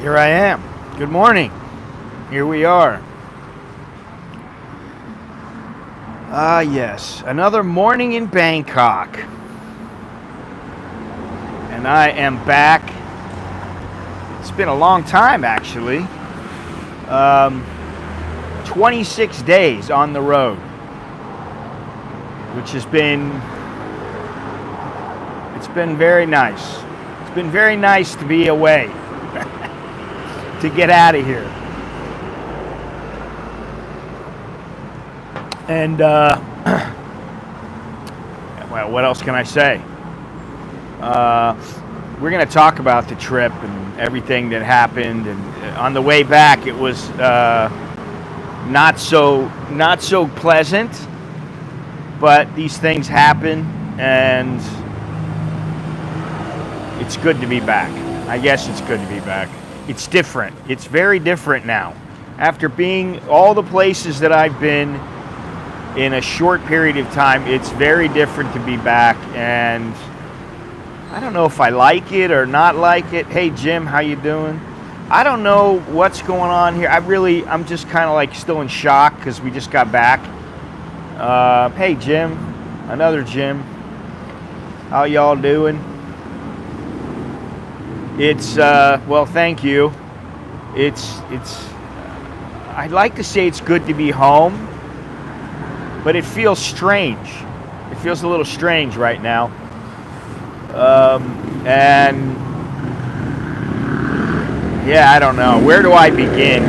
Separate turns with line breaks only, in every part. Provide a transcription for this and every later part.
Here I am. Good morning. Here we are. Yes, another morning in Bangkok. And I am back. It's been a long time, actually. 26 days on the road, which has been, it's been very nice. It's been very nice to be away, to get out of here. And, well, what else can I say? We're going to talk about the trip and everything that happened. And on the way back, it was not so pleasant. But these things happen, and it's good to be back. I guess it's good to be back. It's different. It's very different now. After being all the places that I've been in a short period of time, it's very different to be back, and I don't know if I like it or not like it. Hey Jim, how you doing? I don't know what's going on here. I'm just kind of like still in shock because we just got back. Hey Jim, another Jim. How y'all doing? It's well, thank you. It's I'd like to say it's good to be home, but it feels strange. It feels a little strange right now. And yeah, I don't know. Where do I begin?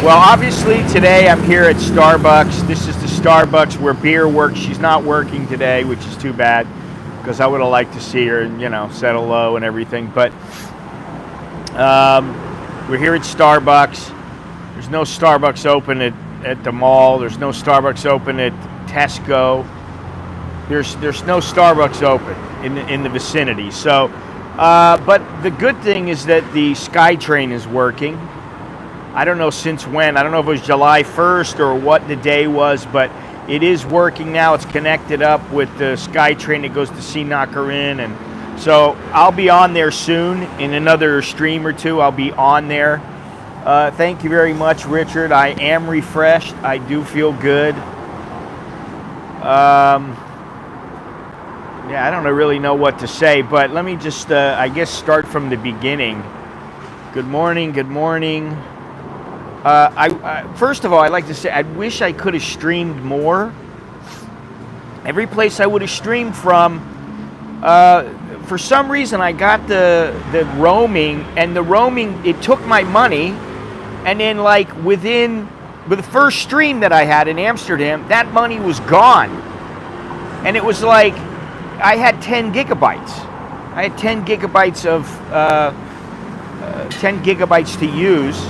Well, obviously today I'm here at Starbucks. This is the Starbucks where beer works. She's not working today, which is too bad, because I would have liked to see her and, say hello and everything. But we're here at Starbucks. There's no Starbucks open at the mall. There's no Starbucks open at Tesco. There's no Starbucks open in the vicinity. So, but the good thing is that the SkyTrain is working. I don't know since when. I don't know if it was July 1st or what the day was, but it is working now. It's connected up with the SkyTrain that goes to Sinakarin, and so I'll be on there soon. In another stream or two, I'll be on there. Thank you very much, Richard. I am refreshed. I do feel good. Yeah, I don't really know what to say, but let me just, I guess, start from the beginning. Good morning, good morning. First of all, I'd like to say I wish I could have streamed more. Every place I would have streamed from, for some reason I got the roaming, and the roaming, it took my money, and then like with the first stream that I had in Amsterdam, that money was gone. And it was like, I had 10 gigabytes. I had 10 gigabytes of, 10 gigabytes to use.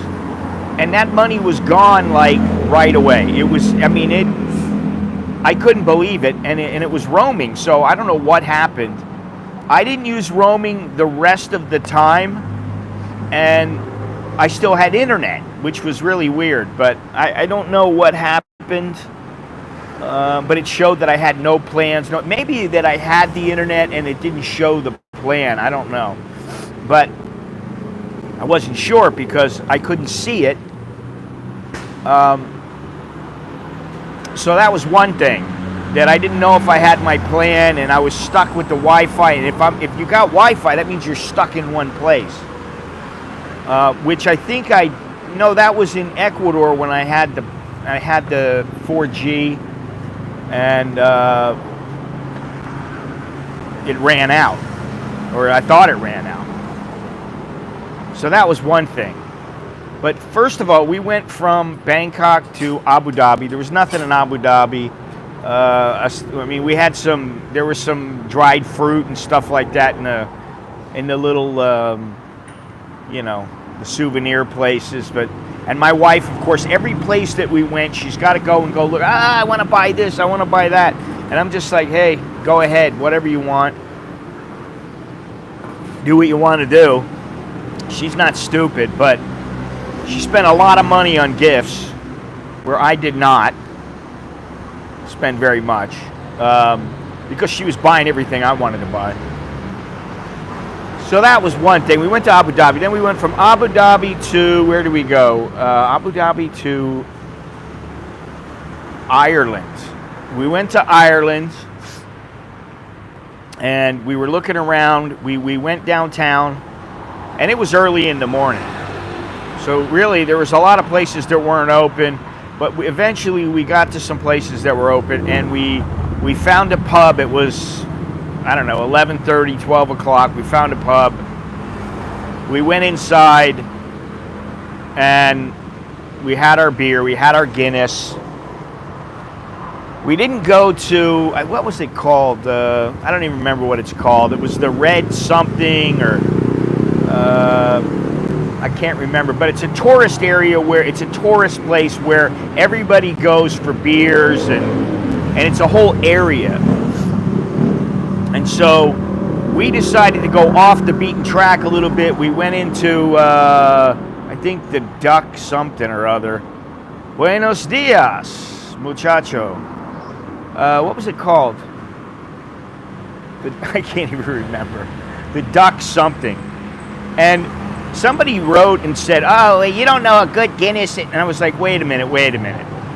And that money was gone like right away. It was, I couldn't believe it, and it was roaming. So I don't know what happened. I didn't use roaming the rest of the time, and I still had internet, which was really weird. But I don't know what happened. But it showed that I had no plans. No, maybe that I had the internet and it didn't show the plan. I don't know. But I wasn't sure because I couldn't see it. So that was one thing, that I didn't know if I had my plan, and I was stuck with the Wi-Fi. And if you got Wi-Fi, that means you're stuck in one place. Which I think that was in Ecuador when I had the 4G, and it ran out, or I thought it ran out. So that was one thing. But first of all, we went from Bangkok to Abu Dhabi. There was nothing in Abu Dhabi. We had there was some dried fruit and stuff like that in the little, the souvenir places. And my wife, of course, every place that we went, she's got to go look. I want to buy this. I want to buy that. And I'm just like, hey, go ahead, whatever you want. Do what you want to do. She's not stupid, but she spent a lot of money on gifts where I did not spend very much, because she was buying everything I wanted to buy. So that was one thing. We went to Abu Dhabi. Then we went from Abu Dhabi to, where did we go? Abu Dhabi to Ireland. We went to Ireland, and we were looking around. We went downtown, and it was early in the morning. So really, there was a lot of places that weren't open, but eventually we got to some places that were open, and we found a pub. It was, I don't know, 11:30, 12 o'clock. We found a pub. We went inside, and we had our beer. We had our Guinness. We didn't go to, what was it called? I don't even remember what it's called. It was the Red something, or I can't remember. But it's a tourist area where it's a tourist place where everybody goes for beers, and it's a whole area. And so we decided to go off the beaten track a little bit. We went into, I think, the Duck something or other. Buenos dias, muchacho. What was it called? I can't even remember. The Duck something. And somebody wrote and said, oh, you don't know a good Guinness. And I was like, wait a minute.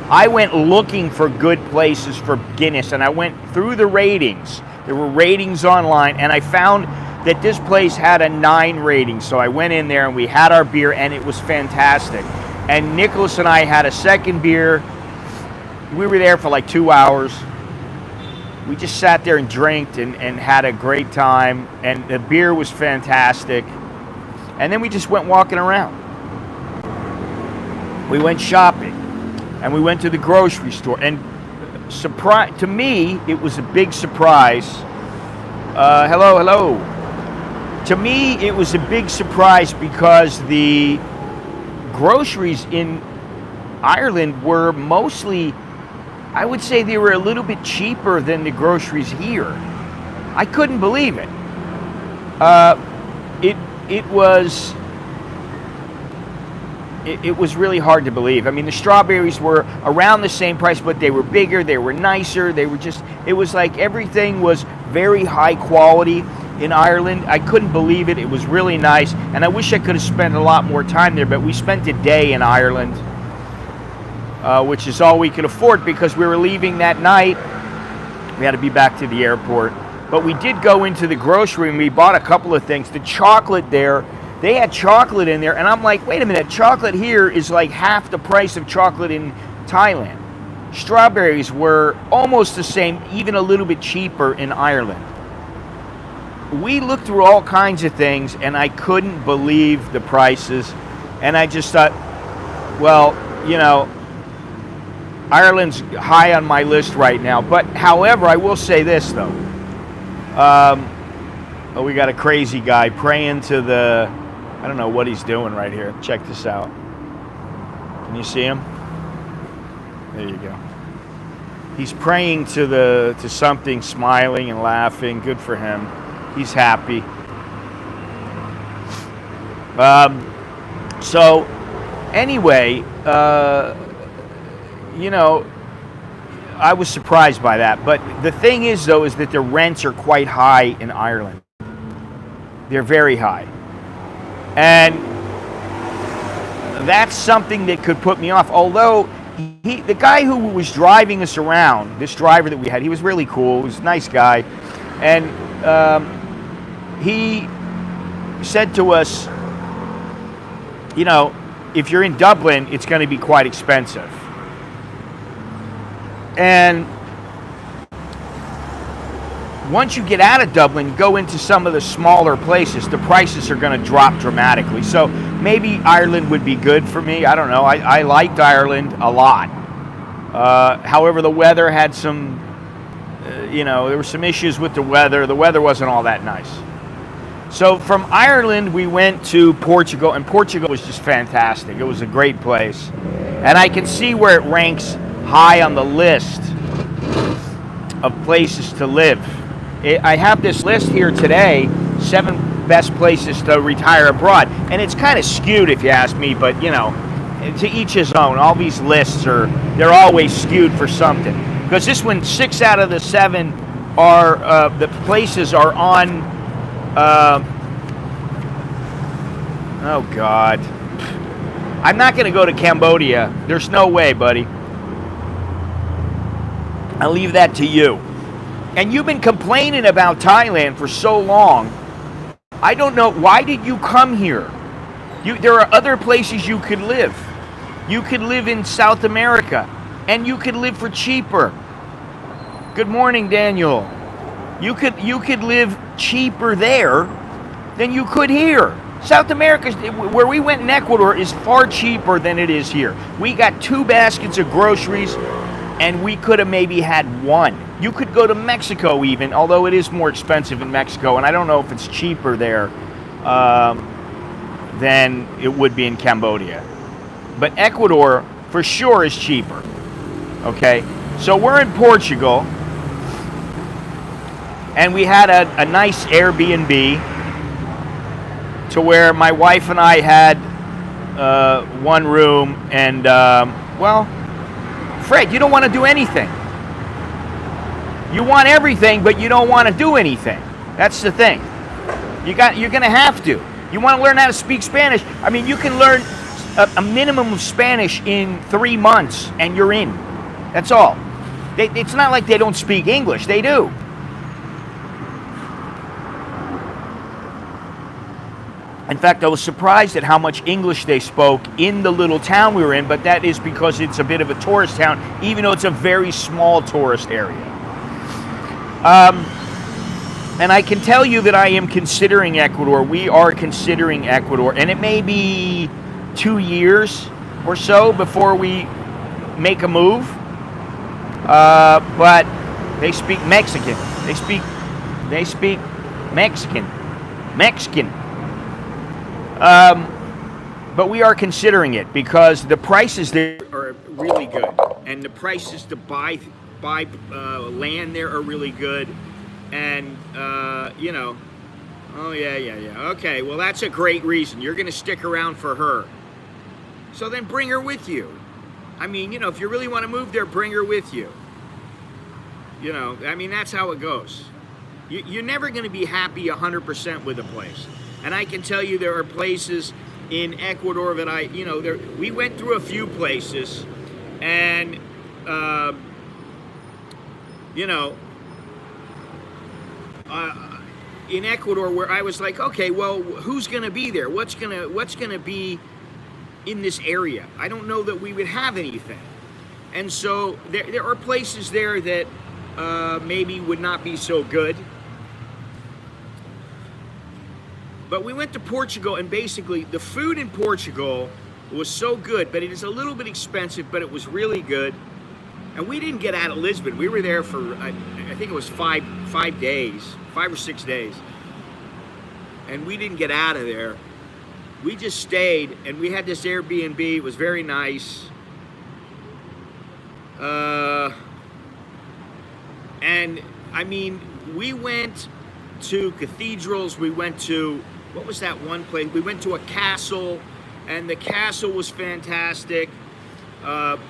I went looking for good places for Guinness, and I went through the ratings. There were ratings online, and I found that this place had a 9 rating. So I went in there, and we had our beer, and it was fantastic. And Nicholas and I had a second beer. We were there for like 2 hours. We just sat there and drank and had a great time, and the beer was fantastic. And then we just went walking around. We went shopping, and we went to the grocery store. And to me, it was a big surprise. Hello. To me, it was a big surprise because the groceries in Ireland were mostly, I would say they were a little bit cheaper than the groceries here. I couldn't believe it. It was really hard to believe. I mean, the strawberries were around the same price, but they were bigger, they were nicer, it was like everything was very high quality in Ireland. I couldn't believe it. It was really nice, and I wish I could have spent a lot more time there, but we spent a day in Ireland, which is all we could afford because we were leaving that night. We had to be back to the airport. But we did go into the grocery, and we bought a couple of things. The chocolate there, they had chocolate in there, and I'm like, wait a minute, chocolate here is like half the price of chocolate in Thailand. Strawberries were almost the same, even a little bit cheaper in Ireland. We looked through all kinds of things, and I couldn't believe the prices. And I just thought, well, you know, Ireland's high on my list right now. But however, I will say this though. We got a crazy guy praying to the, I don't know what he's doing right here. Check this out. Can you see him? There you go. He's praying to something, smiling and laughing. Good for him. He's happy. So anyway, you know, I was surprised by that. But the thing is, though, is that the rents are quite high in Ireland. They're very high. And that's something that could put me off. Although, the guy who was driving us around, this driver that we had, he was really cool. He was a nice guy. And he said to us, you know, if you're in Dublin, it's going to be quite expensive. And once you get out of Dublin, go into some of the smaller places, the prices are going to drop dramatically. So maybe Ireland would be good for me. I don't know. I liked Ireland a lot. However, the weather had some, you know, there were some issues with the weather. The weather wasn't all that nice. So from Ireland, we went to Portugal, and Portugal was just fantastic. It was a great place. And I can see where it ranks high on the list of places to live. I have this list here today, 7 best places to retire abroad. And it's kind of skewed if you ask me, but you know, to each his own. All these lists they're always skewed for something. Because this one, 6 out of the 7 are, the places are on Oh, God. I'm not going to go to Cambodia. There's no way, buddy. I'll leave that to you. And you've been complaining about Thailand for so long. I don't know. Why did you come here? There are other places you could live. You could live in South America. And you could live for cheaper. Good morning, Daniel. You could live cheaper there than you could here. South America, where we went in Ecuador, is far cheaper than it is here. We got 2 baskets of groceries, and we could have maybe had 1. You could go to Mexico even, although it is more expensive in Mexico, and I don't know if it's cheaper there than it would be in Cambodia. But Ecuador, for sure, is cheaper. Okay? So we're in Portugal, and we had a nice Airbnb to where my wife and I had 1 room, and well, Fred, you don't want to do anything. You want everything, but you don't want to do anything. That's the thing. You're going to have to. You want to learn how to speak Spanish. I mean, you can learn a minimum of Spanish in 3 months, and you're in. That's all. It's not like they don't speak English. They do. In fact, I was surprised at how much English they spoke in the little town we were in, but that is because it's a bit of a tourist town, even though it's a very small tourist area. And I can tell you that I am considering Ecuador. We are considering Ecuador, and it may be 2 years or so before we make a move. But they speak Mexican. They speak Mexican. But we are considering it because the prices there are really good, and the prices to buy land there are really good, and you know, oh yeah. Okay, well that's a great reason. You're gonna stick around for her. So then bring her with you. I mean, you know, if you really want to move there, bring her with you. You know, I mean, that's how it goes. You're never going to be happy 100% with a place. And I can tell you there are places in Ecuador that we went through a few places, and, in Ecuador where I was like, okay, well, who's going to be there? What's going to be in this area? I don't know that we would have anything. And so there are places there that maybe would not be so good. But we went to Portugal, and basically the food in Portugal was so good, but it is a little bit expensive, but it was really good. And we didn't get out of Lisbon. We were there for, I think it was 5 or 6 days. And we didn't get out of there. We just stayed, and we had this Airbnb. It was very nice. And I mean, we went to cathedrals. We went to, what was that one place? We went to a castle, and the castle was fantastic. And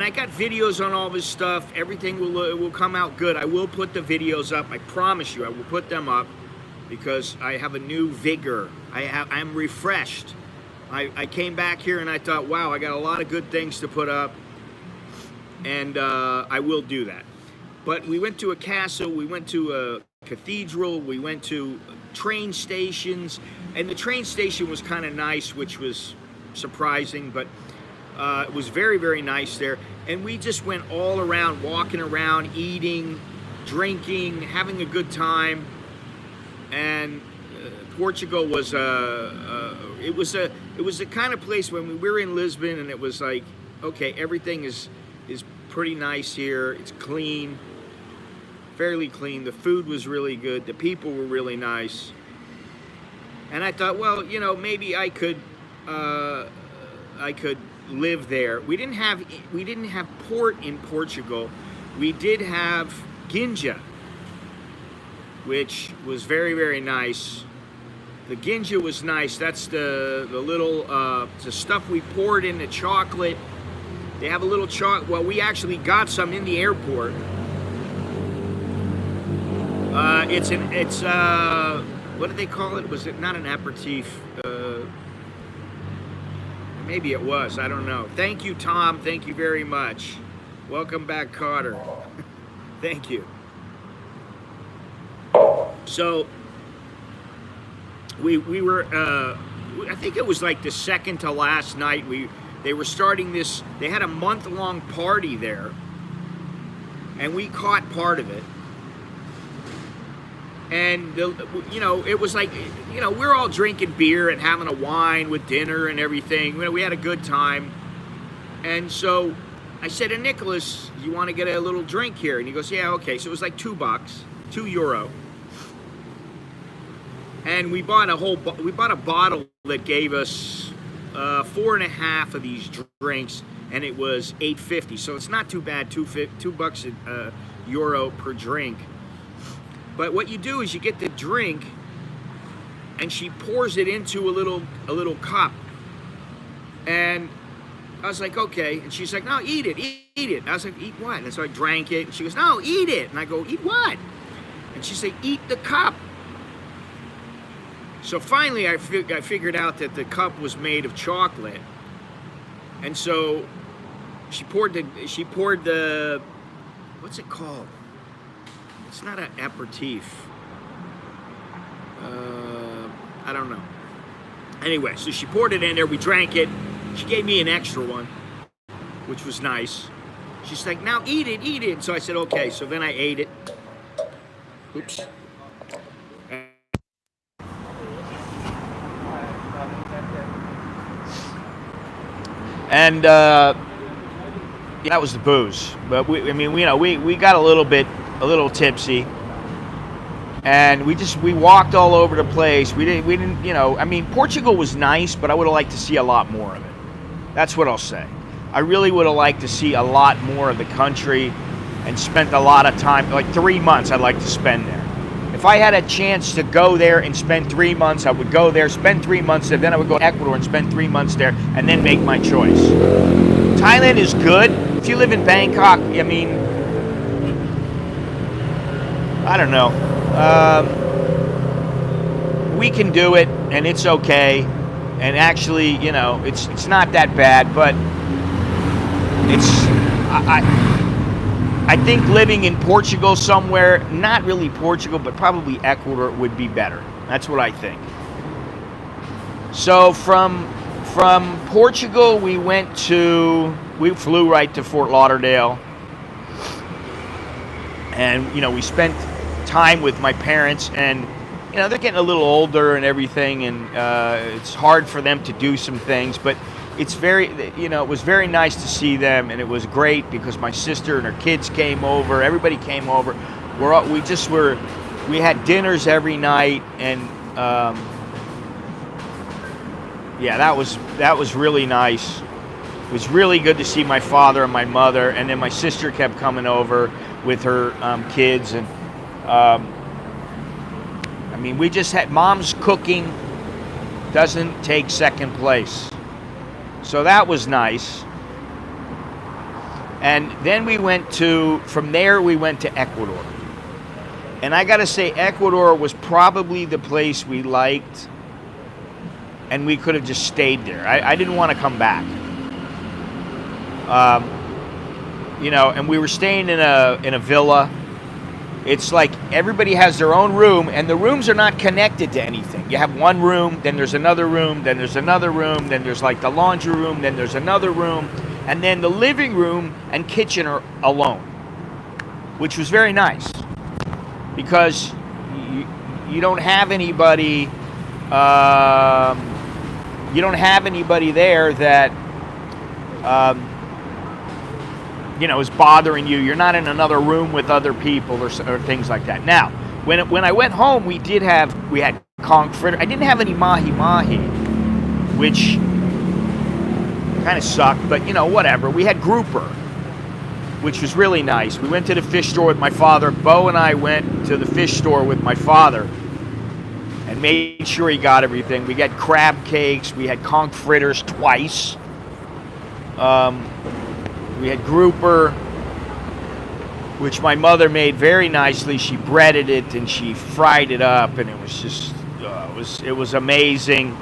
I got videos on all this stuff. Everything will come out good. I will put the videos up. I promise you, I will put them up because I have a new vigor. I'm refreshed. I came back here and I thought, wow, I got a lot of good things to put up, and I will do that. But we went to a castle, we went to a cathedral, we went to train stations, and the train station was kind of nice, which was surprising, but it was very, very nice there. And we just went all around, walking around, eating, drinking, having a good time. And Portugal was it was a kind of place when we were in Lisbon, and it was like, okay, everything is pretty nice here. It's clean, fairly clean. The food was really good. The people were really nice. And I thought, well, you know, maybe I could live there. We didn't have port in Portugal. We did have ginja, which was very, very nice. The ginja was nice. That's the little the stuff we poured in the chocolate. They have a little chocolate. Well, we actually got some in the airport. what did they call it? Was it not an aperitif? Maybe it was. I don't know. Thank you, Tom. Thank you very much. Welcome back, Carter. Thank you. So we were. I think it was like the second to last night. They were starting this. They had a month-long party there, and we caught part of it. And it was like, we're all drinking beer and having a wine with dinner and everything. We had a good time. And so I said to Nicholas, "You want to get a little drink here?" And he goes, "Yeah, okay." So it was like €2, €2. And we bought a bottle that gave us 4.5 of these drinks, and it was $8.50. So it's not too bad, $2 a euro per drink. But what you do is you get the drink, and she pours it into a little cup. And I was like, okay. And she's like, "No, eat it, eat it." I was like, "Eat what?" And so I drank it, and she goes, "No, eat it." And I go, "Eat what?" And she said, "Eat the cup." So finally, I figured out that the cup was made of chocolate, and so she poured the what's it called? It's not an aperitif. I don't know. Anyway, so she poured it in there. We drank it. She gave me an extra one, which was nice. She's like, "Now eat it, eat it." So I said, okay. So then I ate it. Oops. And that was the booze. But we got a little tipsy, and we walked all over the place. We didn't. Portugal was nice, but I would have liked to see a lot more of it. That's what I'll say. I really would have liked to see a lot more of the country, and spent a lot of time, like 3 months I'd like to spend there. If I had a chance to go there and spend 3 months, I would go there, spend 3 months there, then I would go to Ecuador and spend 3 months there, and then make my choice. Thailand is good. If you live in Bangkok, I don't know. We can do it, and it's okay. And actually, it's not that bad, but I think living in Portugal somewhere, not really Portugal, but probably Ecuador would be better. That's what I think. So from Portugal, we flew right to Fort Lauderdale. And, we spent time with my parents, and, they're getting a little older and everything, and it's hard for them to do some things, but it was very nice to see them, and it was great because my sister and her kids came over. Everybody came over. We had dinners every night, and that was really nice. It was really good to see my father and my mother, and then my sister kept coming over with her kids, and we just had mom's cooking doesn't take second place. So that was nice. And then from there we went to Ecuador. And I gotta say, Ecuador was probably the place we liked, and we could have just stayed there. I didn't want to come back. And we were staying in a villa. It's like everybody has their own room, and the rooms are not connected to anything. You have one room, then there's another room, then there's another room, then there's like the laundry room, then there's another room, and then the living room and kitchen are alone, which was very nice because you don't have anybody. You don't have anybody there that is bothering you. You're not in another room with other people or things like that. Now, when I went home, we had conch fritter. I didn't have any mahi, which kind of sucked, but whatever. We had grouper, which was really nice. We went to the fish store with my father. Bo and I went to the fish store with my father and made sure he got everything. We got crab cakes. We had conch fritters twice. We had grouper, which my mother made very nicely. She breaded it and she fried it up, and it was just it was amazing.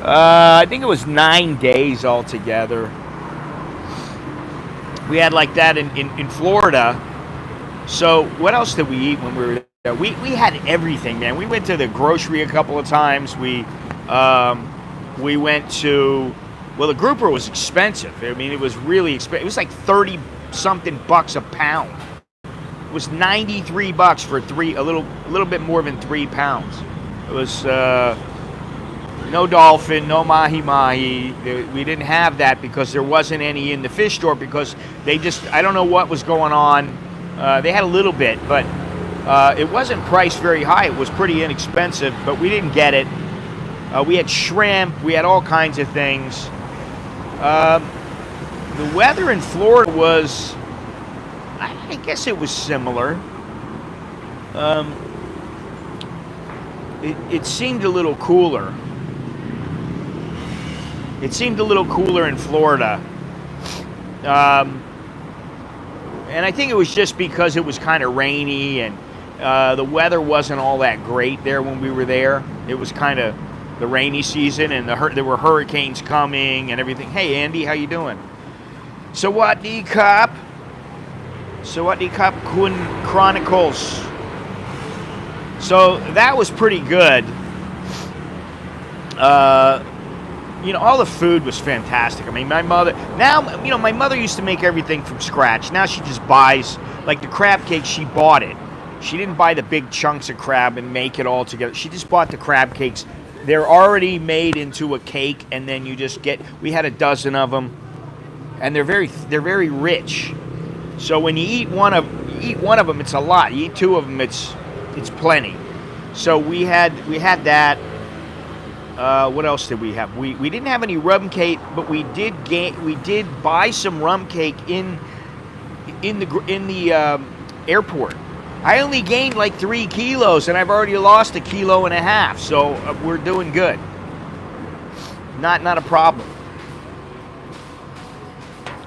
I think it was 9 days altogether. We had like that in Florida. So what else did we eat when we were there? We had everything, man. We went to the grocery a couple of times. We went to, well, the grouper was expensive. I mean, it was really expensive. It was like 30 something bucks a pound. It was 93 bucks for a little bit more than 3 pounds. It was no dolphin, no mahi-mahi. We didn't have that because there wasn't any in the fish store because I don't know what was going on. They had a little bit, but it wasn't priced very high. It was pretty inexpensive, but we didn't get it. We had shrimp. We had all kinds of things. The weather in Florida was, I guess it was similar. It seemed a little cooler. It seemed a little cooler in Florida. And I think it was just because it was kind of rainy and the weather wasn't all that great there when we were there. It was kind of the rainy season and there were hurricanes coming and everything. Hey, Andy, how you doing? Sawadee Kap. Sawadee Kap Kun Chronicles. So that was pretty good. All the food was fantastic. I mean, my mother used to make everything from scratch. Now she just buys, like the crab cake, she bought it. She didn't buy the big chunks of crab and make it all together. She just bought the crab cakes. They're already made into a cake, and then we had a dozen of them, and they're very rich. So when you eat one of them, it's a lot. You eat 2 of them, it's plenty. So we had that. What else did we have? We didn't have any rum cake, but we did buy some rum cake in the airport. I only gained like 3 kilos, and I've already lost 1.5 kilos. So we're doing good. Not a problem.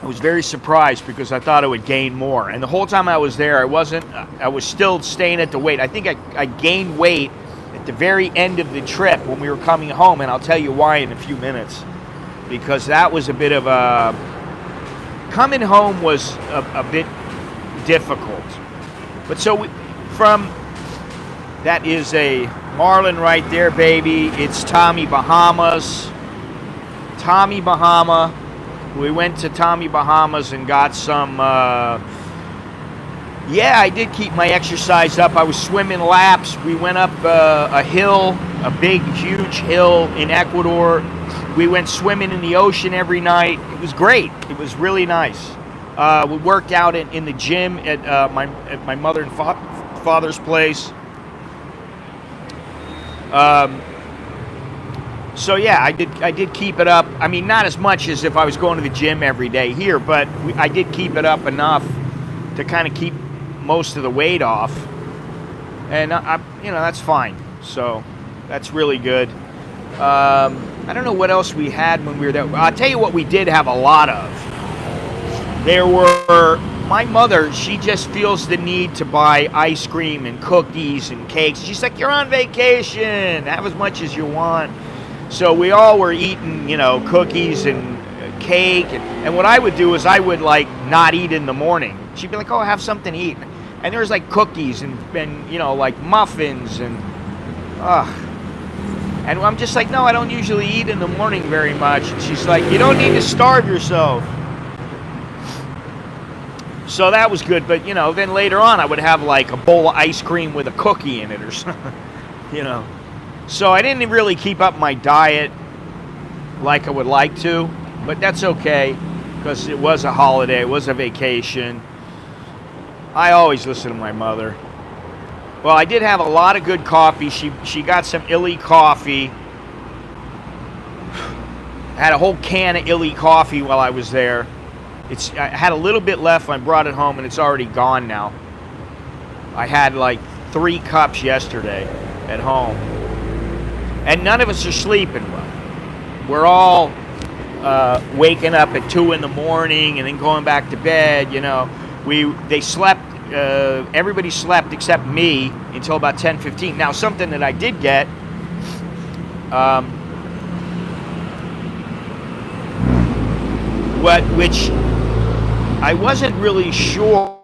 I was very surprised because I thought I would gain more, and the whole time I was there, I wasn't. I was still staying at the weight. I think I gained weight at the very end of the trip when we were coming home, and I'll tell you why in a few minutes. Because that was a bit of a... Coming home was a bit difficult. But so that is a marlin right there, baby. It's Tommy Bahamas. Tommy Bahama. We went to Tommy Bahamas and got some... Yeah, I did keep my exercise up. I was swimming laps. We went up a hill, a big, huge hill in Ecuador. We went swimming in the ocean every night. It was great. It was really nice. We worked out in the gym at my mother and father's place. So yeah, I did keep it up. I mean, not as much as if I was going to the gym every day here, but I did keep it up enough to kind of keep most of the weight off, and that's fine. So that's really good. I don't know what else we had when we were there. I'll tell you what we did have a lot of. My mother, she just feels the need to buy ice cream and cookies and cakes. She's like, you're on vacation, have as much as you want. So we all were eating, cookies and cake, and what I would do is I would like not eat in the morning. She'd be like, oh, have something to eat. And there was like cookies and like muffins and and I'm just like, no, I don't usually eat in the morning very much. And she's like, you don't need to starve yourself. So that was good, but then later on I would have like a bowl of ice cream with a cookie in it or something, So I didn't really keep up my diet like I would like to, but that's okay because it was a holiday, it was a vacation. I always listen to my mother. Well, I did have a lot of good coffee. She got some Illy coffee. I had a whole can of Illy coffee while I was there. I had a little bit left. I brought it home, and it's already gone now. I had like 3 cups yesterday at home. And none of us are sleeping well. We're all waking up at 2 in the morning and then going back to bed, They slept, everybody slept except me until about 10:15. Now, something that I did get Um, which I wasn't really sure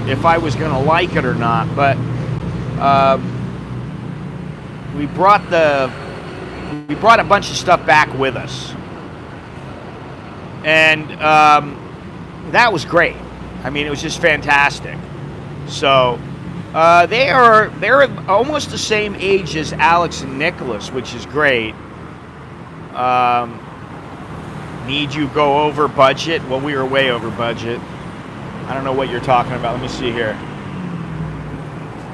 if I was going to like it or not, but we brought a bunch of stuff back with us, and that was great. I mean, it was just fantastic. So they're almost the same age as Alex and Nicholas, which is great. Need you go over budget? Well, we were way over budget. I don't know what you're talking about. Let me see here.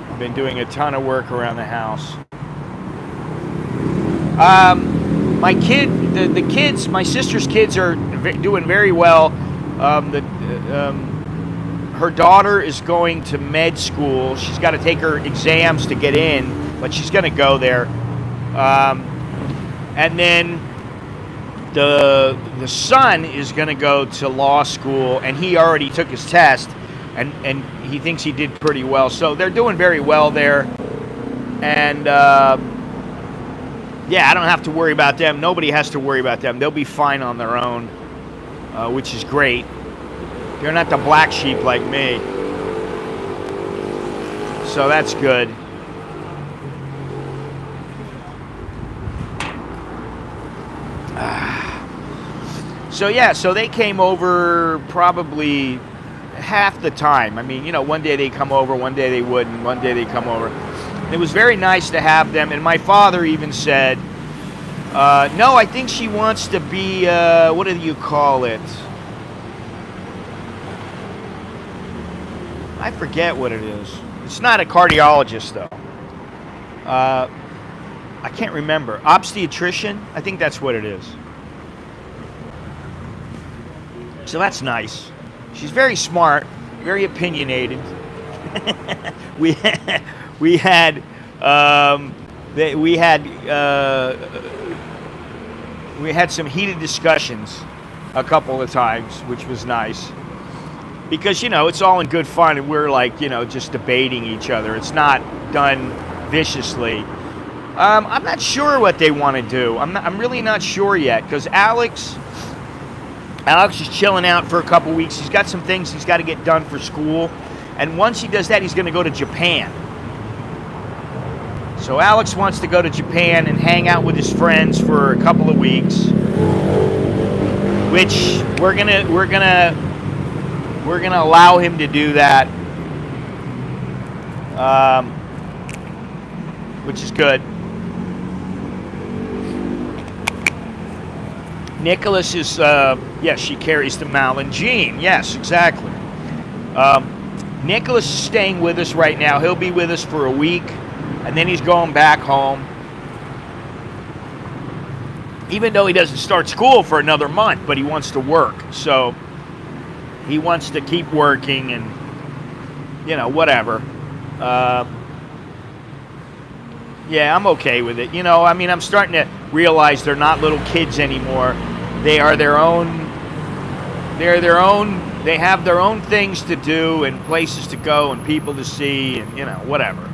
I've been doing a ton of work around the house. My kids, my sister's kids are doing very well. Her daughter is going to med school. She's got to take her exams to get in, but she's going to go there. And then the son is going to go to law school, and he already took his test, and he thinks he did pretty well. So they're doing very well there. And yeah, I don't have to worry about them. Nobody has to worry about them. They'll be fine on their own, which is great. They're not the black sheep like me. So that's good. So yeah, so they came over probably half the time. I mean, you know, one day they come over, one day they wouldn't, one day they come over. It was very nice to have them, and my father even said, no, I think she wants to be, what do you call it? I forget what it is. It's not a cardiologist, though. I can't remember. Obstetrician? I think that's what it is. So that's nice. She's very smart, very opinionated. we had some heated discussions a couple of times, which was nice. Because, you know, it's all in good fun, and we're like, you know, just debating each other. It's not done viciously. I'm not sure what they want to do. I'm really not sure yet, because Alex is chilling out for a couple weeks. He's got some things he's got to get done for school. And once he does that, he's going to go to Japan. So Alex wants to go to Japan and hang out with his friends for a couple of weeks, which we're gonna allow him to do that, which is good. Nicholas is, yes, she carries the Malin gene. Yes, exactly. Nicholas is staying with us right now. He'll be with us for a week, and then he's going back home. Even though he doesn't start school for another month, but he wants to work. So he wants to keep working and, you know, whatever. Yeah, I'm okay with it. You know, I mean, I'm starting to realize they're not little kids anymore. They are their own. They have their own things to do and places to go and people to see and, you know, whatever.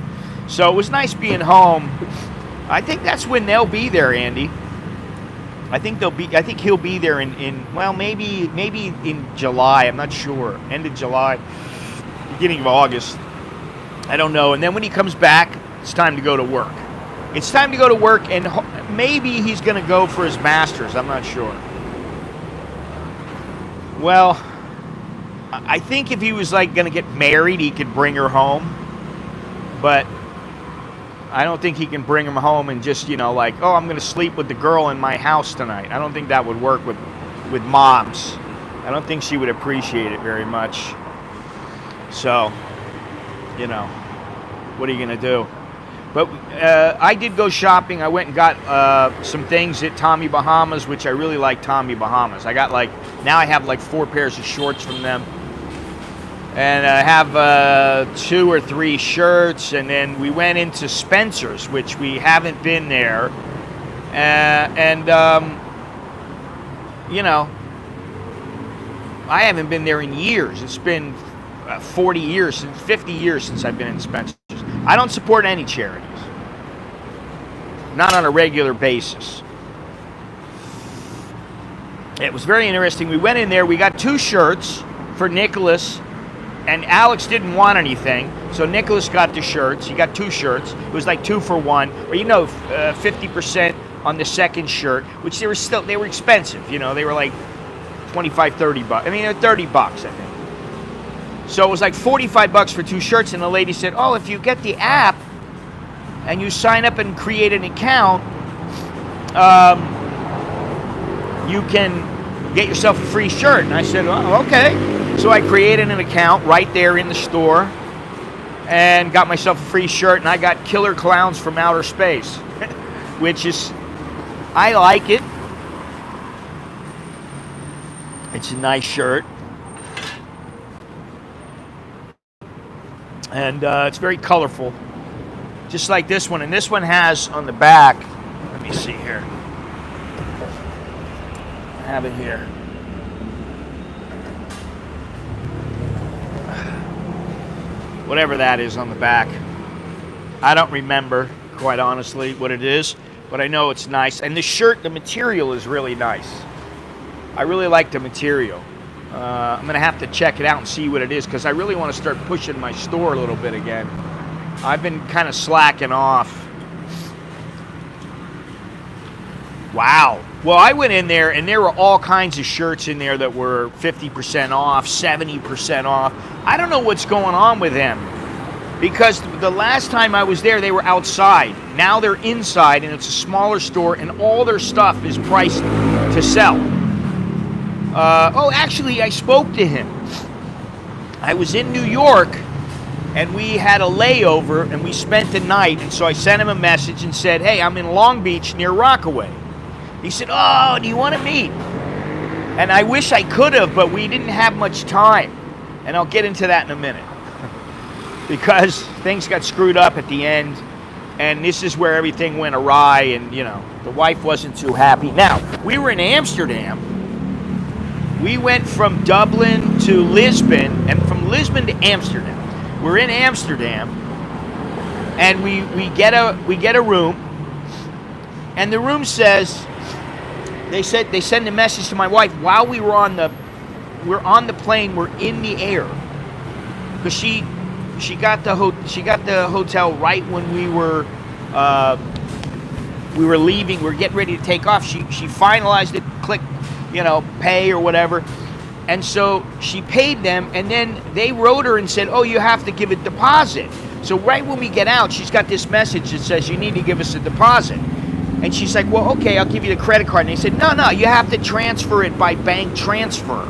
So it was nice being home. I think that's when they'll be there, Andy. I think he'll be there in well, maybe in July. I'm not sure. End of July, beginning of August. I don't know. And then when he comes back, it's time to go to work. It's time to go to work, and maybe he's going to go for his master's. I'm not sure. Well, I think if he was like going to get married, he could bring her home. But I don't think he can bring him home and just, you know, like, oh, I'm going to sleep with the girl in my house tonight. I don't think that would work with moms. I don't think she would appreciate it very much. So, you know, what are you going to do? But I did go shopping. I went and got some things at Tommy Bahama's, which I really like Tommy Bahama's. I got now I have 4 pairs of shorts from them. And I have 2 or 3 shirts. And then we went into Spencer's, which we haven't been there. You know, I haven't been there in years. It's been 40 years, 50 years since I've been in Spencer's. I don't support any charities. not on a regular basis. It was very interesting. We went in there, we got 2 shirts for Nicholas, and Alex didn't want anything, so Nicholas got the shirts. He got 2 shirts. It was like 2 for 1, or 50% on the second shirt, which they were expensive. They were like 25, 30 bucks. I mean, 30 bucks, I think. So it was like 45 bucks for 2 shirts, and the lady said, oh, if you get the app and you sign up and create an account, you can get yourself a free shirt. And I said, oh, okay. So I created an account right there in the store and got myself a free shirt, and I got Killer Clowns from Outer Space, which is, I like it. It's a nice shirt. And it's very colorful, just like this one. And this one has on the back, let me see here. I have it here. Whatever that is on the back. I don't remember, quite honestly, what it is, but I know it's nice. And the shirt, the material is really nice. I really like the material. I'm going to have to check it out and see what it is, because I really want to start pushing my store a little bit again. I've been kind of slacking off. Wow. Well, I went in there, and there were all kinds of shirts in there that were 50% off, 70% off. I don't know what's going on with them, because the last time I was there, they were outside. Now they're inside, and it's a smaller store, and all their stuff is priced to sell. Actually, I spoke to him. I was in New York, and we had a layover, and we spent the night, and so I sent him a message and said, hey, I'm in Long Beach near Rockaway. He said, oh, do you want to meet? And I wish I could have, but we didn't have much time, and I'll get into that in a minute, because things got screwed up at the end, and this is where everything went awry, and, the wife wasn't too happy. Now, we were in Amsterdam. We went from Dublin to Lisbon, and from Lisbon to Amsterdam. We're in Amsterdam, and we get a room, and the room says, they send a message to my wife while we're on the plane, we're in the air, because she got the hotel right when we were leaving. We're getting ready to take off. She finalized it, clicked, pay or whatever. And so she paid them, and then they wrote her and said, oh, you have to give a deposit. So right when we get out, she's got this message that says, you need to give us a deposit. And she's like, well, okay, I'll give you the credit card. And they said, no, you have to transfer it by bank transfer.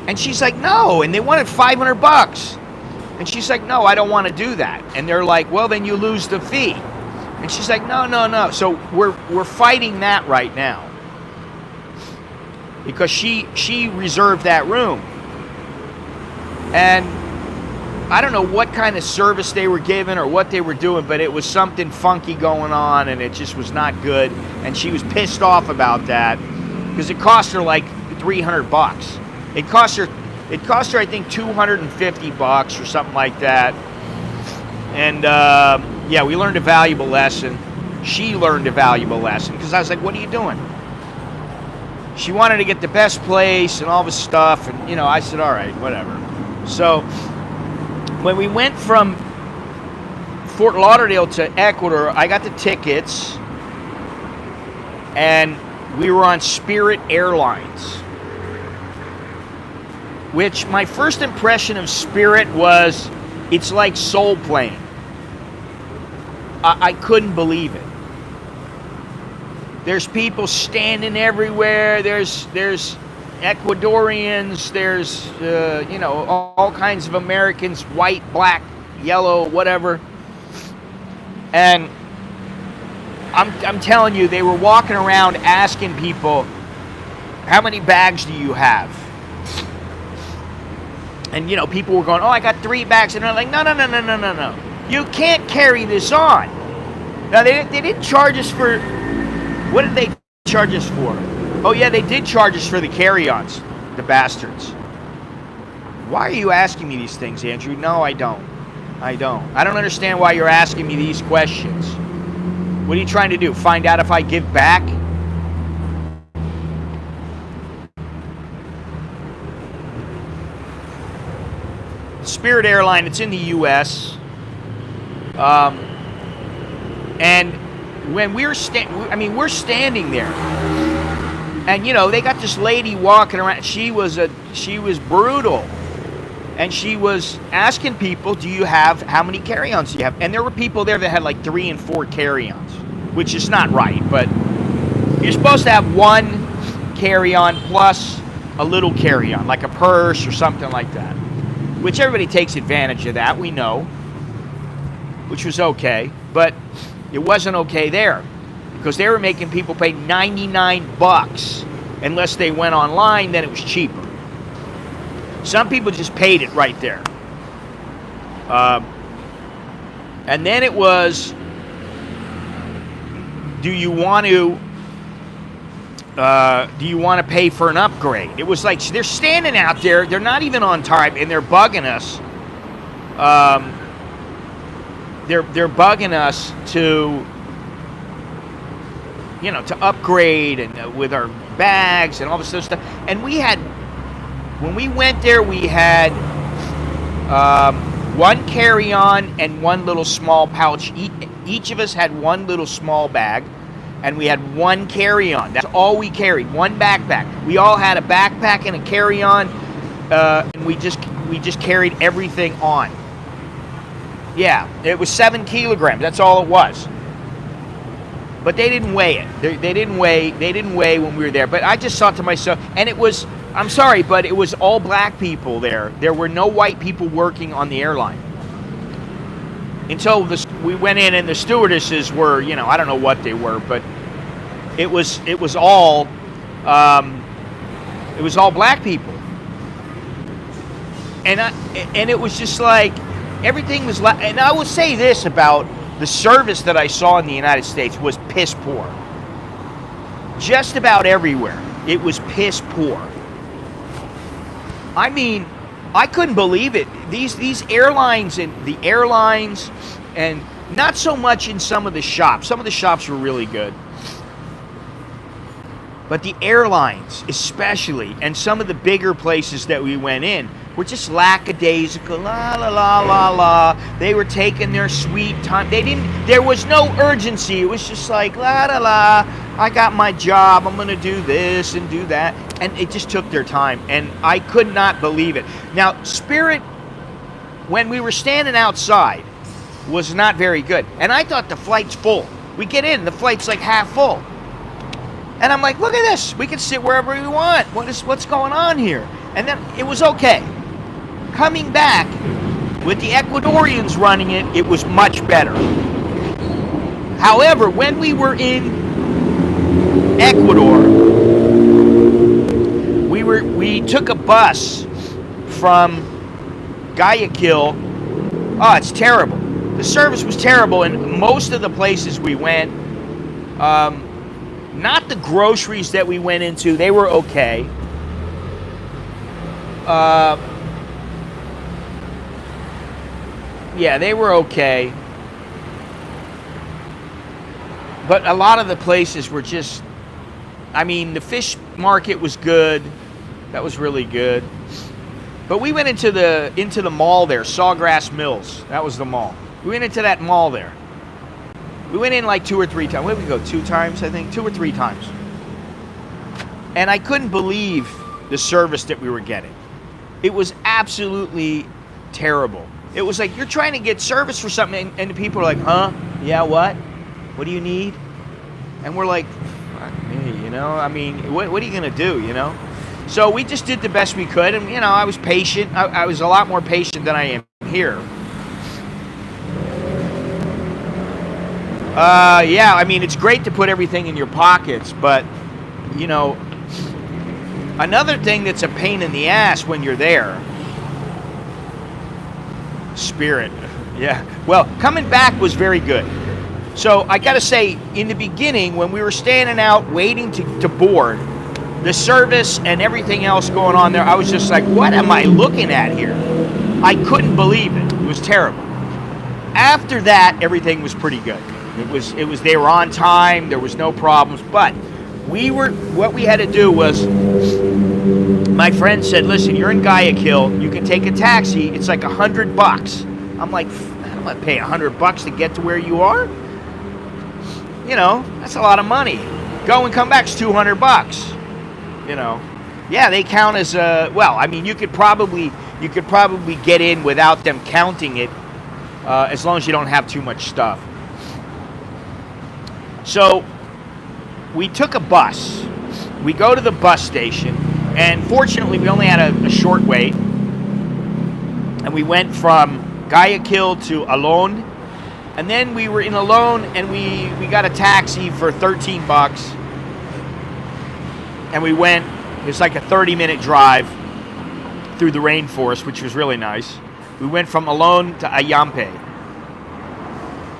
And she's like, no. And they wanted $500. And she's like, no, I don't want to do that. And they're like, well, then you lose the fee. And she's like, no. So we're fighting that right now, because she reserved that room. And I don't know what kind of service they were giving or what they were doing, but it was something funky going on, and it just was not good. And she was pissed off about that, because it cost her like $300. It cost her, I think, $250 or something like that. And yeah, we learned a valuable lesson. She learned a valuable lesson, because I was like, what are you doing? She wanted to get the best place and all this stuff, and I said, all right, whatever. So when we went from Fort Lauderdale to Ecuador, I got the tickets, and we were on Spirit Airlines, which my first impression of Spirit was, it's like Soul Plane. I couldn't believe it. There's people standing everywhere. There's Ecuadorians. There's all kinds of Americans, white, black, yellow, whatever. And I'm telling you, they were walking around asking people, how many bags do you have? And people were going, oh, I got 3 bags. And they're like, no. You can't carry this on. Now, they didn't charge us for, what did they charge us for? Oh, yeah, they did charge us for the carry-ons, the bastards. Why are you asking me these things, Andrew? No, I don't. I don't. I don't understand why you're asking me these questions. What are you trying to do? Find out if I give back? Spirit Airline, it's in the U.S. And when we're standing there, and you know, they got this lady walking around. She was brutal, and she was asking people, how many carry-ons do you have? And there were people there that had like 3 and 4 carry-ons, which is not right, but you're supposed to have one carry-on plus a little carry-on, like a purse or something like that, which everybody takes advantage of that, we know, which was okay, but it wasn't okay there because they were making people pay $99 unless they went online, then it was cheaper. Some people just paid it right there. And then it was, do you want to pay for an upgrade? It was like they're standing out there, they're not even on time, and they're bugging us. They're bugging us to, you know, to upgrade and with our bags and all this other stuff. And when we went there, we had one carry-on and one little small pouch. Each of us had one little small bag, and we had one carry-on. That's all we carried, one backpack. We all had a backpack and a carry-on, and we just carried everything on. Yeah, it was 7 kilograms. That's all it was. But they didn't weigh it. They didn't weigh when we were there. But I just thought to myself, and it was, I'm sorry, but it was all black people there. There were no white people working on the airline. Until we went in, and the stewardesses were, you know, I don't know what they were, but it was all black people. And it was just like, everything was like, and I will say this about the service that I saw in the United States was piss poor. Just about everywhere, it was piss poor. I mean, I couldn't believe it. These airlines and not so much in some of the shops. Some of the shops were really good. But the airlines, especially, and some of the bigger places that we went in, were just lackadaisical, la la la la la. They were taking their sweet time. There was no urgency. It was just like, la la la, I got my job, I'm gonna do this and do that. And it just took their time, and I could not believe it. Now, Spirit, when we were standing outside, was not very good. And I thought the flight's full. We get in, the flight's like half full. And I'm like, look at this, we can sit wherever we want. What's going on here? And then it was okay. Coming back, with the Ecuadorians running it, it was much better. However, when we were in Ecuador, we took a bus from Guayaquil. Oh, it's terrible. The service was terrible in most of the places we went. Not the groceries that we went into, they were okay. Yeah, they were okay. But a lot of the places were just, I mean, the fish market was good. That was really good. But we went into the mall there, Sawgrass Mills. That was the mall. We went into that mall there. We went in like 2 or 3 times. Where did we go? 2 times, I think? 2 or 3 times. And I couldn't believe the service that we were getting. It was absolutely terrible. It was like, you're trying to get service for something, and the people are like, huh? Yeah, what? What do you need? And we're like, fuck me, you know? I mean, what are you going to do, you know? So we just did the best we could, and, you know, I was patient. I was a lot more patient than I am here. Yeah, I mean, it's great to put everything in your pockets, but, you know, another thing that's a pain in the ass when you're there, Spirit. Yeah. Well, coming back was very good. So I got to say, in the beginning, when we were standing out waiting to board, the service and everything else going on there, I was just like, what am I looking at here? I couldn't believe it. It was terrible. after that, everything was pretty good. It was they were on time. There was no problems. But what we had to do was, my friend said, listen, you're in Guayaquil. You can take a taxi. It's like $100. I'm like, I'm going to pay $100 to get to where you are? You know, that's a lot of money. Go and come back's $200. You know, yeah, they count as well. I mean, you could probably get in without them counting it, as long as you don't have too much stuff. So we took a bus. We go to the bus station, and fortunately, we only had a short wait. And we went from Guayaquil to Alon. And then we were in Alon, and we got a taxi for $13. And we went, it was like a 30-minute drive through the rainforest, which was really nice. We went from Alon to Ayampe.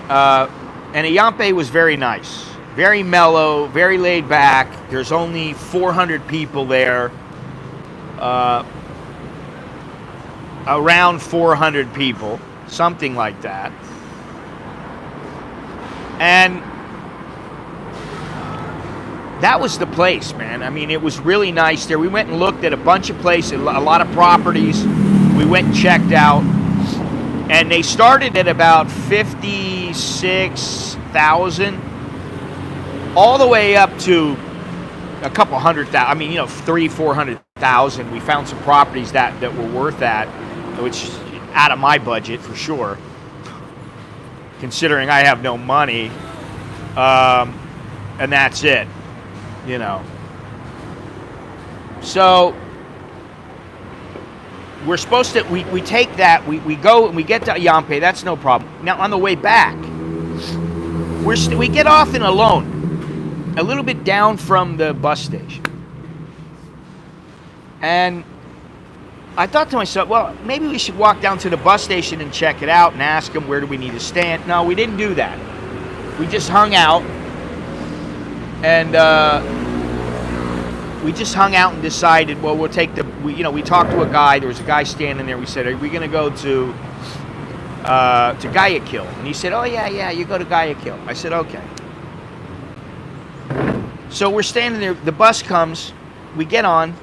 And Ayampe was very nice. Very mellow, very laid back. There's only 400 people there. Around 400 people, something like that. And that was the place, man. I mean, it was really nice there. We went and looked at a bunch of places, a lot of properties. We went and checked out. And they started at about 56,000, all the way up to a couple hundred thousand. I mean, you know, 400,000. We found some properties that were worth that, which out of my budget for sure, considering I have no money, and that's it, you know. So we're supposed to, we take that, we go and we get to Ayampe, that's no problem. Now on the way back, we get off in Alon, a little bit down from the bus station. And I thought to myself, well, maybe we should walk down to the bus station and check it out and ask them where do we need to stand. No, we didn't do that. We just hung out, and and decided, well, we'll take we talked to a guy. There was a guy standing there. We said, are we going to go to Guayaquil? And he said, oh yeah, you go to Guayaquil. I said, okay. So we're standing there. The bus comes. We get on.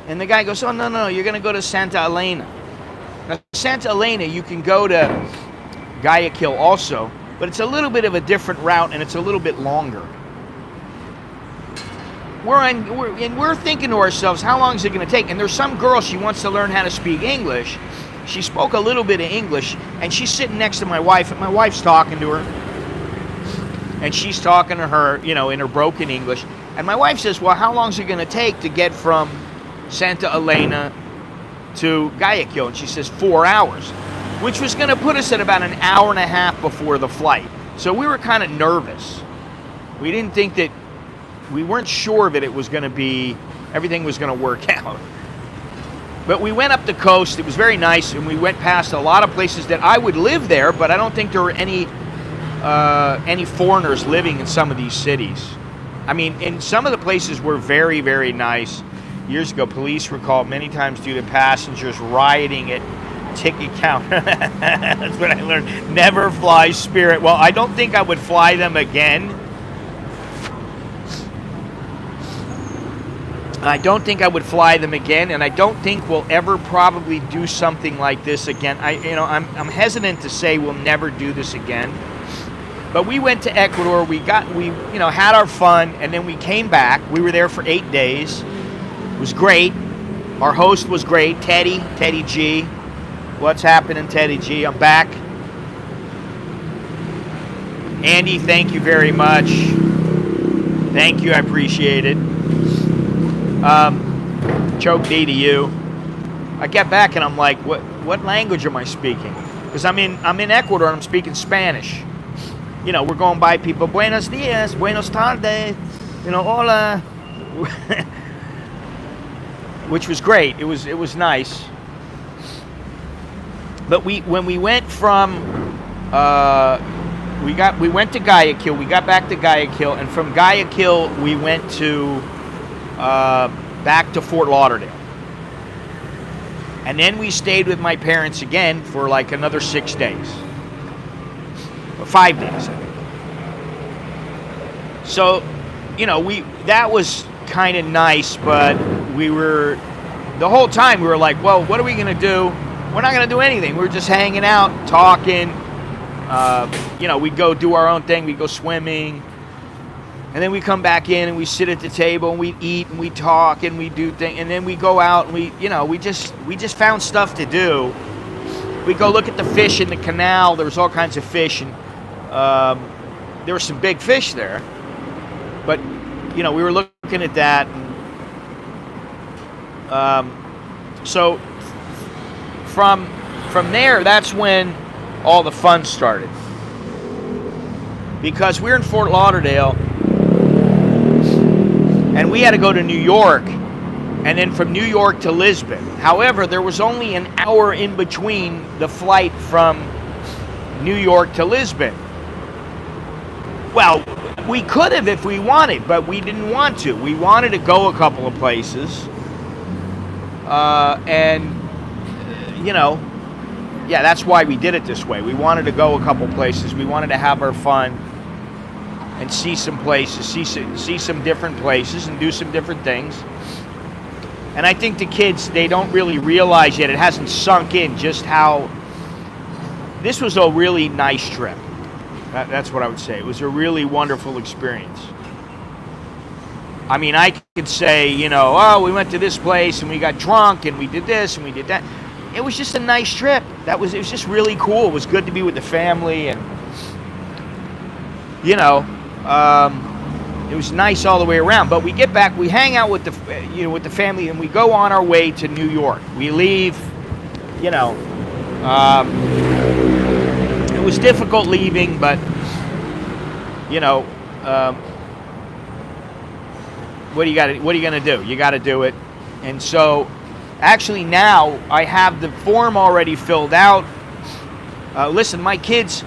And the guy goes, oh, no, you're going to go to Santa Elena. Now, Santa Elena, you can go to Guayaquil also, but it's a little bit of a different route, and it's a little bit longer. We're thinking to ourselves, how long is it going to take? And there's some girl, she wants to learn how to speak English. She spoke a little bit of English, and she's sitting next to my wife, and my wife's talking to her. And she's talking to her, you know, in her broken English. And my wife says, well, how long is it going to take to get from Santa Elena to Guayaquil? And she says 4 hours, which was going to put us at about an hour and a half before the flight. So we were kind of nervous. We didn't think that, we weren't sure that it was going to be, everything was going to work out. But we went up the coast. It was very nice, and we went past a lot of places that I would live there, but I don't think there were any foreigners living in some of these cities. I mean, in some of the places were very, very nice. Years ago, police were called many times due to passengers rioting at ticket counter. That's what I learned. Never fly Spirit. Well, I don't think I would fly them again. I don't think I would fly them again, and I don't think we'll ever probably do something like this again. I'm hesitant to say we'll never do this again. But we went to Ecuador. We had our fun, and then we came back. We were there for 8 days. It was great. Our host was great, Teddy G. What's happening, Teddy G? I'm back. Andy, thank you very much. Thank you, I appreciate it. Choke D to you. I get back and I'm like, what language am I speaking? Because I'm in Ecuador and I'm speaking Spanish. You know, we're going by people. Buenos dias, buenos tardes. You know, hola. Which was great. It was nice. But when we went from we went to Guayaquil. We got back to Guayaquil, and from Guayaquil we went to back to Fort Lauderdale. And then we stayed with my parents again for like another 6 days. 5 days, I think. So, that was kind of nice, but the whole time we were like, well, what are we going to do? We're not going to do anything. We're just hanging out, talking. We'd go do our own thing. We'd go swimming. And then we come back in and we sit at the table and we eat and we talk and we do things. And then we go out and we just found stuff to do. We go look at the fish in the canal. There was all kinds of fish, and there were some big fish there. But we were looking at that. And, so from there, that's when all the fun started. Because we're in Fort Lauderdale, and we had to go to New York, and then from New York to Lisbon. However, there was only an hour in between the flight from New York to Lisbon. Well, we could have if we wanted, but we didn't want to. We wanted to go a couple of places. That's why we did it this way. We wanted to go a couple places. We wanted to have our fun and see some places, see some different places and do some different things. And I think the kids, they don't really realize yet, it hasn't sunk in just how this was a really nice trip. That's what I would say. It was a really wonderful experience. I mean, I could say, we went to this place and we got drunk and we did this and we did that. It was just a nice trip. It was just really cool. It was good to be with the family, and it was nice all the way around. But we get back, we hang out with the family, and we go on our way to New York. We leave. It was difficult leaving, but what are you gonna do? You got to do it. And so, actually, now I have the form already filled out. Listen, my kids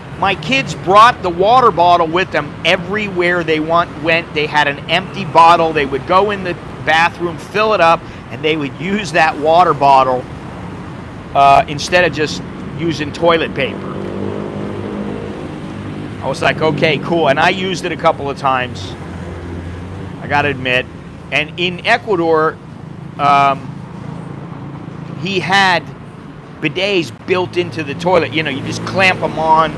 brought the water bottle with them everywhere they went. They had an empty bottle. They would go in the bathroom, fill it up, and they would use that water bottle instead of just using toilet paper. I was like, okay, cool. And I used it a couple of times, I got to admit. And in Ecuador, he had bidets built into the toilet. You just clamp them on,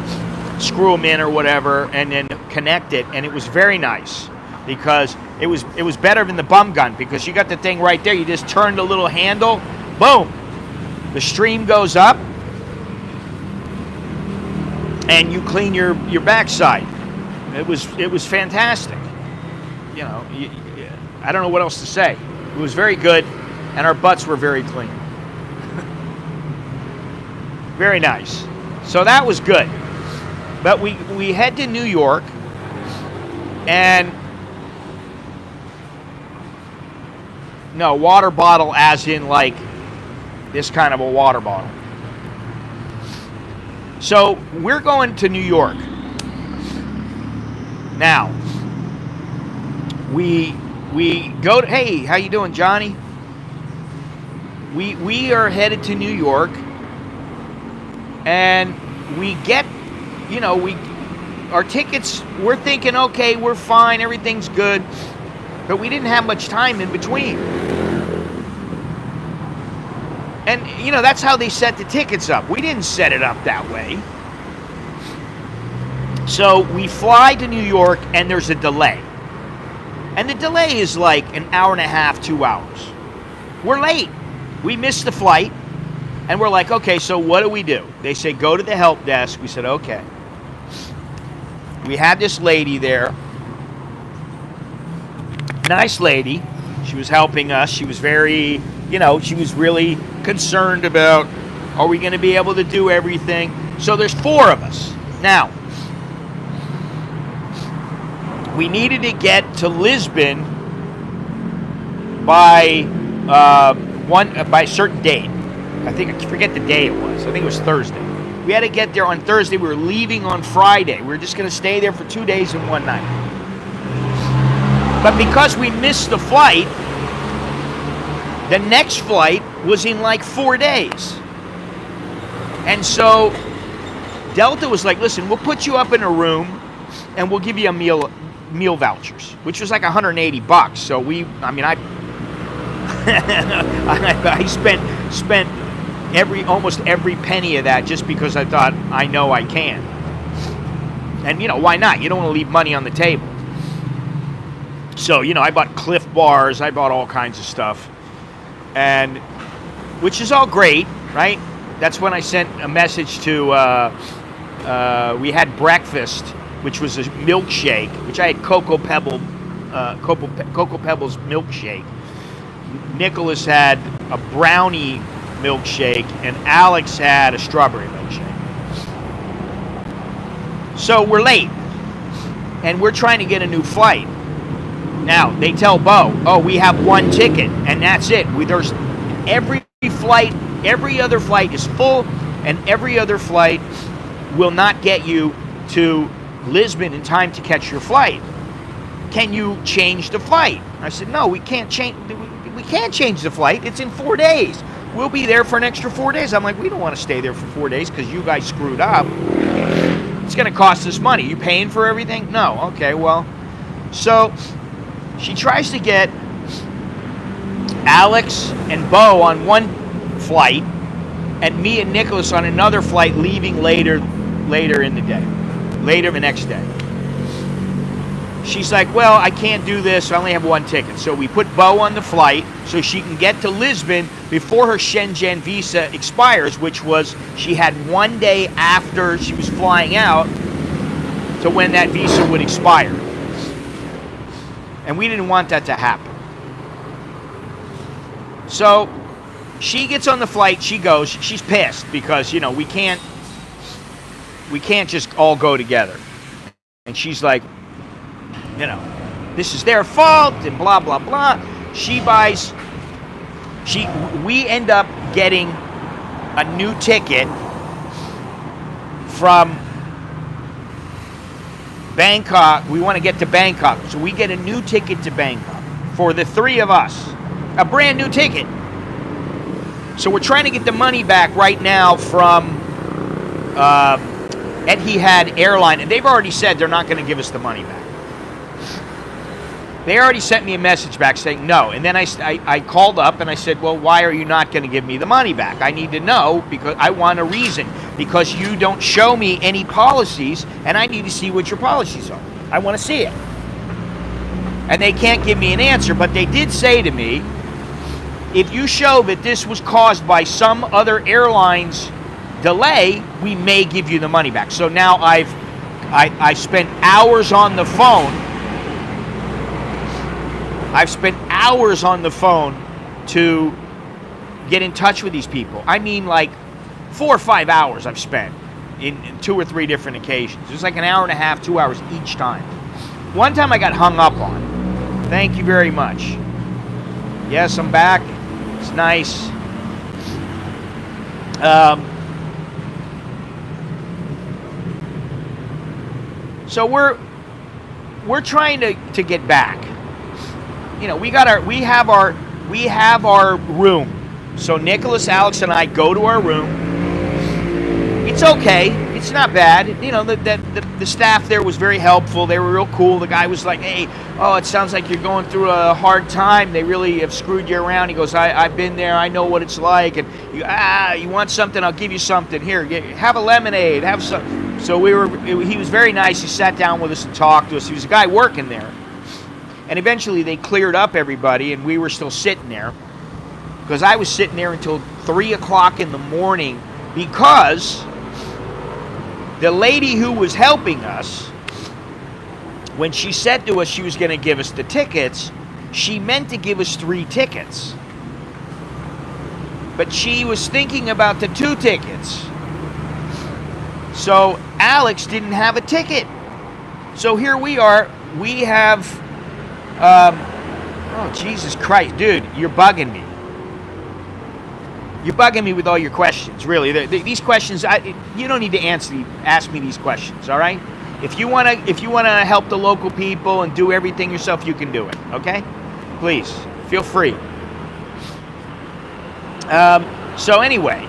screw them in or whatever, and then connect it. And it was very nice because it was better than the bum gun, because you got the thing right there. You just turn the little handle, boom, the stream goes up, and you clean your backside. It was fantastic. I don't know what else to say. It was very good, and our butts were very clean. Very nice. So that was good. But we head to New York, and no, water bottle as in like this kind of a water bottle. So we're going to New York. Now, we go to, hey, how you doing, Johnny? We are headed to New York, and we get, our tickets, we're thinking, okay, we're fine, everything's good, but we didn't have much time in between. And, that's how they set the tickets up. We didn't set it up that way. So we fly to New York, and there's a delay. And the delay is like an hour and a half, 2 hours. We're late. We missed the flight, and we're like, okay, so what do? They say, go to the help desk. We said, okay. We had this lady there. Nice lady. She was helping us. She was very, she was really concerned about, are we going to be able to do everything? So there's 4 of us. Now, we needed to get to Lisbon by by a certain date. I forget the day it was. I think it was Thursday. We had to get there on Thursday. We were leaving on Friday. We were just going to stay there for 2 days and 1 night. But because we missed the flight, the next flight was in like 4 days. And so Delta was like, listen, we'll put you up in a room and we'll give you a meal vouchers, which was like $180. So I spent almost every penny of that just because I thought, I know I can. And why not? You don't want to leave money on the table. So I bought Cliff Bars, I bought all kinds of stuff, and which is all great, right? That's when I sent a message to we had breakfast, which was a milkshake, which I had Cocoa Pebbles milkshake. Nicholas had a brownie milkshake, and Alex had a strawberry milkshake. So we're late, and we're trying to get a new flight. Now they tell Bo, oh, we have one ticket, and that's it. There's every other flight is full, and every other flight will not get you to Lisbon in time to catch your flight. Can you change the flight? I said, no, we can't change. We can't change the flight. It's in 4 days. We'll be there for an extra 4 days. I'm like, we don't want to stay there for 4 days because you guys screwed up. It's going to cost us money. You paying for everything? No. Okay, well. So she tries to get Alex and Bo on one flight and me and Nicholas on another flight leaving later in the day. Later the next day. She's like, well, I can't do this. I only have one ticket. So we put Bo on the flight so she can get to Lisbon before her Shenzhen visa expires, which was she had 1 day after she was flying out to when that visa would expire. And we didn't want that to happen. So she gets on the flight. She goes. She's pissed because, we can't just all go together. And she's like, this is their fault and blah, blah, blah. We end up getting a new ticket from Bangkok. We want to get to Bangkok. So we get a new ticket to Bangkok for the three of us. A brand new ticket. So we're trying to get the money back right now from Etihad Airline. And they've already said they're not going to give us the money back. They already sent me a message back saying no. And then I called up and I said, well, why are you not going to give me the money back? I need to know because I want a reason. Because you don't show me any policies and I need to see what your policies are. I want to see it. And they can't give me an answer, but they did say to me, if you show that this was caused by some other airline's delay, we may give you the money back. So now I spent hours on the phone. I've spent hours on the phone to get in touch with these people. I mean, like 4 or 5 hours I've spent in 2 or 3 different occasions. It was like an hour and a half, 2 hours each time. One time I got hung up on. Thank you very much. Yes, I'm back. It's nice. So we're trying to get back. We have our room. So Nicholas, Alex, and I go to our room. It's okay. It's not bad. The staff there was very helpful. They were real cool. The guy was like, hey, it sounds like you're going through a hard time. They really have screwed you around. He goes, I've been there. I know what it's like. And you want something? I'll give you something. Here, have a lemonade. Have some. So he was very nice. He sat down with us and talked to us. He was a guy working there. And eventually they cleared up everybody, and we were still sitting there. Because I was sitting there until 3 o'clock in the morning because the lady who was helping us, when she said to us she was going to give us the tickets, she meant to give us 3 tickets. But she was thinking about the 2 tickets. So Alex didn't have a ticket. So here we are. We have... oh, Jesus Christ, dude, you're bugging me. You're bugging me with all your questions, really. These questions, you don't need to ask me these questions, all right? If you wanna help the local people and do everything yourself, you can do it, okay? Please, feel free. So anyway,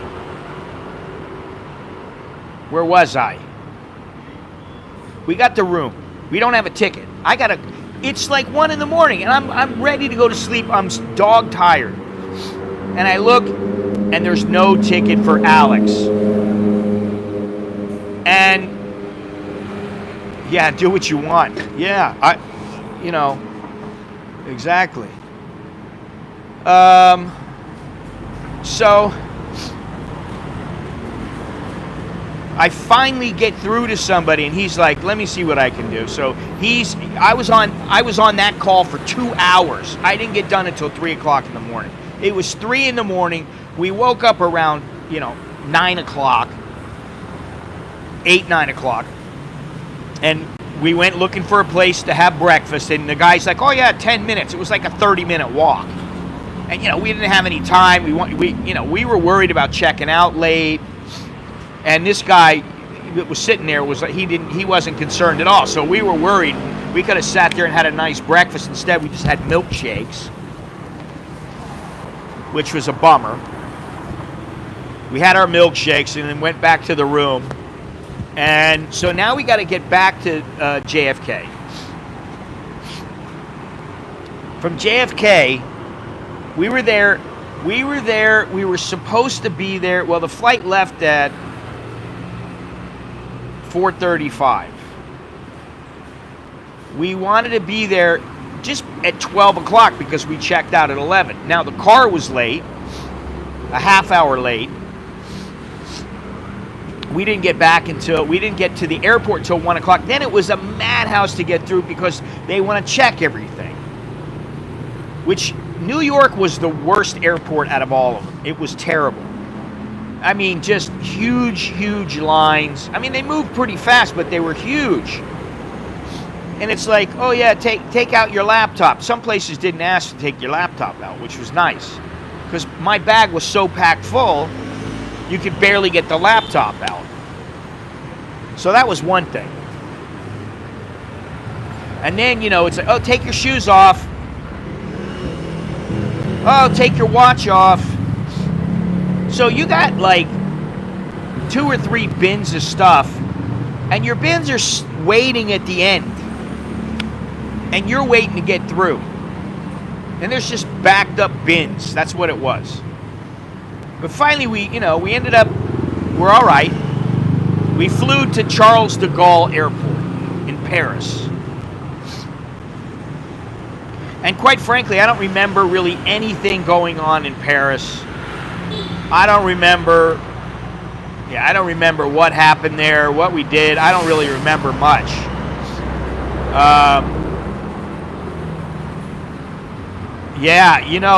Where was I? We got the room. We don't have a ticket. It's like 1 in the morning, and I'm ready to go to sleep. I'm dog tired. And I look, and there's no ticket for Alex. And yeah, do what you want. Yeah, exactly. So I finally get through to somebody, and he's like, "Let me see what I can do." So I was on that call for 2 hours. I didn't get done until 3 o'clock in the morning. It was 3 in the morning. We woke up around 9 o'clock, 9 o'clock, and we went looking for a place to have breakfast. And the guy's like, "Oh yeah, 10 minutes." It was like a 30-minute walk, and we didn't have any time. We were worried about checking out late. And this guy that was sitting there he wasn't concerned at all. So we were worried. We could have sat there and had a nice breakfast. Instead, we just had milkshakes, which was a bummer. We had our milkshakes and then went back to the room. And so now we got to get back to JFK. From JFK, we were there. We were supposed to be there. Well, the flight left at 4:35. We wanted to be there just at 12 o'clock because we checked out at 11. Now, the car was late, a half hour late. We didn't get to the airport until 1 o'clock. Then it was a madhouse to get through because they want to check everything. Which, New York was the worst airport out of all of them. It was terrible. I mean, just huge lines. I mean, they moved pretty fast, but they were huge. And it's like, oh yeah, take out your laptop. Some places didn't ask to take your laptop out, which was nice. Because my bag was so packed full, you could barely get the laptop out. So that was one thing. And then, it's like, oh, take your shoes off. Oh, take your watch off. So you got like 2 or 3 bins of stuff, and your bins are waiting at the end, and you're waiting to get through. And there's just backed up bins. That's what it was. But finally, we ended up, we're all right. We flew to Charles De Gaulle Airport in Paris. And quite frankly, I don't remember really anything going on in Paris. I don't remember what happened there, what we did. I don't really remember much.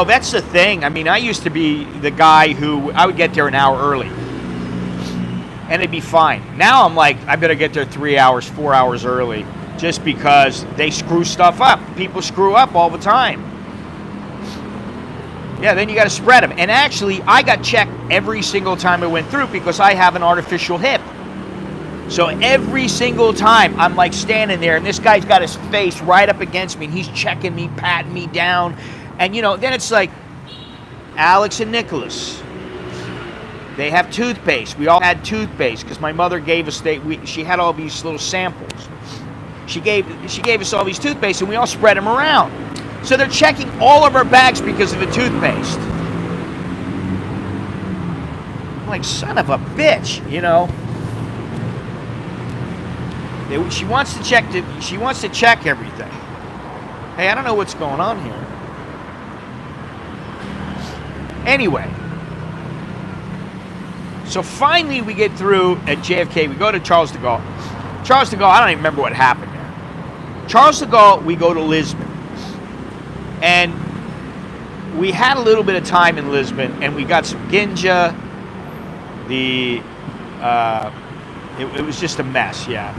That's the thing. I mean, I used to be the guy who, I would get there an hour early, and it'd be fine. Now I'm like, I better get there 3 hours, 4 hours early, just because they screw stuff up. People screw up all the time. Yeah, then you got to spread them. And actually, I got checked every single time I went through because I have an artificial hip. So every single time, I'm like standing there, and this guy's got his face right up against me, and he's checking me, patting me down. And, then it's like, Alex and Nicholas, they have toothpaste. We all had toothpaste because my mother gave us, she had all these little samples. She gave us all these toothpaste, and we all spread them around. So they're checking all of our bags because of the toothpaste. I'm like, son of a bitch, She wants to check everything. Hey, I don't know what's going on here. Anyway, so finally we get through at JFK. We go to Charles de Gaulle. Charles de Gaulle, I don't even remember what happened there. Charles de Gaulle, we go to Lisbon. And we had a little bit of time in Lisbon, and we got some ginja. It was just a mess, yeah.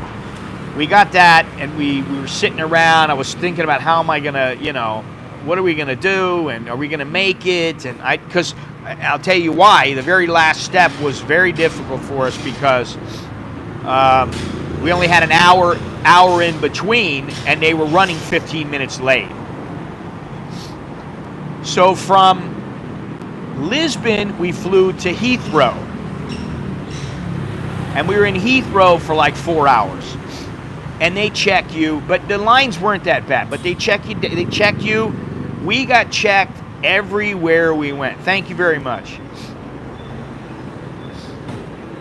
We got that, and we were sitting around. I was thinking about how am I going to, what are we going to do, and are we going to make it? And because I'll tell you why. The very last step was very difficult for us because we only had an hour in between, and they were running 15 minutes late. So from Lisbon, we flew to Heathrow. And we were in Heathrow for like 4 hours. And they check you, but the lines weren't that bad. But they check you. They check you. We got checked everywhere we went. Thank you very much.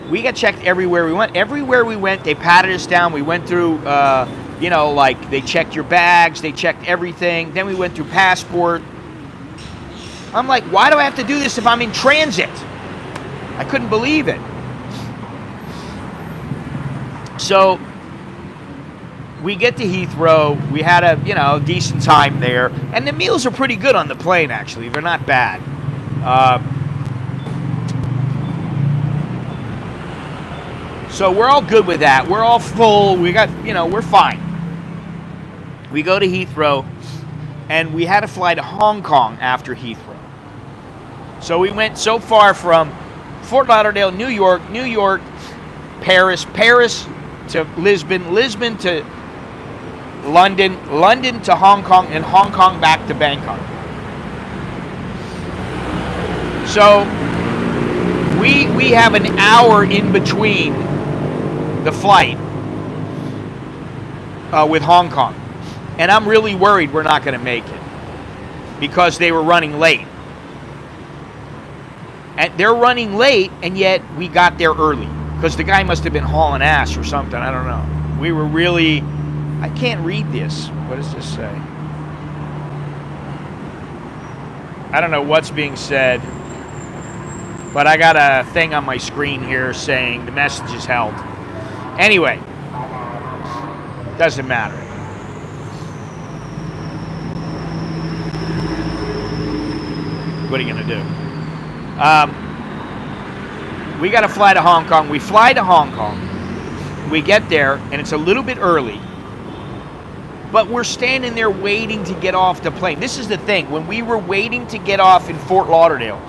We got checked everywhere we went. Everywhere we went, they patted us down. We went through, like they checked your bags. They checked everything. Then we went through passport. I'm like, why do I have to do this if I'm in transit? I couldn't believe it. So we get to Heathrow. We had a decent time there, and the meals are pretty good on the plane. Actually, they're not bad. So we're all good with that. We're all full. We got, we're fine. We go to Heathrow, and we had to fly to Hong Kong after Heathrow. So we went so far from Fort Lauderdale, New York, Paris to Lisbon, Lisbon to London, London to Hong Kong, and Hong Kong back to Bangkok. So we have an hour in between the flight with Hong Kong. And I'm really worried we're not going to make it because they were running late. And they're running late, and yet we got there early because the guy must have been hauling ass or something. I don't know. We were really... I can't read this. What does this say? I don't know what's being said, but I got a thing on my screen here saying the message is held. Anyway, doesn't matter. What are you going to do? We got to fly to Hong Kong. We fly to Hong Kong. We get there, and it's a little bit early. But we're standing there waiting to get off the plane. This is the thing. When we were waiting to get off in Fort Lauderdale,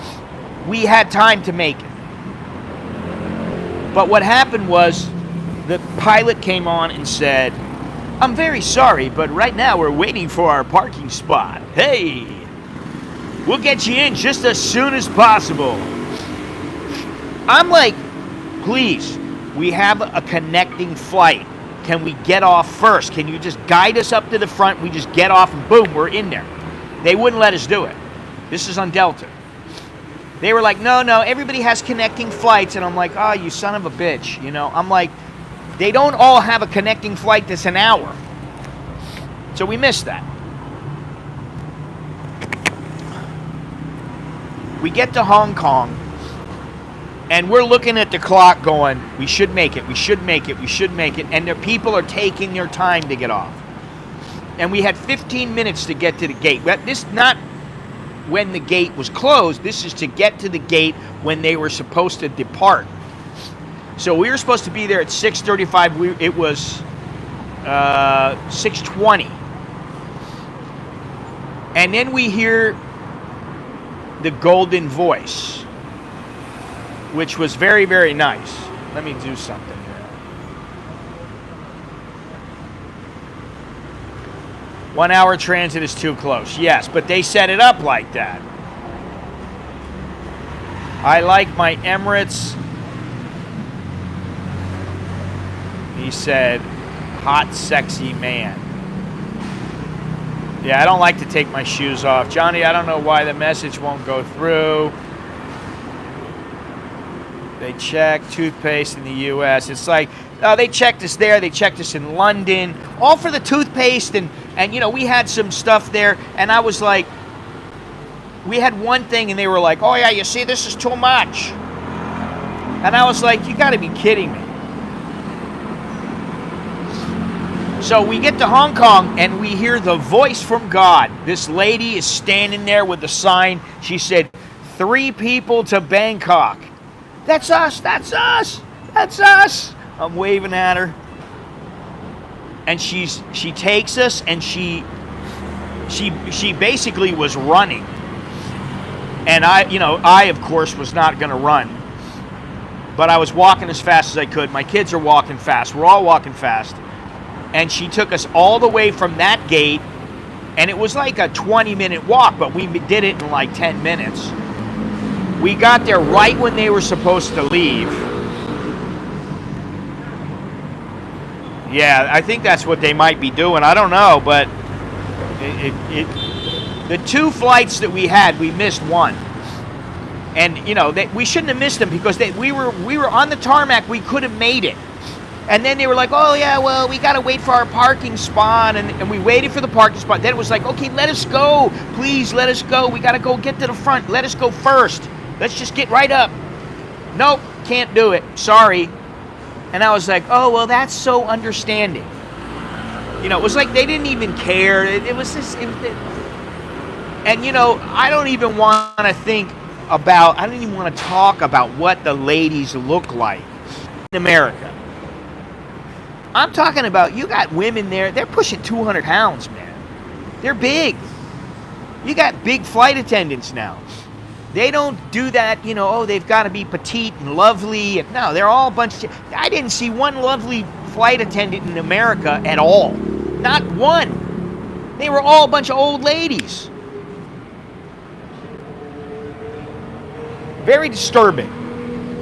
we had time to make it. But what happened was the pilot came on and said, "I'm very sorry, but right now we're waiting for our parking spot. Hey, we'll get you in just as soon as possible." I'm like, please, we have a connecting flight. Can we get off first? Can you just guide us up to the front? We just get off and boom, we're in there. They wouldn't let us do it. This is on Delta. They were like, no, everybody has connecting flights. And I'm like, oh, you son of a bitch. I'm like, they don't all have a connecting flight that's an hour. So we missed that. We get to Hong Kong. And we're looking at the clock going, we should make it, we should make it, we should make it. And the people are taking their time to get off. And we had 15 minutes to get to the gate. This is not when the gate was closed. This is to get to the gate when they were supposed to depart. So we were supposed to be there at 6:35. It was 6:20. And then we hear the golden voice, which was very, very nice. Let me do something here. 1 hour transit is too close. Yes, but they set it up like that. I like my Emirates. He said, hot, sexy man. Yeah, I don't like to take my shoes off. Johnny, I don't know why the message won't go through. They check toothpaste in the U.S. It's like, they checked us there. They checked us in London, all for the toothpaste. And we had some stuff there. And I was like, we had one thing and they were like, oh, yeah, you see, this is too much. And I was like, you got to be kidding me. So we get to Hong Kong and we hear the voice from God. This lady is standing there with the sign. She said, 3 people to Bangkok. That's us, that's us, that's us. I'm waving at her. And she takes us and she basically was running. And I of course was not going to run. But I was walking as fast as I could. My kids are walking fast. We're all walking fast. And she took us all the way from that gate. And it was like a 20-minute walk, but we did it in like 10 minutes. We got there right when they were supposed to leave. Yeah, I think that's what they might be doing. I don't know, but the 2 flights that we had, we missed one. And, you know, we shouldn't have missed them because we were on the tarmac. We could have made it. And then they were like, oh, yeah, well, we got to wait for our parking spot. And we waited for the parking spot. Then it was like, okay, let us go. Please, let us go. We got to go get to the front. Let us go first. Let's just get right up. Nope, can't do it. Sorry. And I was like, oh, well, that's so understanding. You know, it was like they didn't even care. It was just... and, you know, I don't even want to I don't even want to talk about what the ladies look like in America. I'm talking about, you got women there, they're pushing 200 pounds, man. They're big. You got big flight attendants now. They don't do that, you know, oh, they've got to be petite and lovely. No, they're all a bunch of... I didn't see one lovely flight attendant in America at all. Not one. They were all a bunch of old ladies. Very disturbing.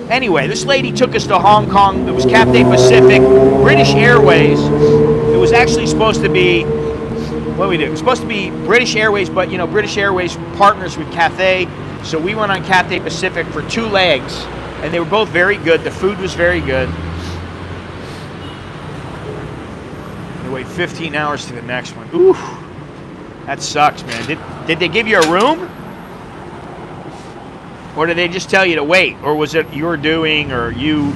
Anyway, this lady took us to Hong Kong. It was Cathay Pacific, British Airways. It was actually supposed to be, what did we do? It was supposed to be British Airways, but, you know, British Airways partners with Cathay. So we went on Cathay Pacific for 2 legs, and they were both very good. The food was very good. And wait 15 hours to the next one. Ooh, that sucks, man. Did they give you a room? Or did they just tell you to wait? Or was it your doing, or you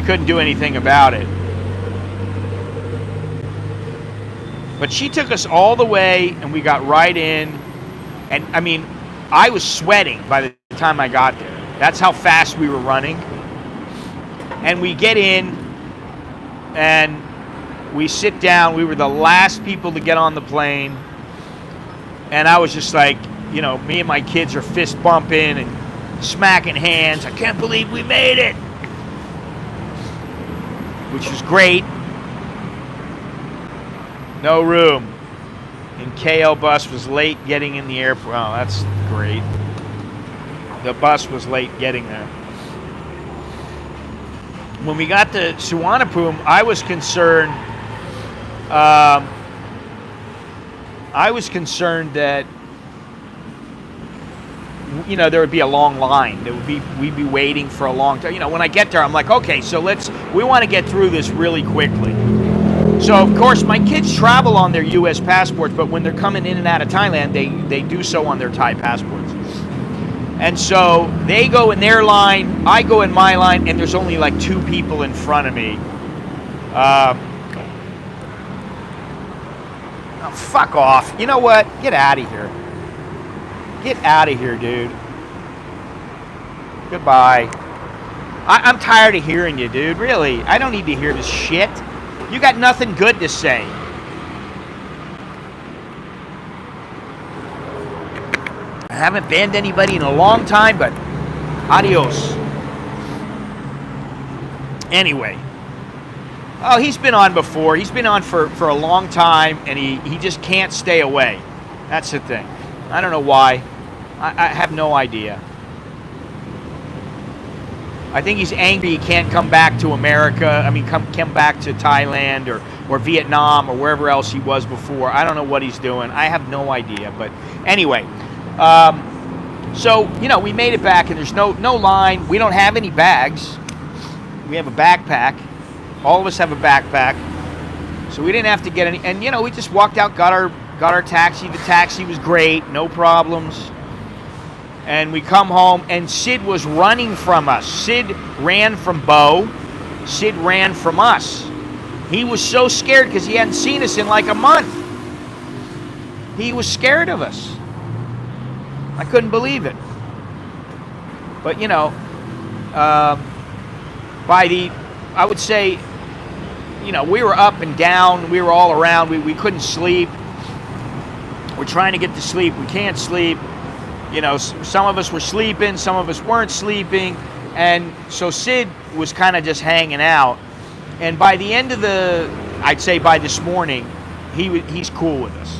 couldn't do anything about it? But she took us all the way, and we got right in. And, I mean, I was sweating by the time I got there. That's how fast we were running. And we get in, and we sit down. We were the last people to get on the plane. And I was just like, you know, me and my kids are fist bumping and smacking hands. I can't believe we made it. Which was great. No room. And KL bus was late getting in the airport. Oh, that's great. The bus was late getting there. When we got to Suvarnabhumi, I was concerned. That, you know, there would be a long line. We'd be waiting for a long time. You know, when I get there, I'm like, okay, so we want to get through this really quickly. So, of course, my kids travel on their U.S. passports, but when they're coming in and out of Thailand, they do so on their Thai passports. And so they go in their line, I go in my line, and there's only like 2 people in front of me. Oh, fuck off. You know what? Get out of here. Get out of here, dude. Goodbye. I'm tired of hearing you, dude. Really. I don't need to hear this shit. You got nothing good to say. I haven't banned anybody in a long time, but adios. Anyway. Oh, he's been on before. He's been on for a long time, and he just can't stay away. That's the thing. I don't know why. I have no idea. I think he's angry he can't come back to America. I mean, come back to Thailand or Vietnam or wherever else he was before. I don't know what he's doing. I have no idea. But anyway, so, you know, we made it back, and there's no line. We don't have any bags. We have a backpack. All of us have a backpack. So we didn't have to get any. And, you know, we just walked out, got our taxi. The taxi was great. No problems. And we come home, and Sid was running from us. Sid ran from Bo. Sid ran from us. He was so scared because he hadn't seen us in like a month. He was scared of us. I couldn't believe it. But, you know, I would say, you know, we were up and down. We were all around. We couldn't sleep. We're trying to get to sleep. We can't sleep. You know, some of us were sleeping, some of us weren't sleeping, and so Sid was kind of just hanging out. And by the end of I'd say by this morning, he's cool with us.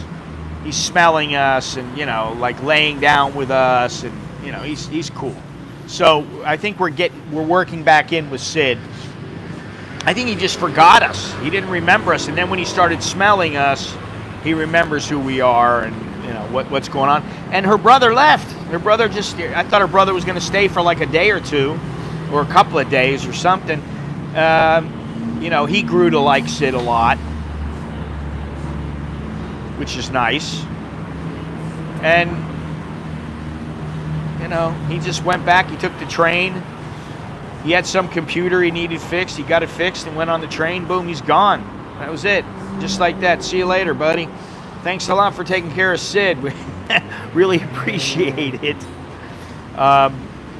He's smelling us, and, you know, like laying down with us, and, you know, he's cool. So I think we're working back in with Sid. I think he just forgot us. He didn't remember us. And then when he started smelling us, he remembers who we are and what's going on. And her brother left. Her brother I thought her brother was going to stay for like a day or two or a couple of days or something. He grew to like Sid a lot, which is nice. And, he just went back. He took the train. He had some computer he needed fixed. He got it fixed and went on the train. Boom, he's gone. That was it. Just like that. See you later, buddy. Thanks a lot for taking care of Sid. We really appreciate it,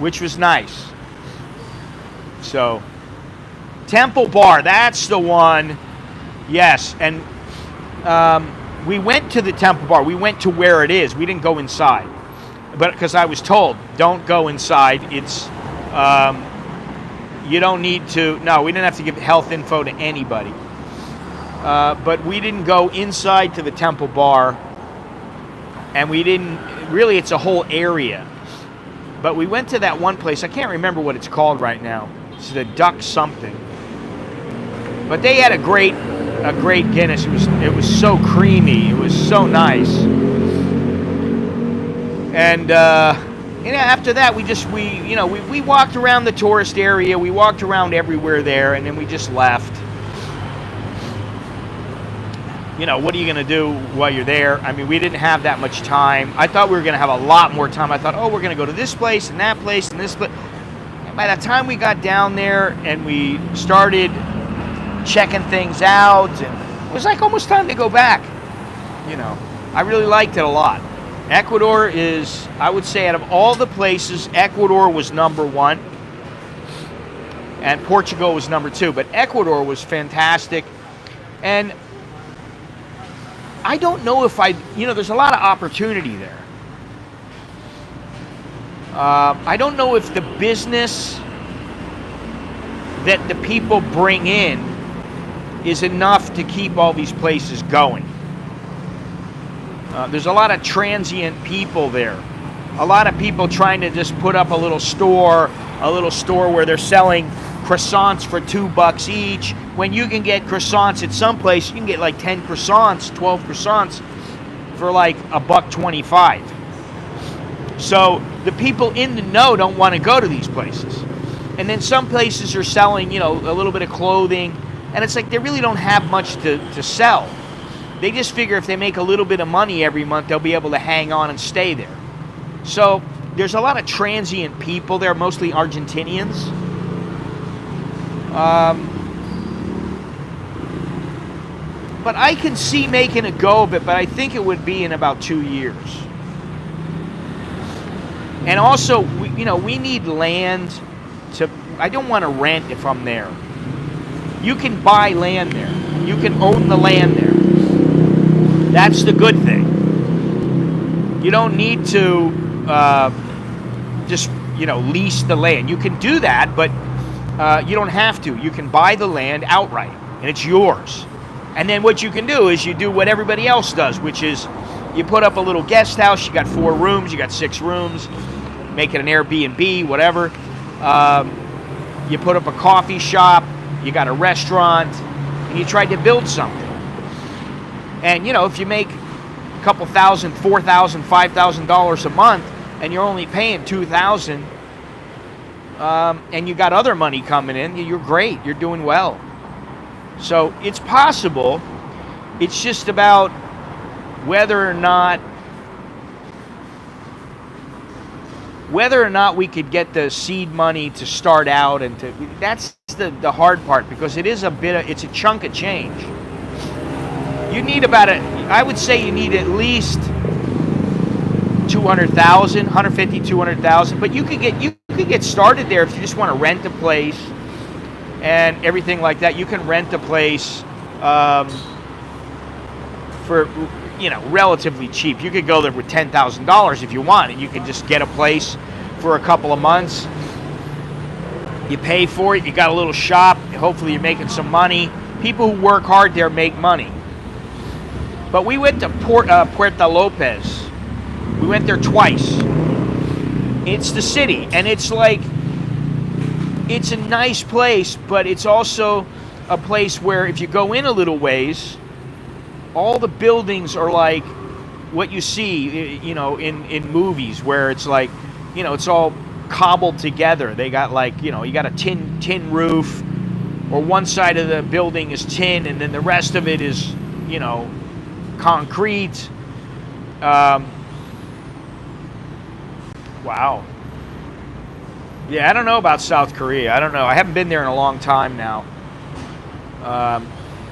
which was nice. So, Temple Bar, that's the one. Yes, and we went to the Temple Bar. We went to where it is. We didn't go inside, but because I was told, don't go inside. It's you don't need to. No, we didn't have to give health info to anybody. But we didn't go inside to the Temple Bar, and we didn't really. It's a whole area, but we went to that one place. I can't remember what it's called right now. It's the Duck something. But they had a great Guinness. It was so creamy. It was so nice. And after that, we walked around the tourist area. We walked around everywhere there, and then we just left. What are you going to do while you're there? I mean, we didn't have that much time. I thought we were going to have a lot more time. I thought, we're going to go to this place and that place and this place. And by the time we got down there and we started checking things out, and it was like almost time to go back. I really liked it a lot. Ecuador is, I would say, out of all the places, Ecuador was number one, and Portugal was number two. But Ecuador was fantastic, and I don't know if there's a lot of opportunity there. I don't know if the business that the people bring in is enough to keep all these places going. There's a lot of transient people there. A lot of people trying to just put up a little store where they're selling croissants for $2 each. When you can get croissants at some place, you can get like 10 croissants, 12 croissants for like $1.25. So the people in the know don't want to go to these places. And then some places are selling, a little bit of clothing, and it's like they really don't have much to sell. They just figure if they make a little bit of money every month, they'll be able to hang on and stay there. So there's a lot of transient people there, mostly Argentinians. But I can see making a go of it, but I think it would be in about 2 years. And also, we need land I don't want to rent if I'm there. You can buy land there. You can own the land there. That's the good thing. You don't need to just, lease the land. You can do that, but you don't have to. You can buy the land outright, and it's yours. And then what you can do is you do what everybody else does, which is you put up a little guest house. You got 4 rooms. You got 6 rooms. Make it an Airbnb, whatever. You put up a coffee shop. You got a restaurant. And you tried to build something. And, if you make a couple thousand, $4,000, $5,000 a month, and you're only paying $2,000, and you got other money coming in, you're great. You're doing well. So it's possible. It's just about whether or not we could get the seed money to start out, and that's the hard part, because it is it's a chunk of change. You need I would say you need at least 200,000, 150, 200,000, but you could get started there if you just want to rent a place and everything like that. You can rent a place for relatively cheap. You could go there with $10,000 if you want, and you can just get a place for a couple of months. You pay for it. You got a little shop. Hopefully you're making some money. People who work hard there make money. But we went to Puerto Lopez. We went there twice. It's the city, and it's a nice place, but it's also a place where if you go in a little ways, all the buildings are like what you see, you know, in movies where it's like, you know, it's all cobbled together. They got like, you know, you got a tin roof, or one side of the building is tin and then the rest of it is, you know, concrete. Wow. Yeah, I don't know about South Korea. I don't know. I haven't been there in a long time now.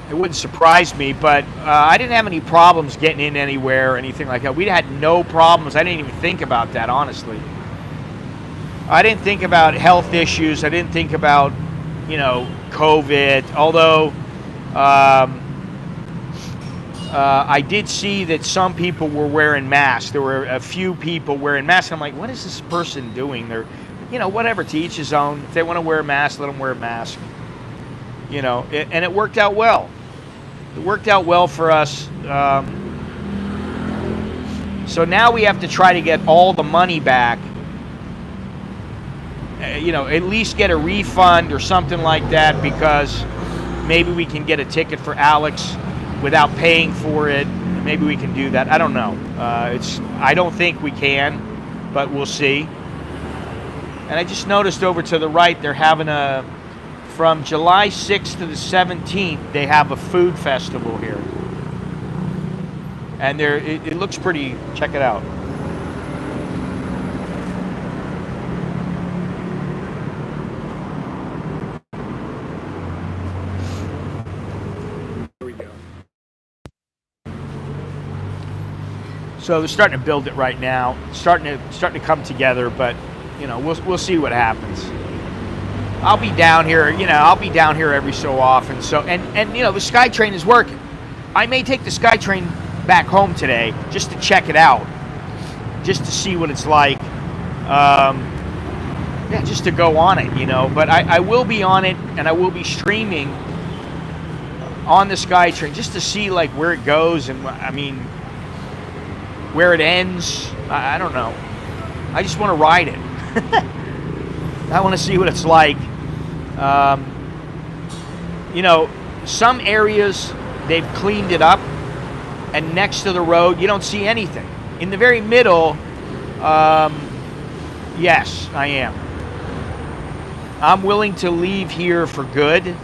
It wouldn't surprise me, but I didn't have any problems getting in anywhere or anything like that. We had no problems. I didn't even think about that, honestly. I didn't think about health issues. I didn't think about, you know, COVID. Although I did see that some people were wearing masks. There were a few people wearing masks. I'm like, what is this person doing? They're, you know, whatever, to each his own. If they want to wear a mask, let them wear a mask. You know, and it worked out well. It worked out well for us. So now we have to try to get all the money back. You know, at least get a refund or something like that, because maybe we can get a ticket for Alex without paying for it. Maybe we can do that. I don't know. I don't think we can, but we'll see. And I just noticed over to the right, they're having from July 6th to the 17th, they have a food festival here. And it looks pretty, check it out. Here we go. So they're starting to build it right now. Starting to come together, but you know, we'll see what happens. I'll be down here, you know, I'll be down here every so often. So and you know, the SkyTrain is working. I may take the SkyTrain back home today just to check it out, just to see what it's like. Yeah, just to go on it, you know. But I will be on it, and I will be streaming on the SkyTrain just to see like where it goes, and I mean where it ends. I don't know. I just want to ride it. I want to see what it's like. You know, some areas they've cleaned it up, and next to the road you don't see anything. In the very middle, yes, I am. I'm willing to leave here for good,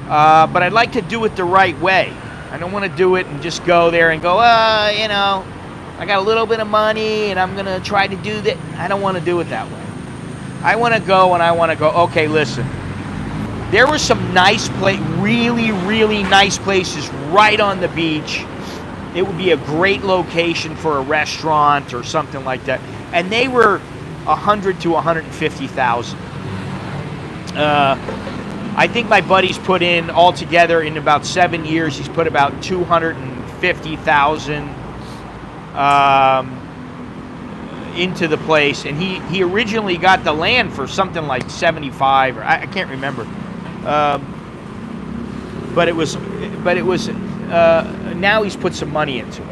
but I'd like to do it the right way. I don't want to do it and just go there and go, you know, I got a little bit of money and I'm going to try to do that. I don't want to do it that way. I want to go and I want to go, okay, listen. There were some nice really, really nice places right on the beach. It would be a great location for a restaurant or something like that. And they were 100 to 150,000. I think my buddy's put in altogether in about 7 years, he's put about 250,000 into the place, and he originally got the land for something like 75, or I can't remember. But it was now he's put some money into it.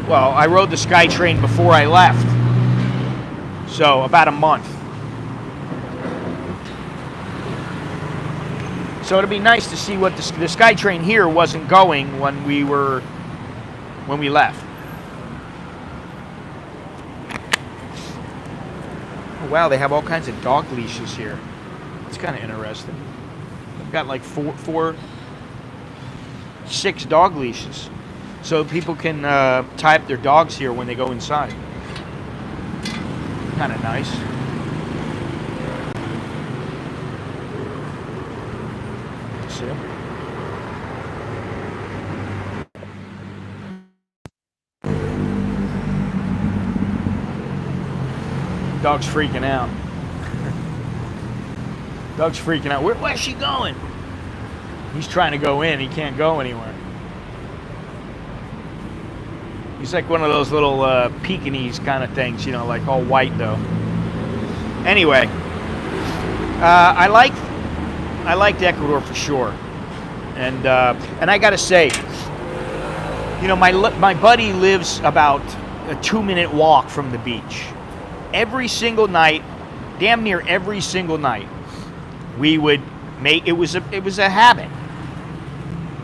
Well, I rode the SkyTrain before I left, so about a month. So it'd be nice to see what the SkyTrain here wasn't going when we left. Oh, wow, they have all kinds of dog leashes here. It's kind of interesting. They've got like 6 dog leashes, so people can tie up their dogs here when they go inside. Kind of nice. See? Dog's freaking out. Dog's freaking out. Where's she going? He's trying to go in. He can't go anywhere. He's like one of those little Pekingese kind of things, you know, like all white though. Anyway, I liked Ecuador for sure, and I gotta say, you know, my buddy lives about a 2-minute walk from the beach. Every single night, damn near every single night, we would make, it was a habit.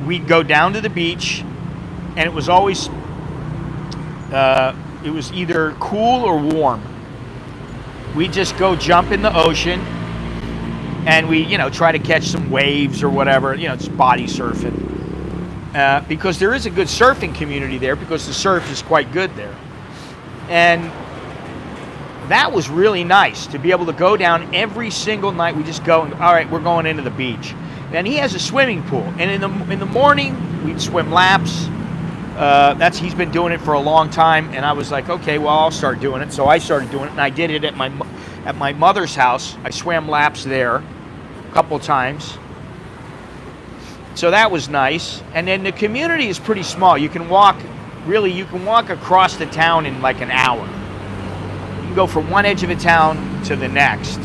We'd go down to the beach, and it was always, it was either cool or warm. We'd just go jump in the ocean, and we, try to catch some waves or whatever, just body surfing. Because there is a good surfing community there, because the surf is quite good there. And that was really nice to be able to go down every single night. We just go and, all right, we're going into the beach. And he has a swimming pool. And in the morning, we'd swim laps. He's been doing it for a long time. And I was like, okay, well, I'll start doing it. So I started doing it, and I did it at my mother's house. I swam laps there a couple times. So that was nice. And then the community is pretty small. You can walk across the town in like an hour. You can go from one edge of the town to the next.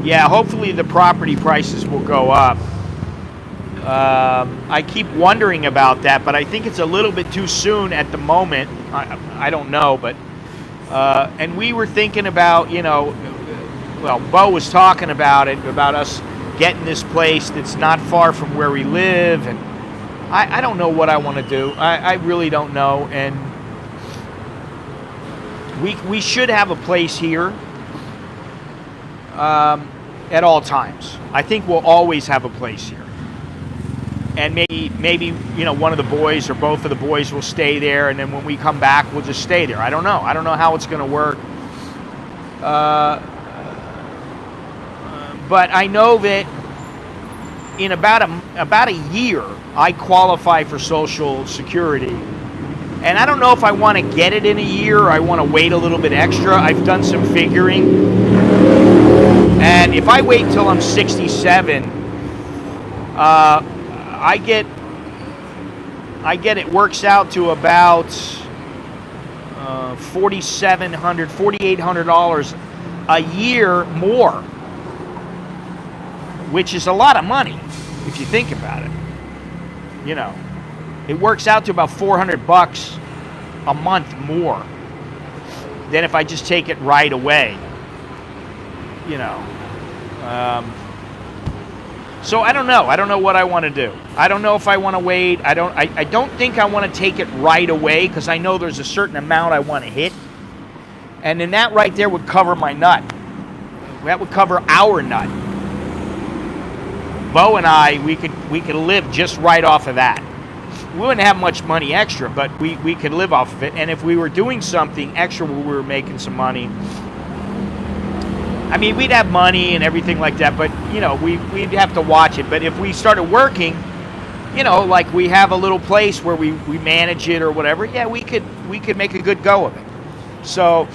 Yeah, hopefully the property prices will go up. I keep wondering about that, but I think it's a little bit too soon at the moment. I don't know, but and we were thinking about, Bo was talking about it, about us getting this place that's not far from where we live, and I don't know what I want to do. I really don't know, and we should have a place here at all times. I think we'll always have a place here. And maybe one of the boys or both of the boys will stay there, and then when we come back, we'll just stay there. I don't know. I don't know how it's going to work. But I know that in about a year, I qualify for Social Security. And I don't know if I want to get it in a year or I want to wait a little bit extra. I've done some figuring. And if I wait till I'm 67, I get it works out to about $4,800 a year more, which is a lot of money if you think about it. It works out to about $400 a month more than if I just take it right away. So I don't know. I don't know what I want to do. I don't know if I want to wait. I don't think I want to take it right away, because I know there's a certain amount I want to hit. And then that right there would cover my nut. That would cover our nut. Bo and I, we could live just right off of that. We wouldn't have much money extra, but we could live off of it. And if we were doing something extra where we were making some money, I mean, we'd have money and everything like that, but, we'd have to watch it. But if we started working, like we have a little place where we manage it or whatever, yeah, we could make a good go of it. So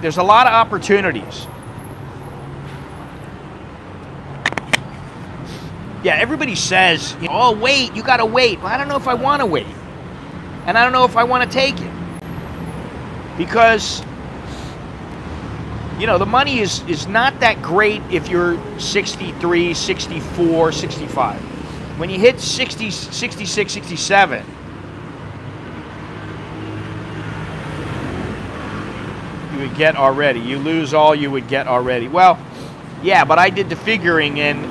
there's a lot of opportunities. Yeah, everybody says, oh, wait, you got to wait. Well, I don't know if I want to wait. And I don't know if I want to take it. Because the money is not that great if you're 63, 64, 65. When you hit 60, 66, 67, you would get already. You lose all you would get already. Well, yeah, but I did the figuring, and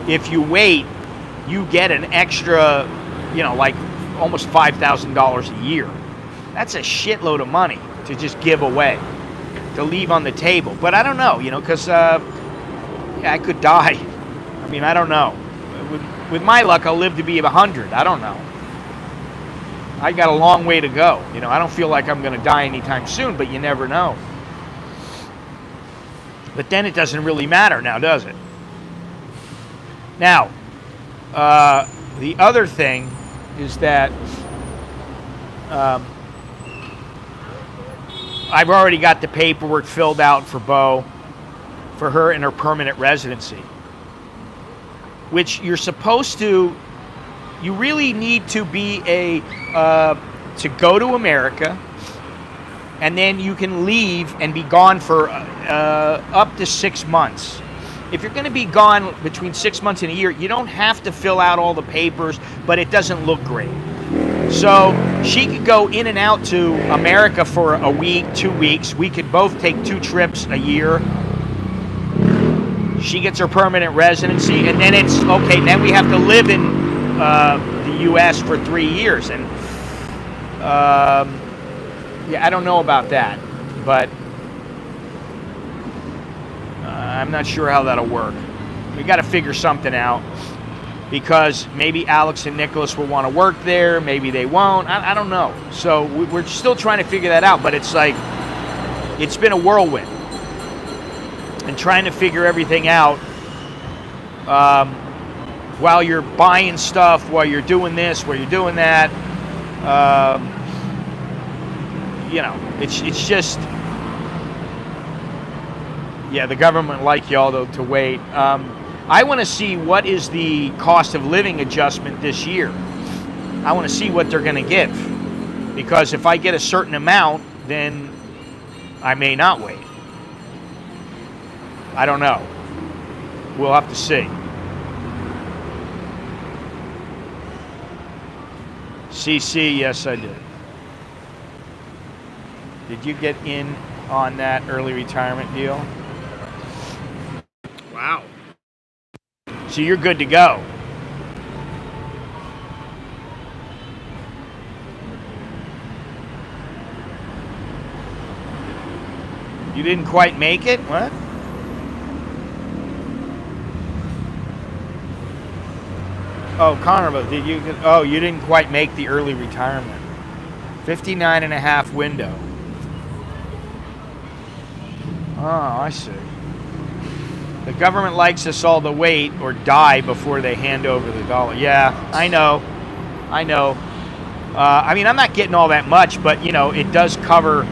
if you wait, you get an extra, like almost $5,000 a year. That's a shitload of money to just give away, to leave on the table. But I don't know, because I could die. I mean, I don't know. With my luck, I'll live to be 100. I don't know. I got a long way to go. I don't feel like I'm going to die anytime soon, but you never know. But then it doesn't really matter now, does it? Now, the other thing is that I've already got the paperwork filled out for Bo, for her and her permanent residency, which you're supposed to, you really need to be to go to America, and then you can leave and be gone for up to 6 months. If you're going to be gone between 6 months and a year, you don't have to fill out all the papers, but it doesn't look great. So she could go in and out to America for a week, 2 weeks. We could both take 2 trips a year. She gets her permanent residency, and then it's okay. Then we have to live in the U.S. for 3 years, and yeah, I don't know about that, but I'm not sure how that'll work. We got to figure something out, because maybe Alex and Nicholas will want to work there, maybe they won't. I don't know. So we're still trying to figure that out, but it's like it's been a whirlwind. And trying to figure everything out while you're buying stuff, while you're doing this, while you're doing that. You know, it's just, yeah, the government like y'all to wait. I want to see what is the cost of living adjustment this year. I want to see what they're going to give, because if I get a certain amount, then I may not wait. I don't know. We'll have to see. CC, yes, I did. Did you get in on that early retirement deal? Wow. So you're good to go. You didn't quite make it? What? Oh, Connor, did you? Oh, you didn't quite make the early retirement. 59.5 window. Oh, I see. The government likes us all to wait or die before they hand over the dollar. Yeah, I know. I know. I mean, I'm not getting all that much, but, you know, it does cover...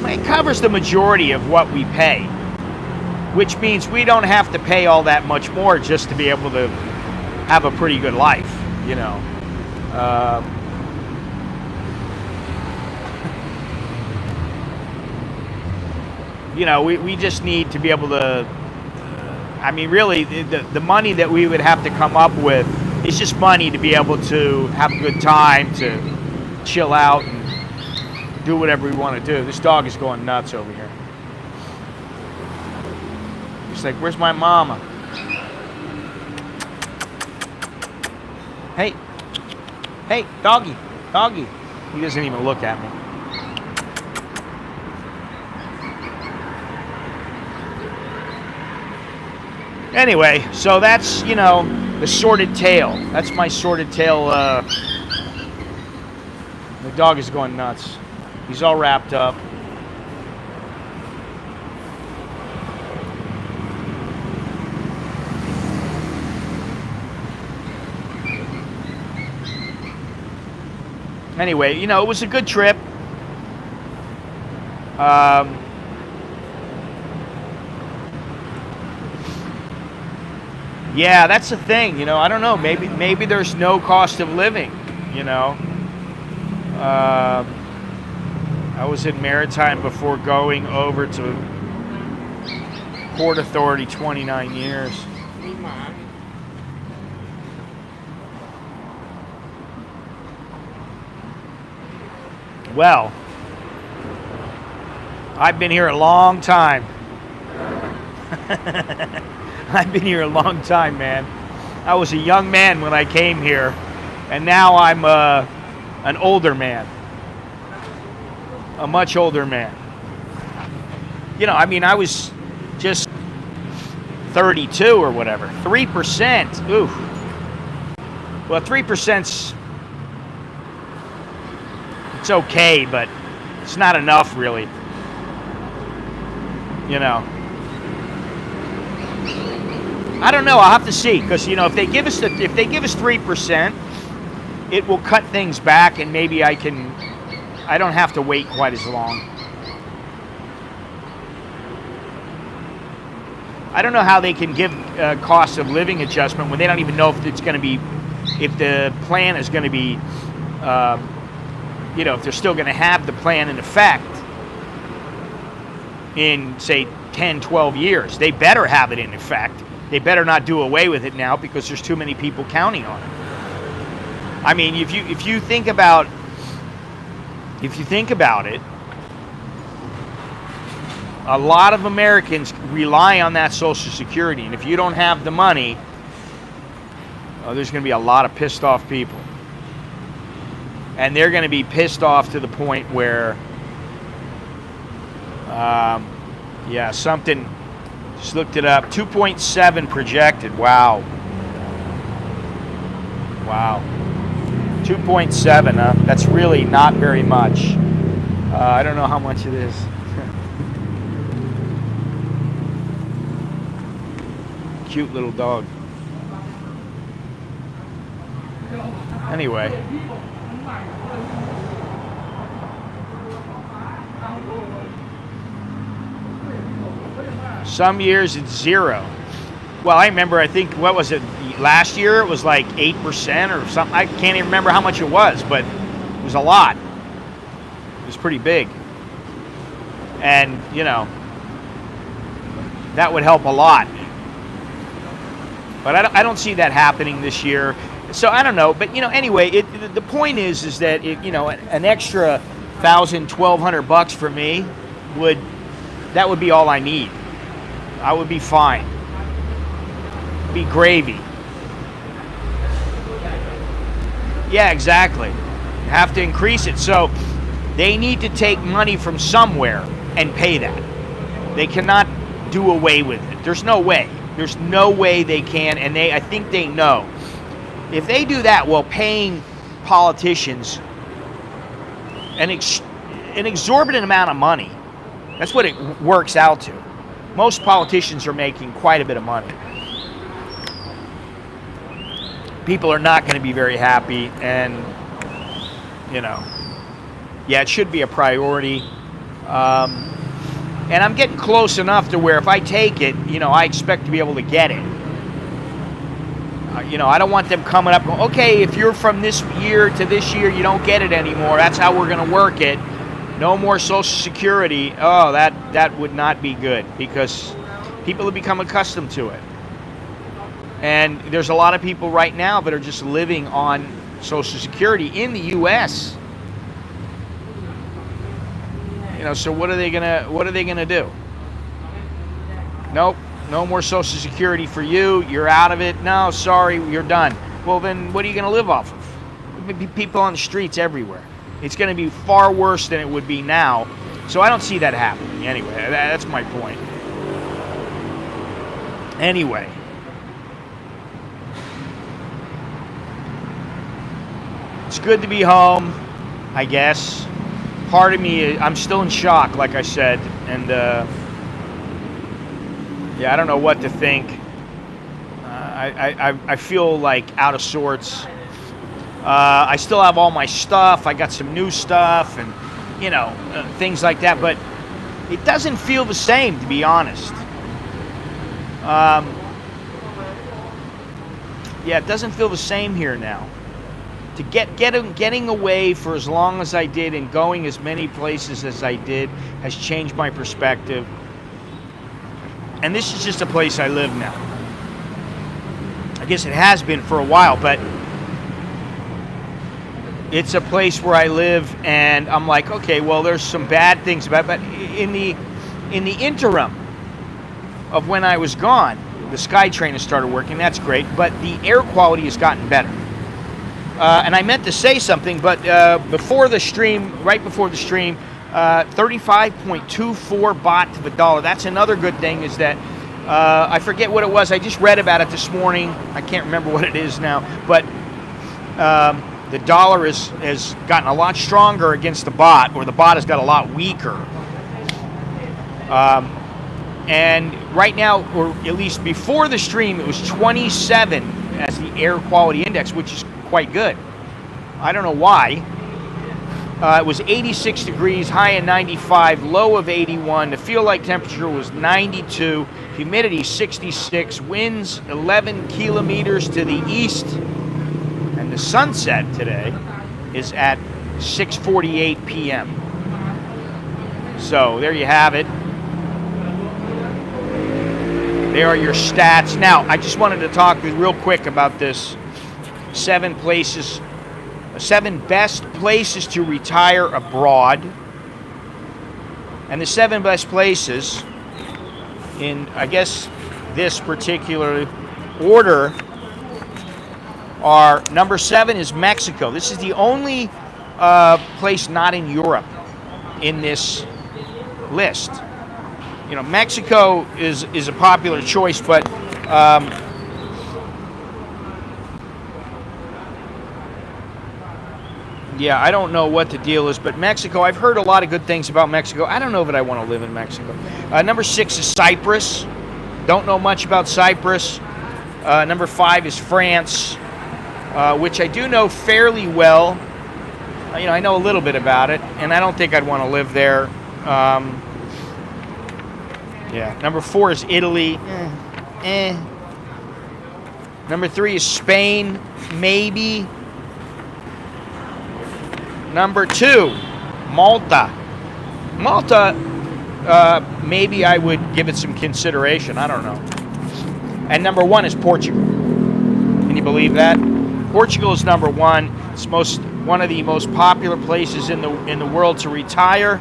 It covers the majority of what we pay, which means we don't have to pay all that much more just to be able to have a pretty good life, you know. You know, we just need to be able to, I mean, really, the money that we would have to come up with is just money to be able to have a good time, to chill out and do whatever we want to do. This dog is going nuts over here. He's like, where's my mama? Hey, hey, doggy, doggy. He doesn't even look at me. Anyway, so that's, you know, the sordid tale. That's my sordid tale. The dog is going nuts. He's all wrapped up. Anyway, you know, it was a good trip. Yeah, that's the thing, you know, I don't know, maybe there's no cost of living, you know. I was in Maritime before going over to Port Authority 29 years. Well, I've been here a long time. I've been here a long time, man. I was a young man when I came here, and now I'm an older man. A much older man. You know, I mean, I was just 32 or whatever. 3%. Ooh. Well, 3%'s... It's okay, but it's not enough, really. You know. I don't know. I'll have to see, because, you know, if they give us 3%, it will cut things back, and maybe I don't have to wait quite as long. I don't know how they can give cost of living adjustment when they don't even know if it's going to be, if the plan is going to be, you know, if they're still going to have the plan in effect in, say, 10, 12 years. They better have it in effect. They better not do away with it now, because there's too many people counting on it. I mean, if you think about it, a lot of Americans rely on that Social Security, and if you don't have the money, there's going to be a lot of pissed off people, and they're going to be pissed off to the point where, something. Just looked it up. 2.7 projected. Wow. 2.7, huh? That's really not very much. I don't know how much it is. Cute little dog. Anyway. Some years it's 0. Well, I remember, I think, what was it, last year it was like 8% or something. I can't even remember how much it was, but it was a lot. It was pretty big. And, that would help a lot. But I don't see that happening this year. So I don't know. But, anyway, the point is that, an extra $1,000, $1,200 for me that would be all I need. I would be fine. Be gravy. Yeah, exactly. You have to increase it. So they need to take money from somewhere and pay that. They cannot do away with it. There's no way. There's no way they can, and I think they know. If they do that while paying politicians an exorbitant amount of money, that's what it works out to. Most politicians are making quite a bit of money. People are not going to be very happy, and it should be a priority. And I'm getting close enough to where if I take it, I expect to be able to get it. I don't want them coming up going, okay, if you're from this year to this year, you don't get it anymore. That's how we're going to work it. No more Social Security. Oh, that would not be good, because people have become accustomed to it. And there's a lot of people right now that are just living on Social Security in the U.S. So what are they gonna do? Nope, no more Social Security for you. You're out of it. No, sorry, you're done. Well, then what are you gonna live off of? There'll be people on the streets everywhere. It's gonna be far worse than it would be now. So I don't see that happening. Anyway, that's my point. Anyway. It's good to be home, I guess. Part of me, I'm still in shock, like I said, and I don't know what to think. I feel like out of sorts. I still have all my stuff. I got some new stuff, and things like that. But it doesn't feel the same, to be honest. It doesn't feel the same here now. To getting away for as long as I did and going as many places as I did has changed my perspective. And this is just a place I live now. I guess it has been for a while, but it's a place where I live, and I'm like, okay, well, there's some bad things about it, but in the interim of when I was gone, the SkyTrain has started working. That's great, but the air quality has gotten better. And I meant to say something, but right before the stream, 35.24 baht to the dollar. That's another good thing, is that I forget what it was. I just read about it this morning. I can't remember what it is now, but the dollar has gotten a lot stronger against the baht, or the baht has got a lot weaker. And right now, or at least before the stream, it was 27 as the air quality index, which is quite good. I don't know why. It was 86 degrees, high of 95, low of 81. The feel-like temperature was 92, humidity 66, winds 11 kilometers to the east. And the sunset today is at 6:48 p.m. So there you have it. There are your stats. Now, I just wanted to talk real quick about this 7 places 7 best places to retire abroad. And the 7 best places, in, I guess, this particular order, are number 7 is Mexico. This is the only place not in Europe in this list. You know, Mexico is a popular choice, but yeah, I don't know what the deal is, but Mexico, I've heard a lot of good things about Mexico. I don't know that I want to live in Mexico. Number 6 is Cyprus. Don't know much about Cyprus. Number 5 is France, which I do know fairly well. You know, I know a little bit about it, and I don't think I'd want to live there. Yeah. Number 4 is Italy. Number 3 is Spain, maybe. Number 2, Malta. Malta, maybe I would give it some consideration. I don't know. And number 1 is Portugal. Can you believe that? Portugal is number 1. It's one of the most popular places in the world to retire.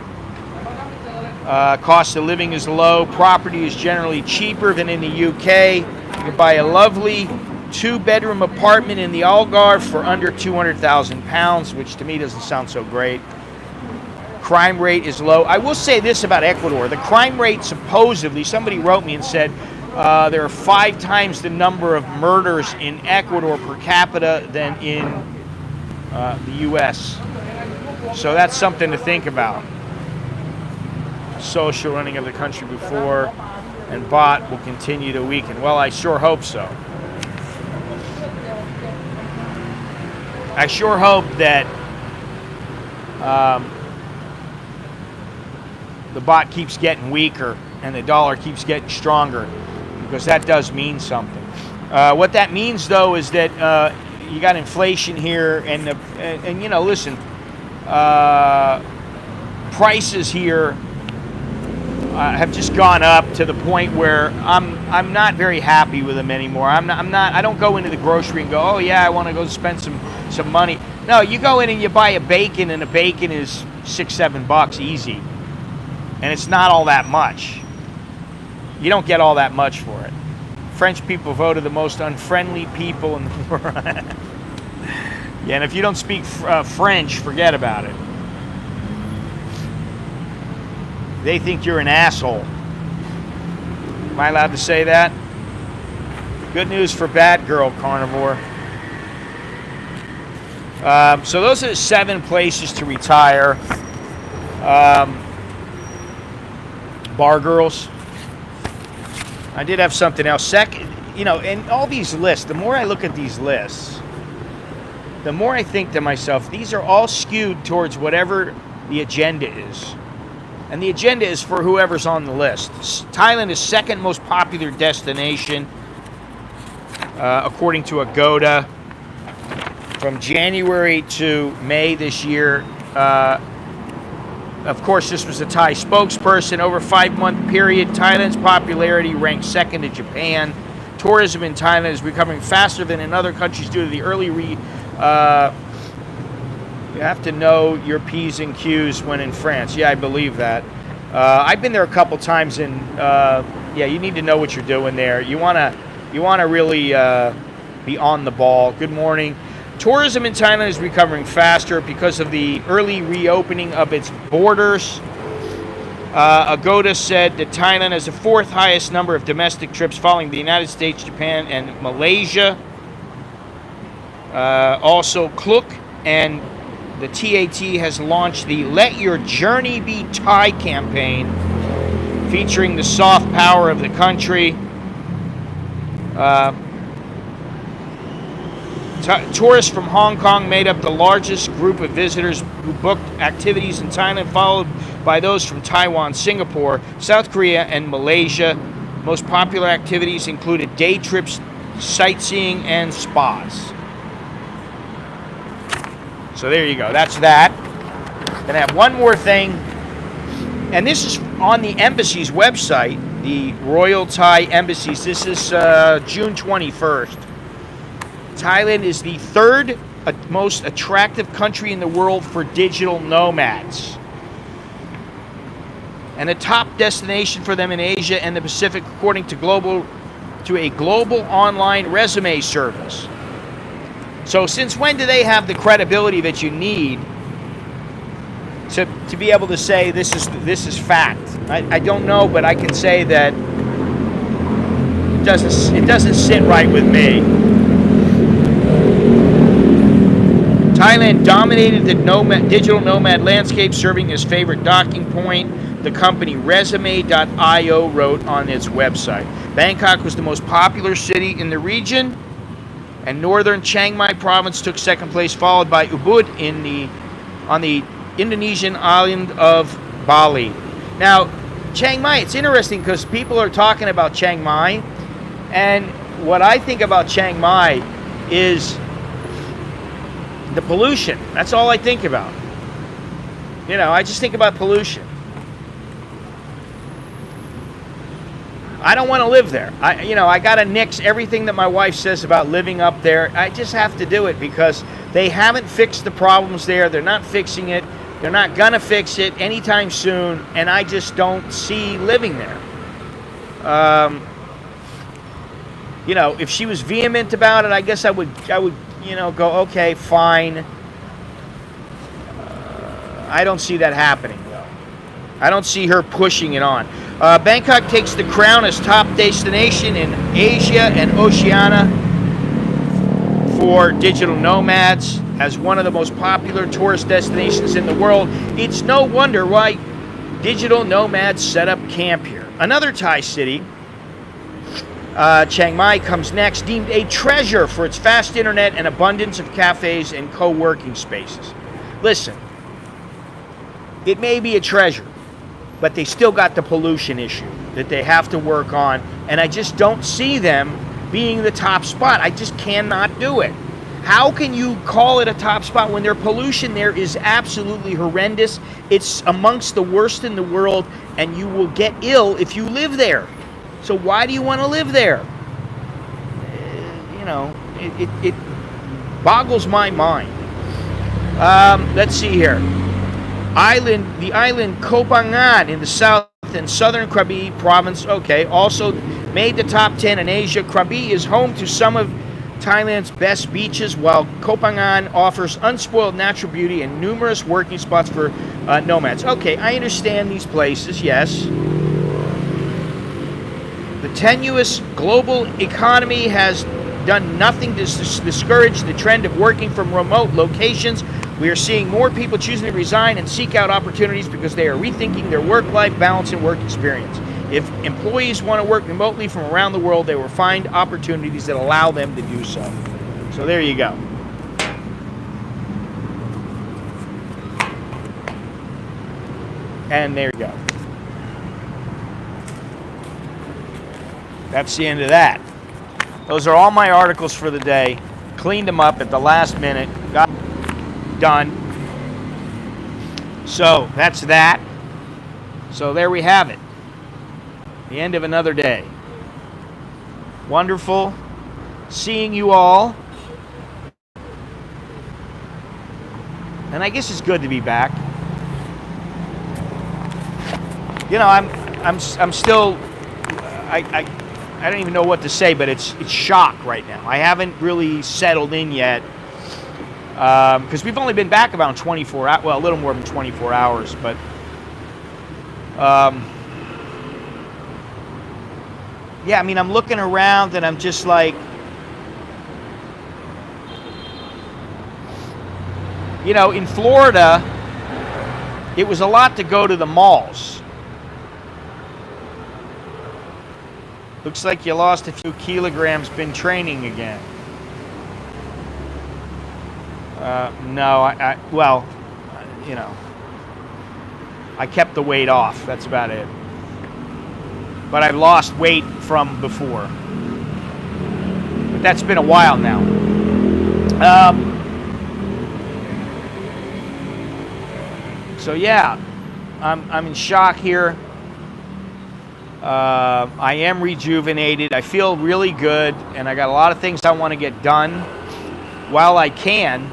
Cost of living is low. Property is generally cheaper than in the UK. You can buy a lovely 2-bedroom apartment in the Algarve for under £200,000, which to me doesn't sound so great. Crime rate is low. I will say this about Ecuador. The crime rate, supposedly, somebody wrote me and said there are 5 times the number of murders in Ecuador per capita than in the U.S. So that's something to think about. Social running of the country before and bot will continue to weaken. Well, I sure hope so. I sure hope that the bot keeps getting weaker and the dollar keeps getting stronger, because that does mean something. What that means, though, is that you got inflation here, and you know, listen, prices here have just gone up to the point where I'm not very happy with them anymore. I don't go into the grocery and go, oh yeah, I want to go spend some money. No, you go in and you buy a bacon, and a bacon is $6-7 easy, and it's not all that much. You don't get all that much for it. French people voted the most unfriendly people in the world. Yeah, and if you don't speak French, forget about it. They think you're an asshole. Am I allowed to say that? Good news for bad girl, carnivore. So those are the 7 places to retire. Bar girls. I did have something else. Second, you know, and all these lists, the more I look at these lists, the more I think to myself, these are all skewed towards whatever the agenda is. And the agenda is for whoever's on the list. Thailand is second most popular destination, according to Agoda. From January to May this year, of course, this was a Thai spokesperson. Over a 5-month period, Thailand's popularity ranked second to Japan. Tourism in Thailand is recovering faster than in other countries due to the early you have to know your P's and Q's when in France. Yeah, I believe that. I've been there a couple times, and yeah, you need to know what you're doing there. You wanna really be on the ball. Good morning. Tourism in Thailand is recovering faster because of the early reopening of its borders. Agoda said that Thailand has the 4th highest number of domestic trips, following the United States, Japan, and Malaysia. Also, Klook and the TAT has launched the Let Your Journey Be Thai campaign, featuring the soft power of the country. Tourists from Hong Kong made up the largest group of visitors who booked activities in Thailand, followed by those from Taiwan, Singapore, South Korea, and Malaysia. Most popular activities included day trips, sightseeing, and spas. So there you go. That's that. Gonna have one more thing, and this is on the embassy's website, the Royal Thai Embassies. This is June 21st. Thailand is the 3rd most attractive country in the world for digital nomads, and a top destination for them in Asia and the Pacific, according to a global online resume service. So since when do they have the credibility that you need to be able to say this is fact? I don't know, but I can say that it doesn't sit right with me. Thailand dominated the digital nomad landscape, serving as favorite docking point, the company Resume.io wrote on its website. Bangkok was the most popular city in the region, and northern Chiang Mai province took second place, followed by Ubud on the Indonesian island of Bali. Now, Chiang Mai, it's interesting because people are talking about Chiang Mai, and what I think about Chiang Mai is the pollution. That's all I think about. I just think about pollution. I don't want to live there. I got to nix everything that my wife says about living up there. I just have to do it because they haven't fixed the problems there. They're not fixing it. They're not going to fix it anytime soon, and I just don't see living there. If she was vehement about it, I guess I would go, okay, fine. I don't see that happening, though. I don't see her pushing it on. Bangkok takes the crown as top destination in Asia and Oceania for digital nomads, as one of the most popular tourist destinations in the world. It's no wonder why digital nomads set up camp here. Another Thai city, Chiang Mai, comes next, deemed a treasure for its fast internet and abundance of cafes and co-working spaces. Listen, it may be a treasure, but they still got the pollution issue that they have to work on, and I just don't see them being the top spot. I just cannot do it. How can you call it a top spot when their pollution there is absolutely horrendous? It's amongst the worst in the world, and you will get ill if you live there. So why do you want to live there? It boggles my mind. Let's see here. The island Koh Phangan in the south and southern Krabi province, also made the top 10 in Asia. Krabi is home to some of Thailand's best beaches, while Koh Phangan offers unspoiled natural beauty and numerous working spots for nomads. Okay, I understand these places, yes. The tenuous global economy has done nothing to discourage the trend of working from remote locations. We are seeing more people choosing to resign and seek out opportunities because they are rethinking their work-life balance and work experience. If employees want to work remotely from around the world, they will find opportunities that allow them to do so. So there you go. And there you go. That's the end of that. Those are all my articles for the day. Cleaned them up at the last minute. Got done. So that's that. So there we have it. The end of another day. Wonderful seeing you all. And I guess it's good to be back. I'm still I don't even know what to say, but it's shock right now. I haven't really settled in yet. Because we've only been back about 24 hours, well, a little more than 24 hours, but yeah, I mean, I'm looking around and I'm just like, in Florida, it was a lot to go to the malls. Looks like you lost a few kilograms, been training again. No, I kept the weight off. That's about it. But I've lost weight from before. But that's been a while now. So yeah, I'm in shock here. I am rejuvenated. I feel really good, and I got a lot of things I want to get done. while I can.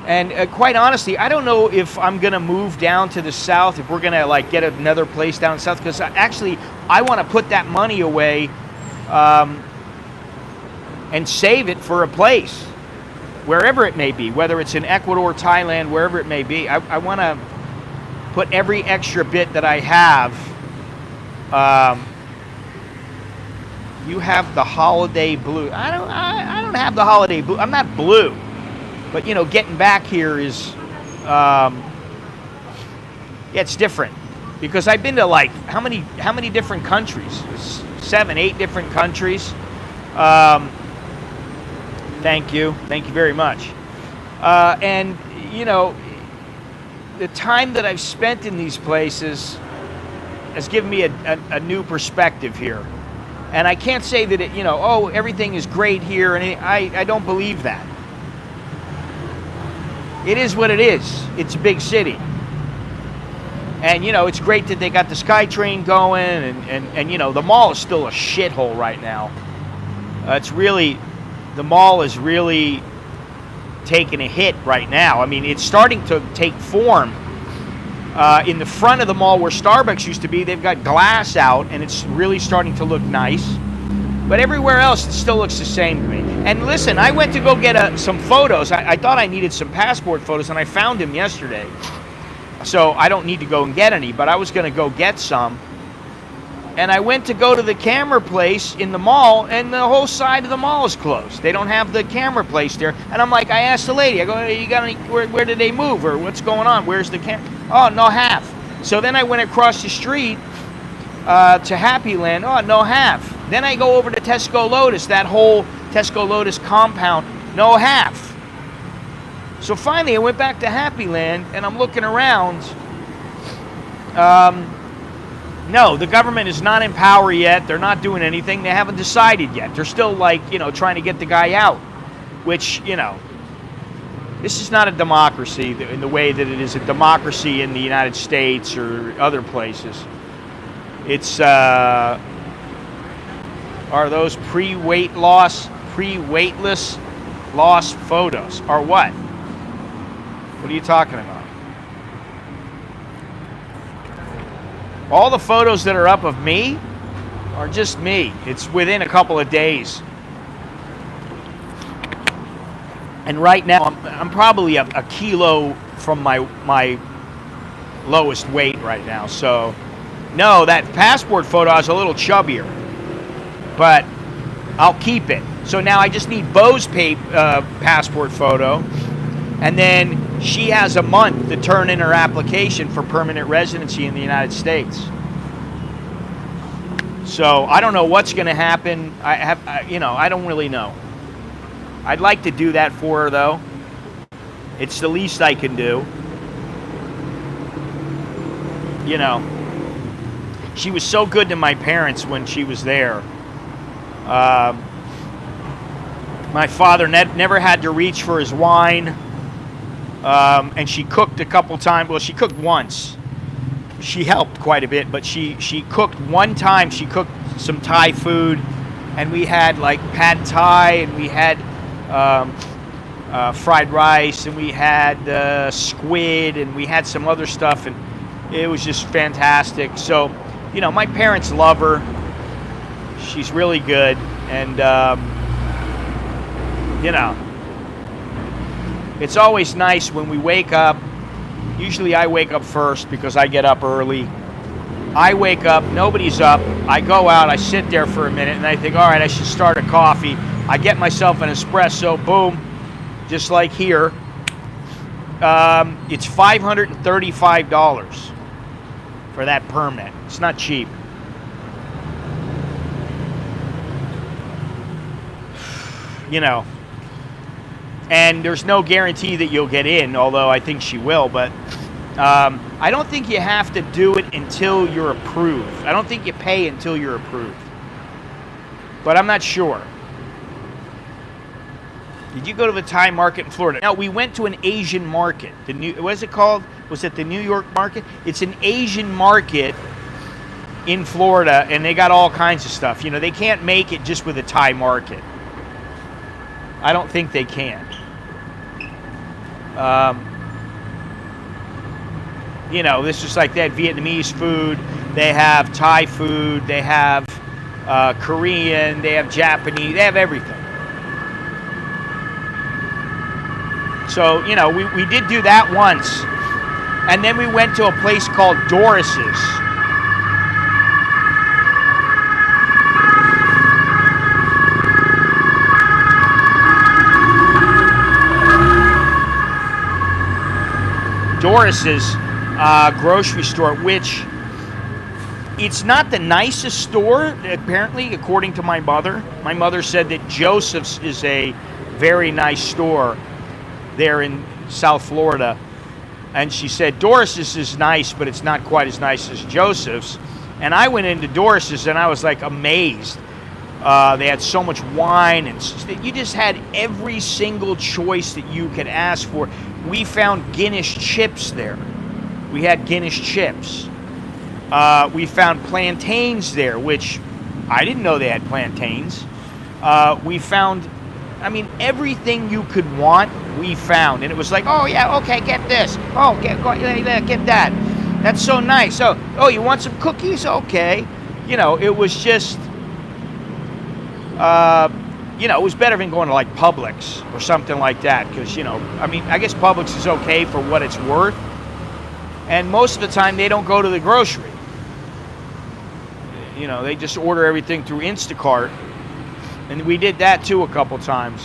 And quite honestly, I don't know if I'm going to move down to the south, if we're going to like get another place down south, because actually I want to put that money away and save it for a place, wherever it may be, whether it's in Ecuador, Thailand, wherever it may be. I want to put every extra bit that I have. You have the holiday blue. I don't have the holiday blue. I'm not blue. But, you know, getting back here is, yeah, it's different. Because I've been to, like, how many different countries? 7, 8 different countries. Thank you. Thank you very much. And, you know, the time that I've spent in these places has given me a new perspective here. And I can't say that, it, you know, oh, everything is great here. And I don't believe that. It is what it is. It's a big city. And, you know, it's great that they got the SkyTrain going. And you know, the mall is still a shithole right now. The mall is really taking a hit right now. I mean, it's starting to take form. In the front of the mall where Starbucks used to be, they've got glass out, and it's really starting to look nice. But everywhere else, it still looks the same to me. And listen, I went to go get some photos. I thought I needed some passport photos, and I found them yesterday. So I don't need to go and get any, but I was going to go get some. And I went to go to the camera place in the mall, and the whole side of the mall is closed. They don't have the camera place there. And I'm like, I asked the lady, I go, hey, you got any, where did they move, or what's going on? Where's the camera? Oh, no half. So then I went across the street to Happy Land. Oh, no half. Then I go over to Tesco Lotus, that whole Tesco Lotus compound, no half. So finally I went back to Happy Land, and I'm looking around. No, the government is not in power yet. They're not doing anything. They haven't decided yet. They're still, like, you know, trying to get the guy out, which, you know, this is not a democracy in the way that it is a democracy in the United States or other places. It's, are those pre-weightless loss photos? Or what? What are you talking about? All the photos that are up of me are just me. It's within a couple of days. And right now, I'm probably a kilo from my lowest weight right now. So, no, that passport photo, I was a little chubbier. But I'll keep it. So now I just need Bo's passport photo. And then she has a month to turn in her application for permanent residency in the United States. So I don't know what's going to happen. I don't really know. I'd like to do that for her, though. It's the least I can do. You know, she was so good to my parents when she was there. My father never had to reach for his wine. And she cooked a couple times. Well, she cooked once. She helped quite a bit, but she cooked one time. She cooked some Thai food, and we had like pad Thai, and we had fried rice, and we had squid, and we had some other stuff, and it was just fantastic. So, you know, my parents love her. She's really good, and you know, it's always nice when we wake up. Usually I wake up first because I get up early. I wake up, nobody's up. I go out, I sit there for a minute, and I think, all right, I should start a coffee. I get myself an espresso, boom, just like here. It's $535 for that permit. It's not cheap. You know, and there's no guarantee that you'll get in, although I think she will, but I don't think you have to do it until you're approved. I don't think you pay until you're approved. But I'm not sure. Did you go to the Thai market in Florida? No, we went to an Asian market. What is it called? Was it the New York market? It's an Asian market in Florida, and they got all kinds of stuff. You know, they can't make it just with a Thai market. I don't think they can. You know, this is like that Vietnamese food. They have Thai food. They have Korean. They have Japanese. They have everything. So, you know, we did do that once. And then we went to a place called Doris's. Doris's grocery store, which it's not the nicest store, apparently, according to my mother. My mother said that Joseph's is a very nice store there in South Florida. And she said Doris's is nice, but it's not quite as nice as Joseph's. And I went into Doris's and I was like amazed. They had so much wine, and you just had every single choice that you could ask for. We found Guinness chips there. We had Guinness chips. We found plantains there, which I didn't know they had plantains. We found, I mean, everything you could want, we found. And it was like, oh yeah, okay, get this. Oh, get that. That's so nice. Oh, you want some cookies? Okay. You know, it was just, you know, it was better than going to like Publix or something like that. Because, you know, I mean, I guess Publix is okay for what it's worth. And most of the time, they don't go to the grocery. You know, they just order everything through Instacart. And we did that too a couple times.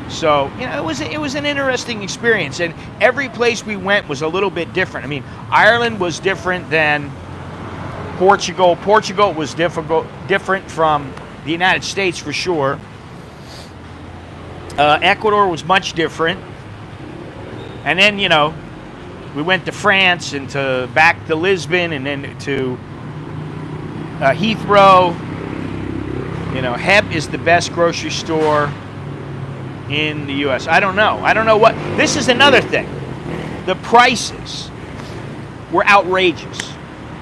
So, you know, it was an interesting experience. And every place we went was a little bit different. I mean, Ireland was different than Portugal. Portugal was different from the United States for sure. Ecuador was much different. And then, you know, we went to France and back to Lisbon and then to Heathrow. You know, Heb is the best grocery store in the U.S. I don't know what. This is another thing. The prices were outrageous.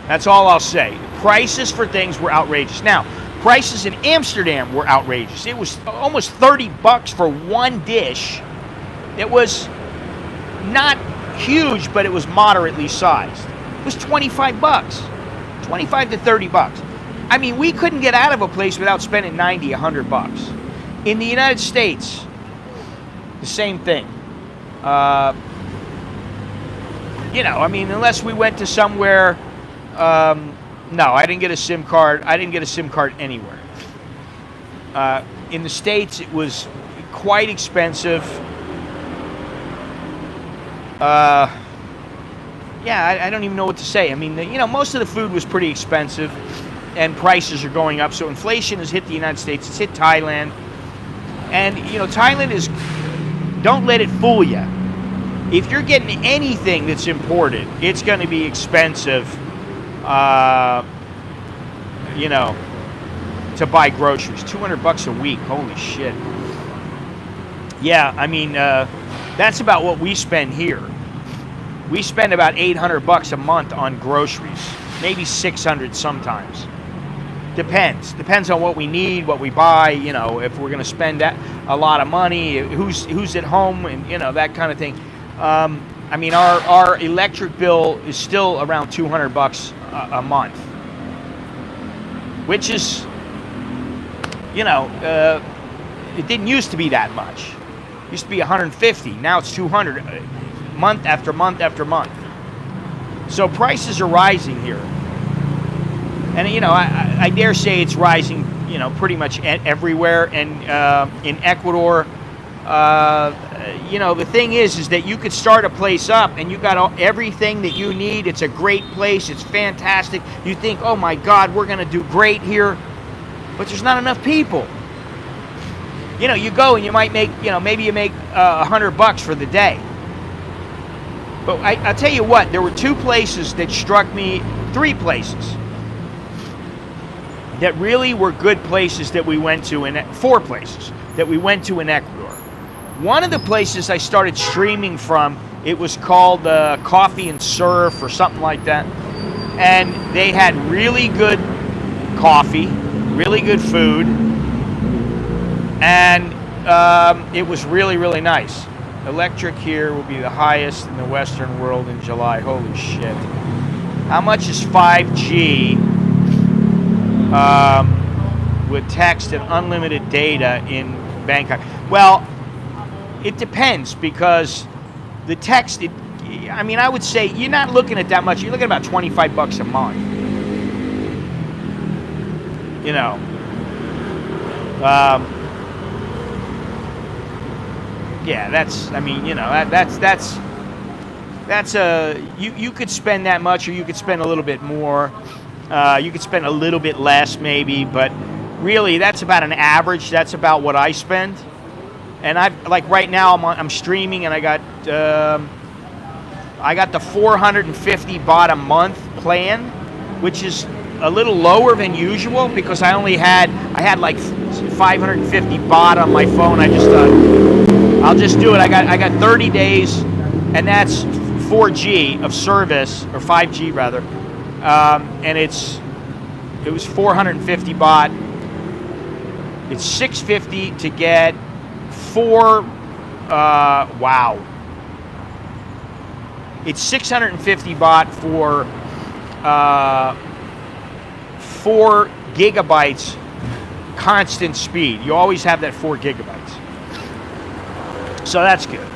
That's all I'll say. Prices for things were outrageous. Now, prices in Amsterdam were outrageous. It was almost $30 for one dish. It was not huge, but it was moderately sized. It was $25. 25 to $30. I mean, we couldn't get out of a place without spending $90, $100. In the United States, the same thing. You know, I mean, unless we went to somewhere, no, I didn't get a SIM card. I didn't get a SIM card anywhere. In the States, it was quite expensive. Yeah, I don't even know what to say. I mean, you know, most of the food was pretty expensive, and prices are going up. So inflation has hit the United States. It's hit Thailand. And, you know, Thailand is, don't let it fool you. If you're getting anything that's imported, it's going to be expensive, you know, to buy groceries. $200 a week. Holy shit. Yeah, I mean, that's about what we spend here. We spend about $800 a month on groceries, maybe $600 sometimes. Depends on what we need, what we buy. You know, if we're going to spend a lot of money, who's at home, and you know, that kind of thing. I mean, our electric bill is still around $200 a month, which is, you know, it didn't used to be that much. It used to be $150. Now it's $200. Month after month after month. So prices are rising here. And, you know, I dare say it's rising, you know, pretty much everywhere. And in Ecuador, you know, the thing is that you could start a place up and you got everything that you need. It's a great place. It's fantastic. You think, oh my God, we're going to do great here. But there's not enough people. You know, you go and you might make, you know, maybe you make $100 for the day. But I'll tell you what, there were two places that struck me, three places that really were good places that we went to, four places that we went to in Ecuador. One of the places I started streaming from, it was called Coffee and Surf or something like that. And they had really good coffee, really good food. And it was really, really nice. Electric here will be the highest in the Western world in July. Holy shit. How much is 5G with text and unlimited data in Bangkok? Well, it depends, because the text, I mean, I would say you're not looking at that much. You're looking at about 25 bucks a month. You know. Yeah, that's, I mean, you know, that's you could spend that much, or you could spend a little bit more. You could spend a little bit less maybe, but really that's about an average. That's about what I spend. And like right now I'm streaming, and I got the 450 baht a month plan, which is a little lower than usual, because I had like 550 baht on my phone. I just thought I'll just do it. I got 30 days, and that's 4G of service, or 5G rather, and it was 450 baht. It's 650 to get 4. Wow. It's 650 baht for 4 gigabytes constant speed. You always have that 4 gigabytes. So that's good.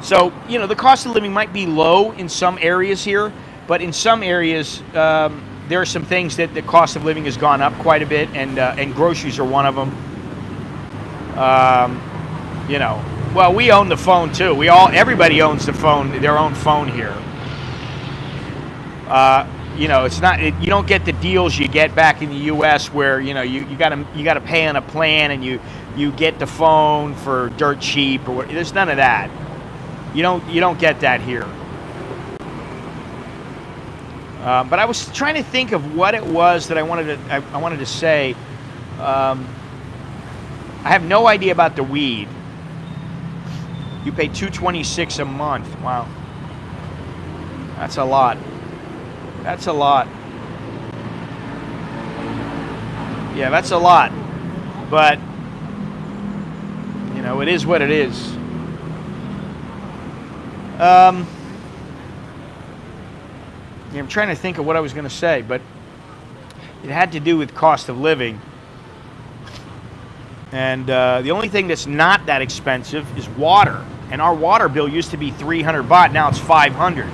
So, you know, the cost of living might be low in some areas here, but in some areas there are some things that the cost of living has gone up quite a bit, and groceries are one of them. You know, well, we own the phone too. Everybody owns the phone, their own phone here. You know, it's not, you don't get the deals you get back in the U.S. where, you know, you gotta pay on a plan, and you get the phone for dirt cheap, or there's none of that. You don't get that here. But I was trying to think of what it was that I wanted to say. I have no idea about the weed. You pay $226 a month. Wow, that's a lot. That's a lot. Yeah, that's a lot. But you know, it is what it is. Yeah, I'm trying to think of what I was going to say, but it had to do with cost of living. And the only thing that's not that expensive is water. And our water bill used to be 300 baht. Now it's 500.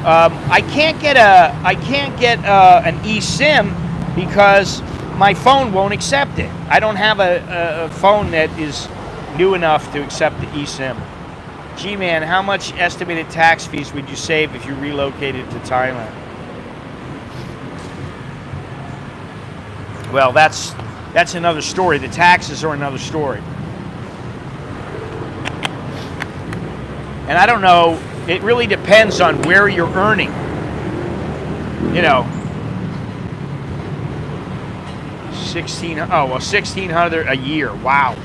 I can't get an eSIM because my phone won't accept it. I don't have a phone that is new enough to accept the eSIM. Gee, man, how much estimated tax fees would you save if you relocated to Thailand? Well, that's another story. The taxes are another story. And I don't know, it really depends on where you're earning. You know, 1,600 a year. Wow.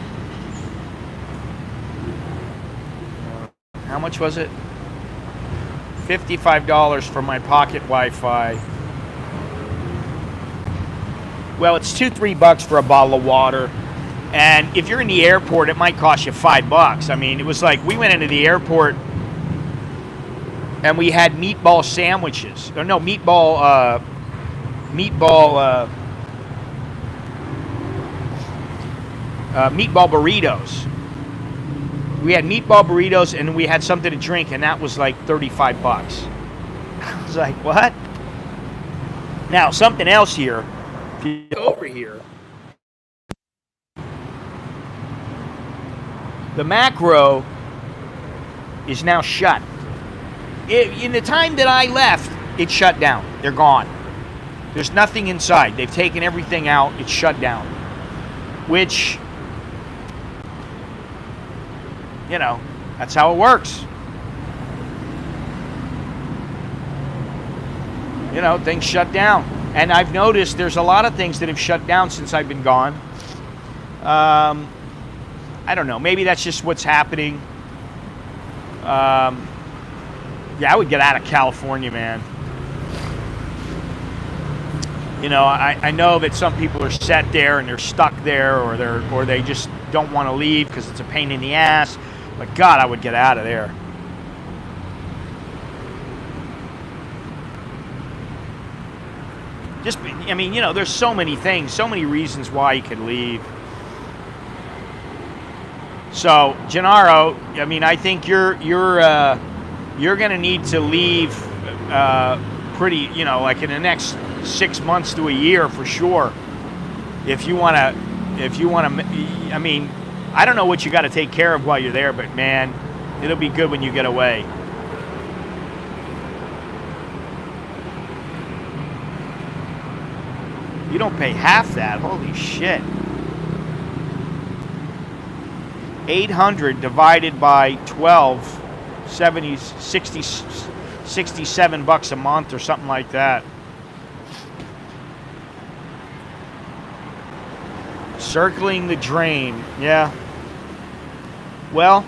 How much was it? $55 for my pocket Wi-Fi. Well, it's $2-3 for a bottle of water. And if you're in the airport, it might cost you $5. I mean, it was like we went into the airport and we had meatball sandwiches. Or no, meatball burritos. We had meatball burritos, and we had something to drink, and that was like $35. I was like, what? Now, something else here. If you go over here, the macro is now shut. In the time that I left, it shut down. They're gone. There's nothing inside. They've taken everything out. It's shut down. Which, you know, that's how it works. You know, things shut down. And I've noticed there's a lot of things that have shut down since I've been gone. I don't know. Maybe that's just what's happening. Yeah, I would get out of California, man. You know, I know that some people are set there and they're stuck there, or they just don't want to leave because it's a pain in the ass. But God, I would get out of there. Just, I mean, you know, there's so many things, so many reasons why you could leave. So, Gennaro, I mean, I think you're going to need to leave pretty, you know, like in the next 6 months to a year for sure. If you want to, I mean, I don't know what you got to take care of while you're there, but man, it'll be good when you get away. You don't pay half that. Holy shit. 800 divided by 12, 67 bucks a month or something like that. Circling the drain. Yeah. Well,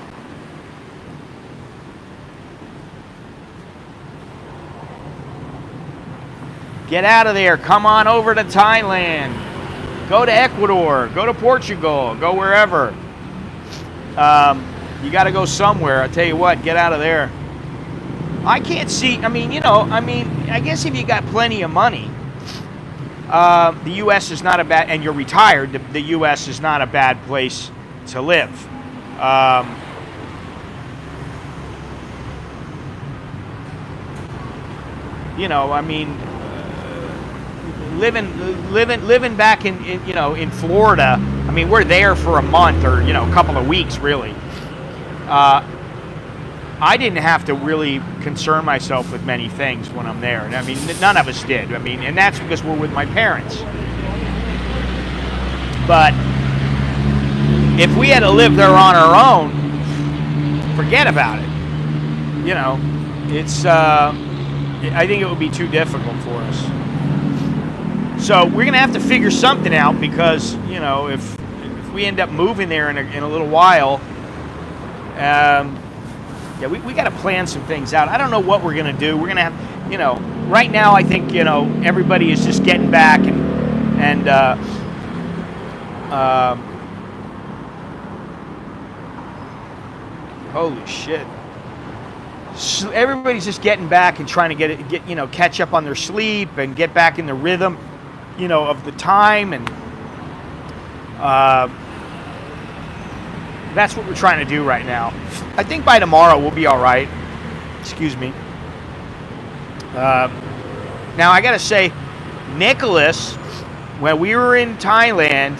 get out of there. Come on over to Thailand. Go to Ecuador. Go to Portugal. Go wherever. You got to go somewhere. I tell you what, get out of there. I can't see. I mean, you know, I guess if you got plenty of money, the U.S. is not a bad, and you're retired, the U.S. is not a bad place to live. You know, I mean, living back in you know, in Florida. I mean, we're there for a month or, you know, a couple of weeks, really. I didn't have to really concern myself with many things when I'm there. And I mean, none of us did. I mean, and that's because we're with my parents. But if we had to live there on our own, forget about it. You know, it's, I think it would be too difficult for us. So we're going to have to figure something out because, you know, if we end up moving there in a little while, yeah, we got to plan some things out. I don't know what we're going to do. We're going to have, you know, right now I think, you know, everybody is just getting back and holy shit. So everybody's just getting back and trying to get you know, catch up on their sleep and get back in the rhythm, you know, of the time, and that's what we're trying to do right now. I think by tomorrow we'll be all right. Excuse me. Now I gotta say, Nicholas, when we were in Thailand,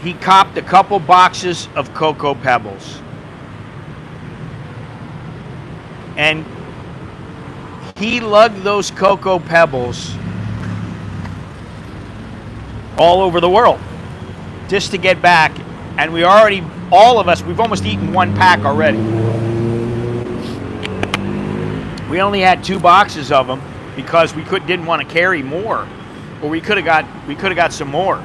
he copped a couple boxes of Cocoa Pebbles. And he lugged those Cocoa Pebbles all over the world just to get back. And we already, all of us, we've almost eaten one pack already. We only had 2 boxes of them because we didn't want to carry more, or we could have got some more.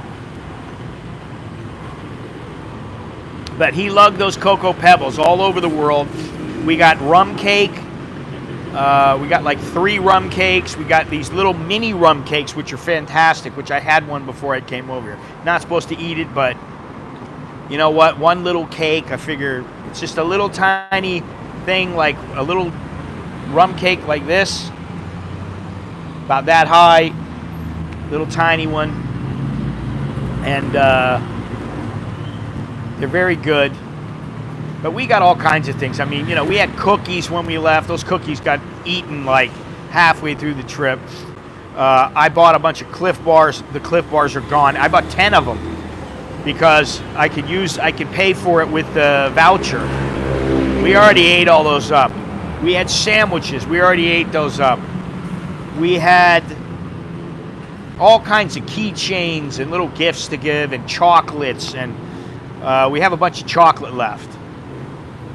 But he lugged those Cocoa Pebbles all over the world. We got rum cake. We got like 3 rum cakes. We got these little mini rum cakes, which are fantastic, which I had one before I came over here. Not supposed to eat it, but you know what? One little cake, I figure it's just a little tiny thing, like a little rum cake like this, about that high, little tiny one. And they're very good. But we got all kinds of things. I mean, you know, we had cookies when we left. Those cookies got eaten like halfway through the trip. I bought a bunch of Cliff Bars. The Cliff Bars are gone. I bought 10 of them because I could pay for it with the voucher. We already ate all those up. We had sandwiches. We already ate those up. We had all kinds of keychains and little gifts to give and chocolates, and we have a bunch of chocolate left.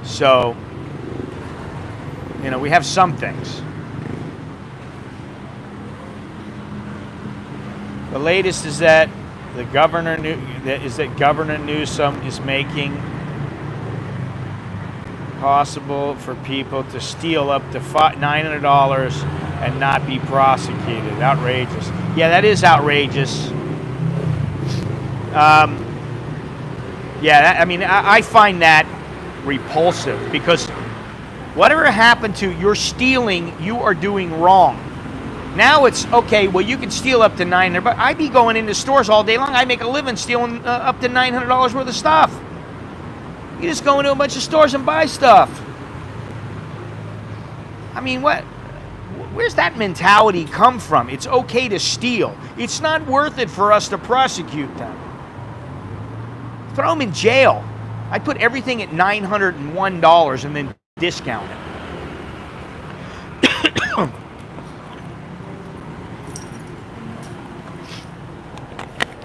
So, you know, we have some things. The latest is that Governor Newsom is making possible for people to steal up to $900 and not be prosecuted. Outrageous. Yeah, that is outrageous. I find that repulsive, because whatever happened to you're stealing, you are doing wrong. Now it's okay. Well, you can steal up to $900, but I'd be going into stores all day long. I make a living stealing up to $900 worth of stuff. You just go into a bunch of stores and buy stuff. I mean, where's that mentality come from? It's okay to steal. It's not worth it for us to prosecute them. Throw them in jail. I'd put everything at $901 and then discount it.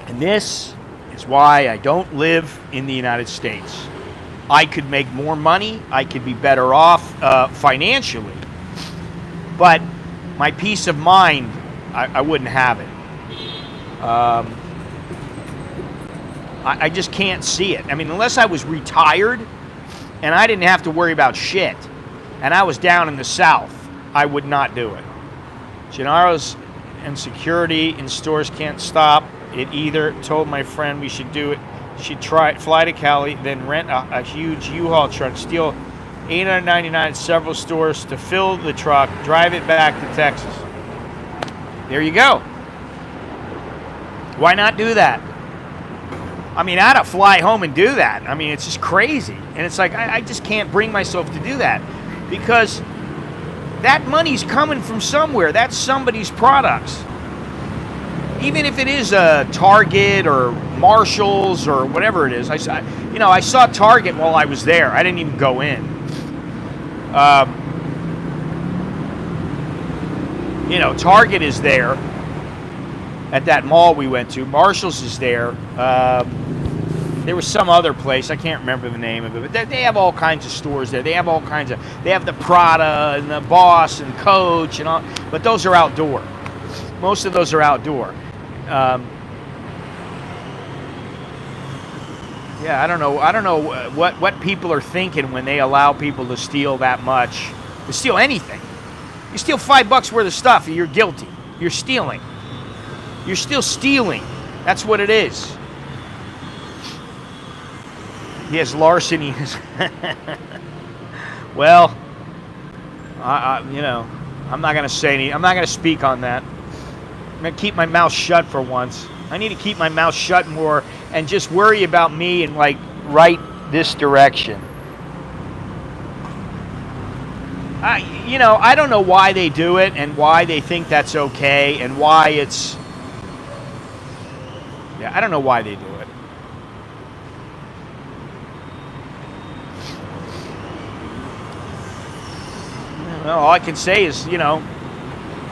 And this is why I don't live in the United States. I could make more money. I could be better off financially. But my peace of mind, I wouldn't have it. I just can't see it. I mean, unless I was retired and I didn't have to worry about shit, and I was down in the South, I would not do it. Gennaro's and security in stores can't stop it either. Told my friend we should do it. She'd fly to Cali, then rent a huge U-Haul truck, steal $899 at several stores to fill the truck, drive it back to Texas. There you go. Why not do that? I mean, I'd fly home and do that. I mean, it's just crazy. And it's like, I just can't bring myself to do that, because that money's coming from somewhere. That's somebody's products. Even if it is a Target or Marshall's or whatever it is. I saw Target while I was there. I didn't even go in. Target is there at that mall we went to. Marshall's is there. There was some other place. I can't remember the name of it. But they have all kinds of stores there. They have all kinds of... They have the Prada and the Boss and Coach and all. But those are outdoor. Most of those are outdoor. I don't know what people are thinking when they allow people to steal that much. To steal anything. You steal $5 worth of stuff, you're guilty. You're stealing. You're still stealing. That's what it is. Yes, larceny is... Well, I'm not going to say anything. I'm not going to speak on that. I'm going to keep my mouth shut for once. I need to keep my mouth shut more and just worry about me and right this direction. I don't know why they do it and why they think that's okay and why it's... Yeah, I don't know why they do it. Well, all I can say is,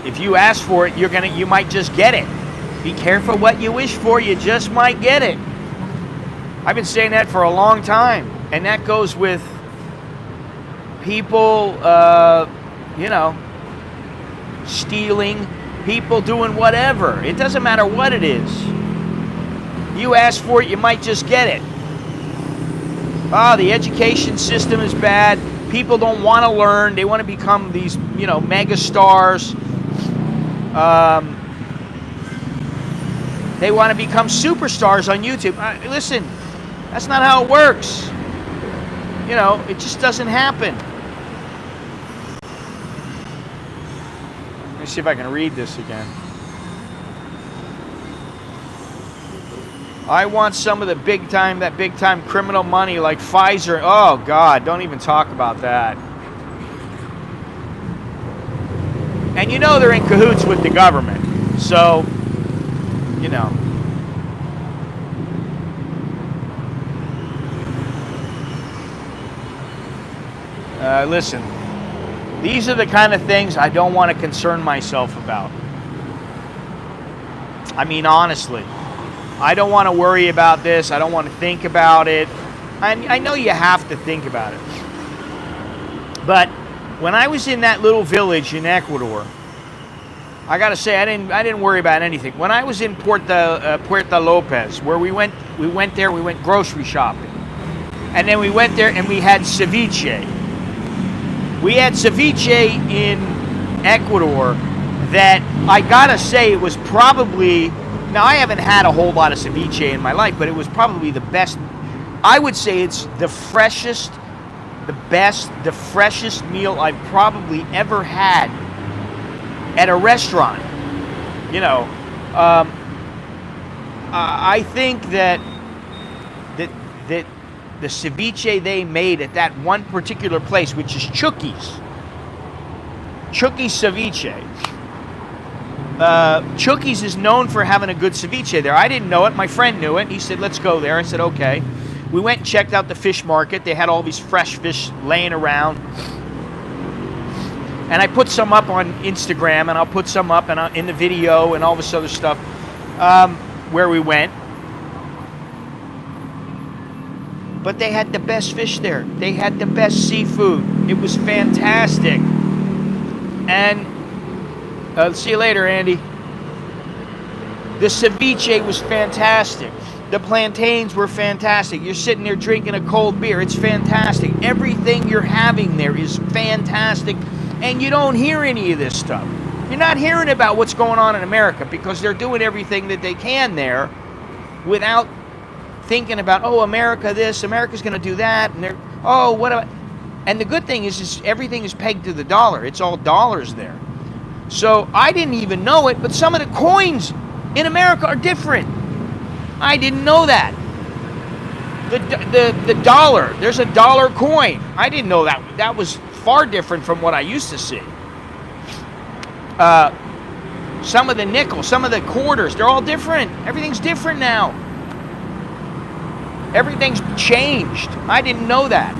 if you ask for it, you might just get it. Be careful what you wish for, you just might get it. I've been saying that for a long time, and that goes with people, stealing, people doing whatever. It doesn't matter what it is. You ask for it, you might just get it. The education system is bad. People don't want to learn. They want to become these, mega stars. They want to become superstars on YouTube. Listen, that's not how it works. It just doesn't happen. Let me see if I can read this again. I want some of the big time criminal money like Pfizer. Oh, God, don't even talk about that. And they're in cahoots with the government. So, listen, these are the kind of things I don't want to concern myself about. I mean, honestly. I don't want to worry about this. I don't want to think about it. I know you have to think about it. But when I was in that little village in Ecuador, I got to say I didn't worry about anything. When I was in Puerto Lopez, where we went grocery shopping, and then we went there and we had ceviche. We had ceviche in Ecuador that I gotta say it was probably, now I haven't had a whole lot of ceviche in my life, but it was probably the best. I would say it's the freshest, the best, the freshest meal I've probably ever had at a restaurant. You know, I think that the ceviche they made at that one particular place, which is Chucky's Ceviche. Chucky's is known for having a good ceviche there. I didn't know it. My friend knew it. He said, let's go there. I said, okay. We went and checked out the fish market. They had all these fresh fish laying around. And I put some up on Instagram, and I'll put some up in the video and all this other stuff where we went. But they had the best fish there. They had the best seafood. It was fantastic. And see you later, Andy. The ceviche was fantastic. The plantains were fantastic. You're sitting there drinking a cold beer. It's fantastic. Everything you're having there is fantastic. And you don't hear any of this stuff. You're not hearing about what's going on in America because they're doing everything that they can there without thinking about, oh, America this, America's going to do that, and they're, oh, what about... And the good thing is everything is pegged to the dollar. It's all dollars there. So I didn't even know it, but some of the coins in America are different. I didn't know that. The dollar, there's a dollar coin. I didn't know that. That was far different from what I used to see. Some of the nickels, some of the quarters, they're all different. Everything's different now. Everything's changed. I didn't know that.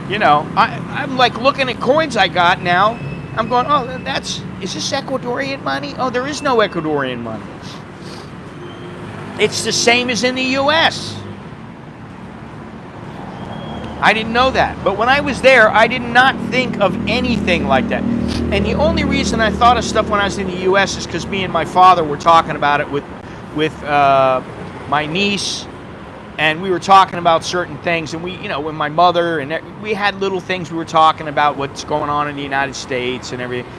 You know, I'm like looking at coins I got now. I'm going, oh, is this Ecuadorian money? Oh, there is no Ecuadorian money. It's the same as in the U.S. I didn't know that. But when I was there, I did not think of anything like that. And the only reason I thought of stuff when I was in the U.S. is because me and my father were talking about it with my niece, and we were talking about certain things, and we, you know, with my mother, and we had little things we were talking about what's going on in the United States and everything.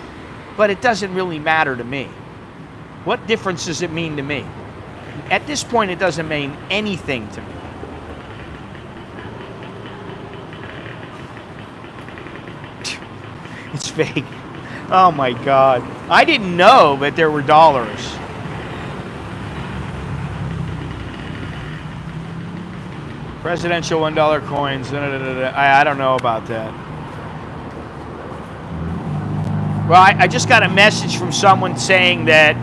But it doesn't really matter to me. What difference does it mean to me? At this point, it doesn't mean anything to me. It's fake. Oh my God. I didn't know that there were dollars. Presidential $1 coins. I don't know about that. Well, I just got a message from someone saying that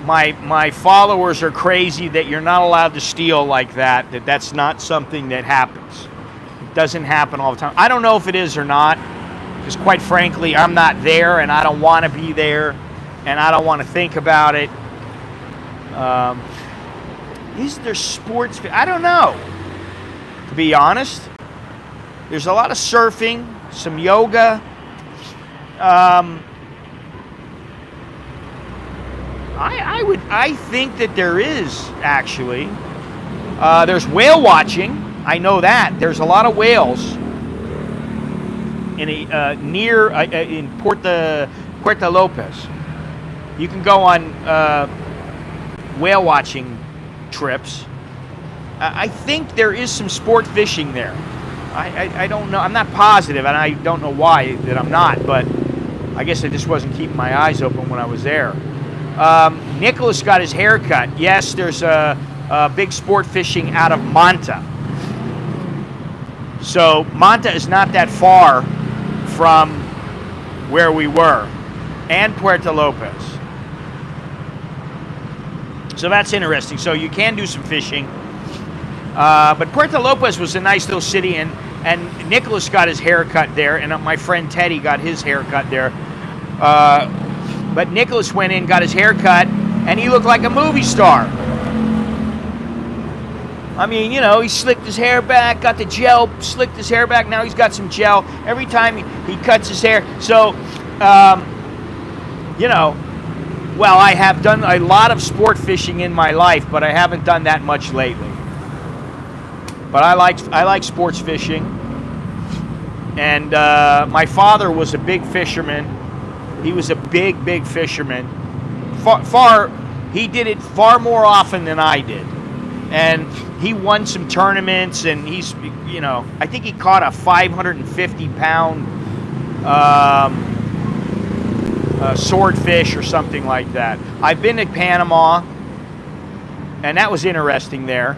my followers are crazy, that you're not allowed to steal like that, that's not something that happens. It doesn't happen all the time. I don't know if it is or not, because quite frankly, I'm not there, and I don't want to be there, and I don't want to think about it. Is there sports? I don't know. To be honest, there's a lot of surfing, some yoga. I think that there is actually. There's whale watching. I know that. There's a lot of whales in in Puerto Lopez. You can go on whale watching trips. I think there is some sport fishing there. I don't know. I'm not positive, and I don't know why that I'm not, but I guess I just wasn't keeping my eyes open when I was there. Nicholas got his hair cut. Yes, there's a big sport fishing out of Manta. So Manta is not that far from where we were, and Puerto Lopez. So that's interesting. So you can do some fishing. But Puerto Lopez was a nice little city, and Nicholas got his hair cut there, and my friend Teddy got his hair cut there. But Nicholas went in, got his hair cut, and he looked like a movie star. I mean, you know, he slicked his hair back, got the gel, slicked his hair back. Now he's got some gel. Every time he cuts his hair. So, you know, well, I have done a lot of sport fishing in my life, but I haven't done that much lately. But I like sports fishing. And my father was a big fisherman. He was a big fisherman. He did it far more often than I did. And he won some tournaments, and he's, you know, I think he caught a 550-pound swordfish or something like that. I've been to Panama, and that was interesting there.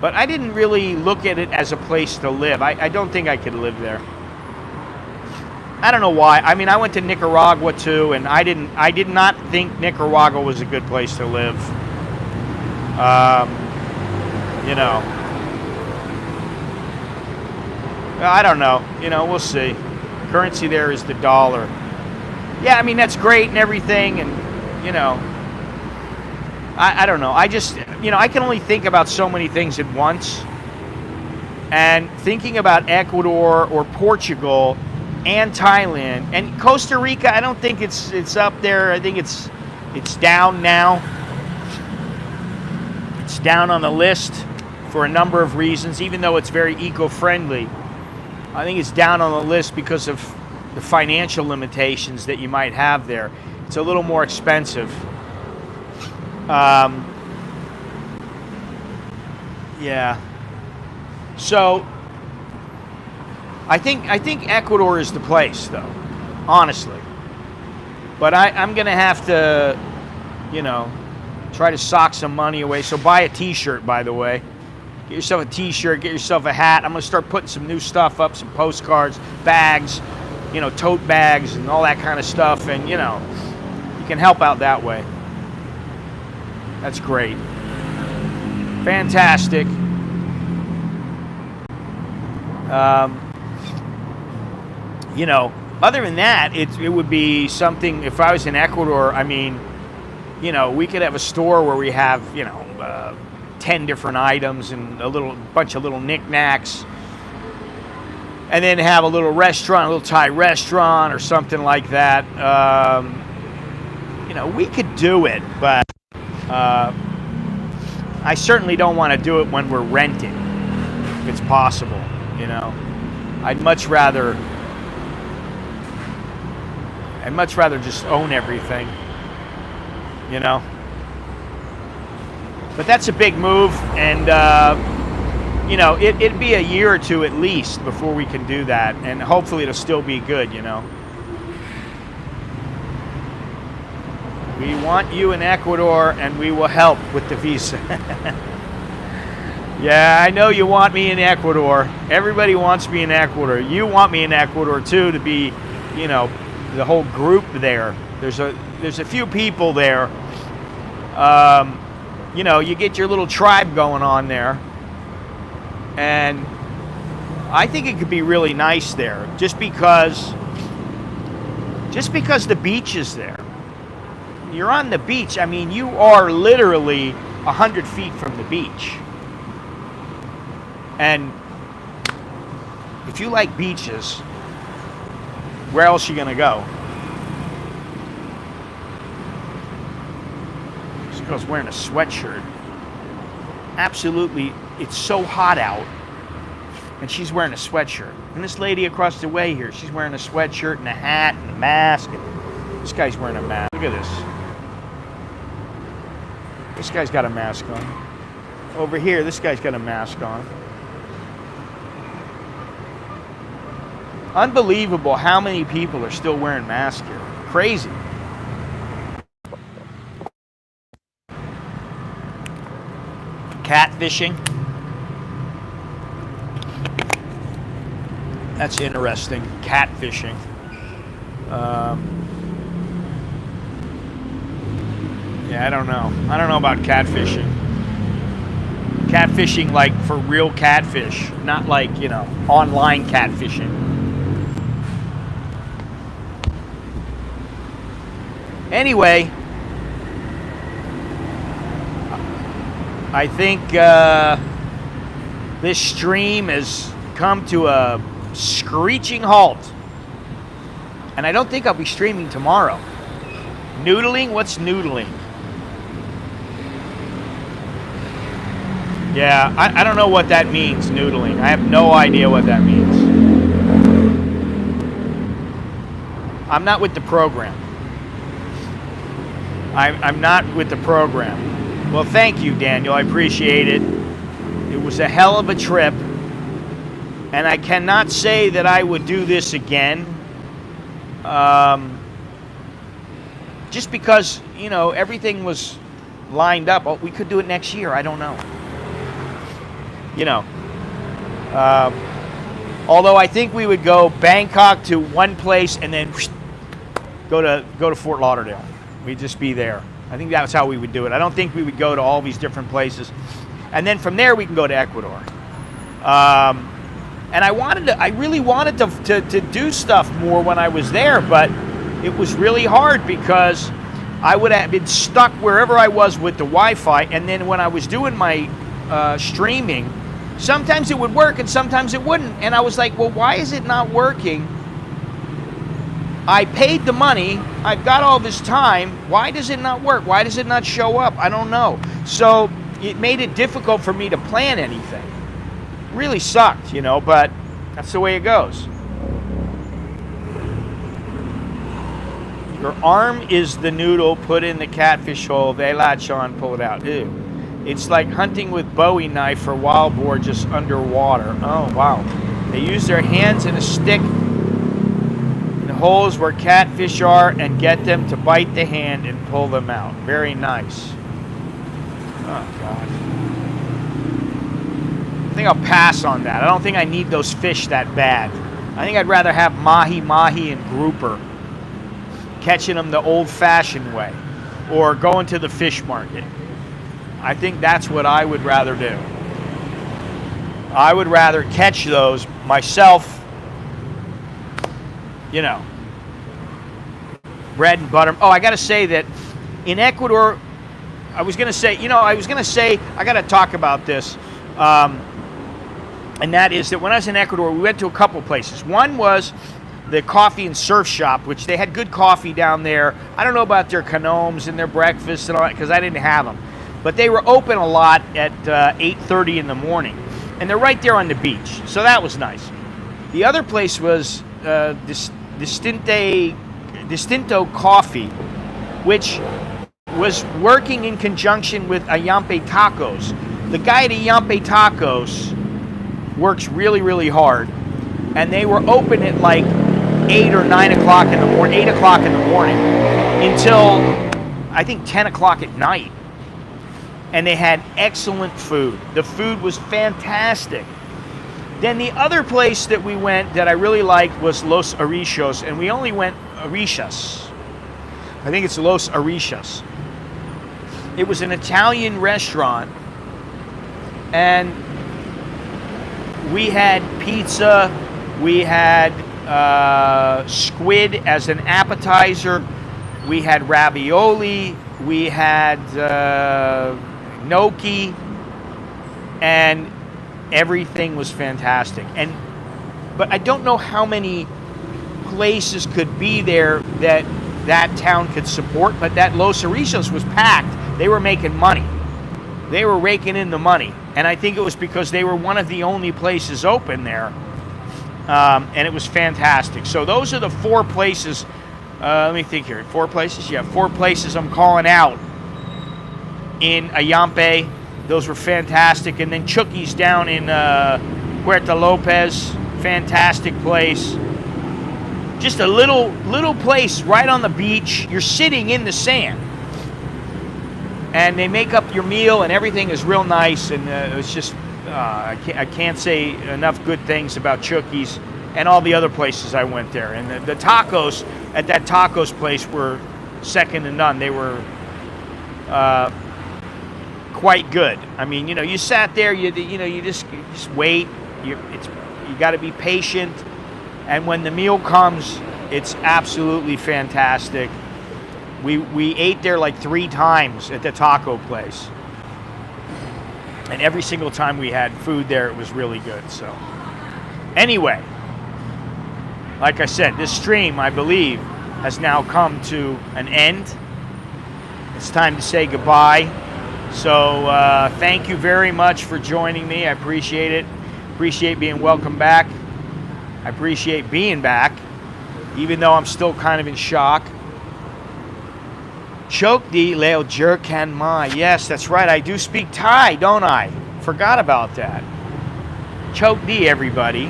But I didn't really look at it as a place to live. I don't think I could live there. I don't know why. I mean, I went to Nicaragua too, and I did not think Nicaragua was a good place to live. You know, I don't know. You know, we'll see. Currency there is the dollar. Yeah, I mean, that's great and everything, and, you know, I don't know. I just, you know, I can only think about so many things at once. And thinking about Ecuador or Portugal and Thailand and Costa Rica, I don't think it's up there. I think it's down now. It's down on the list for a number of reasons, even though it's very eco-friendly. I think it's down on the list because of the financial limitations that you might have there. It's a little more expensive. Yeah. So I think Ecuador is the place, though, honestly. But I'm gonna have to, you know, try to sock some money away. So buy a T-shirt, by the way. Get yourself a T-shirt. Get yourself a hat. I'm gonna start putting some new stuff up, some postcards, bags, you know, tote bags, and all that kind of stuff. And you know, you can help out that way. That's great. Fantastic. You know, other than that, it would be something, if I was in Ecuador, I mean, you know, we could have a store where we have, you know, 10 different items and a bunch of little knickknacks. And then have a little restaurant, a little Thai restaurant or something like that. You know, we could do it, but I certainly don't want to do it when we're renting, if it's possible, you know. I'd much rather just own everything, you know. But that's a big move, and you know, it'd be a year or two at least before we can do that, and hopefully it'll still be good, you know. We want you in Ecuador, and we will help with the visa. Yeah, I know you want me in Ecuador. Everybody wants me in Ecuador. You want me in Ecuador too, to be, you know, the whole group there. There's a few people there. You know, you get your little tribe going on there, and I think it could be really nice there, just because the beach is there. You're on the beach. I mean, you are literally 100 feet from the beach. And if you like beaches, where else are you going to go? This girl's wearing a sweatshirt. Absolutely, it's so hot out, and she's wearing a sweatshirt. And this lady across the way here, she's wearing a sweatshirt and a hat and a mask. And this guy's wearing a mask. Look at this. This guy's got a mask on. Over here, this guy's got a mask on. Unbelievable how many people are still wearing masks here. Crazy. Catfishing. That's interesting. Catfishing. Yeah, I don't know. I don't know about catfishing. Catfishing like for real catfish, not like, you know, online catfishing. Anyway, I think this stream has come to a screeching halt. And I don't think I'll be streaming tomorrow. Noodling? What's noodling? Yeah, I don't know what that means, noodling. I have no idea what that means. I'm not with the program. I'm not with the program. Well, thank you, Daniel. I appreciate it. It was a hell of a trip. And I cannot say that I would do this again. Just because, you know, everything was lined up. Oh, we could do it next year. I don't know. You know. Although I think we would go Bangkok to one place and then go to Fort Lauderdale. We'd just be there. I think that's how we would do it. I don't think we would go to all these different places. And then from there we can go to Ecuador. And I really wanted to do stuff more when I was there, but it was really hard because I would have been stuck wherever I was with the Wi-Fi, and then when I was doing my streaming, sometimes it would work and sometimes it wouldn't. And I was like, well, why is it not working? I paid the money, I've got all this time, why does it not work? Why does it not show up? I don't know. So it made it difficult for me to plan anything. Really sucked, you know, but that's the way it goes. Your arm is the noodle put in the catfish hole, they latch on, pull it out. Ew. It's like hunting with Bowie knife for wild boar just underwater. Oh, wow. They use their hands and a stick in holes where catfish are and get them to bite the hand and pull them out. Very nice. Oh, God. I think I'll pass on that. I don't think I need those fish that bad. I think I'd rather have mahi and grouper. Catching them the old-fashioned way. Or going to the fish market. I think that's what I would rather do. I would rather catch those myself, you know, bread and butter. Oh, I got to say that in Ecuador, I got to talk about this. And that is that when I was in Ecuador, we went to a couple places. One was the coffee and surf shop, which they had good coffee down there. I don't know about their canomes and their breakfast and all that, because I didn't have them. But they were open a lot at 8:30 in the morning. And they're right there on the beach. So that was nice. The other place was Distinto Coffee, which was working in conjunction with Ayampe Tacos. The guy at Ayampe Tacos works really, really hard. And they were open at like 8 or 9 o'clock in the morning, 8 o'clock in the morning, until I think 10 o'clock at night. And they had excellent food. The food was fantastic. Then the other place that we went that I really liked was Los Arishos, and we only went Arishas. I think it's Los Arishas. It was an Italian restaurant, and we had pizza, we had squid as an appetizer, we had ravioli, we had gnocchi, and everything was fantastic. But I don't know how many places could be there that town could support, but that Los Arishos was packed. They were making money. They were raking in the money. And I think it was because they were one of the only places open there. And it was fantastic. So those are the 4 places. Let me think here. 4 places? Yeah, 4 places I'm calling out in Ayampe. Those were fantastic. And then Chucky's down in Puerto Lopez. Fantastic place. Just a little place right on the beach. You're sitting in the sand. And they make up your meal, and everything is real nice. And it was just, I can't say enough good things about Chucky's and all the other places I went there. And the tacos at that tacos place were second to none. They were quite good. I mean, you know, you sat there, you just wait. You got to be patient. And when the meal comes, it's absolutely fantastic. We ate there like 3 times at the taco place. And every single time we had food there, it was really good. So anyway, like I said, this stream, I believe, has now come to an end. It's time to say goodbye. So thank you very much for joining me. I appreciate it. Appreciate being welcome back. I appreciate being back. even though I'm still kind of in shock. Chok di leo jerkan mai. Yes, that's right. I do speak Thai, don't I? Forgot about that. Chok di, everybody.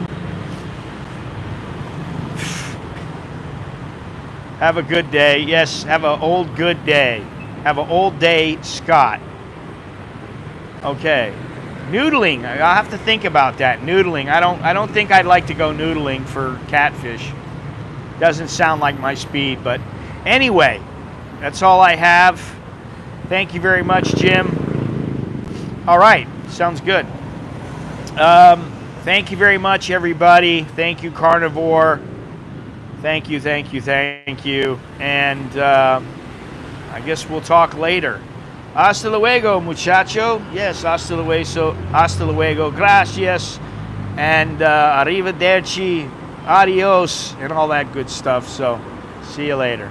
Have a good day. Yes, have an old good day. Have an old day, Scott. Okay. Noodling. I'll have to think about that. Noodling. I don't think I'd like to go noodling for catfish. Doesn't sound like my speed, but anyway, that's all I have. Thank you very much, Jim. All right. Sounds good. Thank you very much, everybody. Thank you, Carnivore. Thank you. And I guess we'll talk later. Hasta luego, muchacho. Yes, hasta luego. Gracias. And arrivederci, adios, and all that good stuff. So, see you later.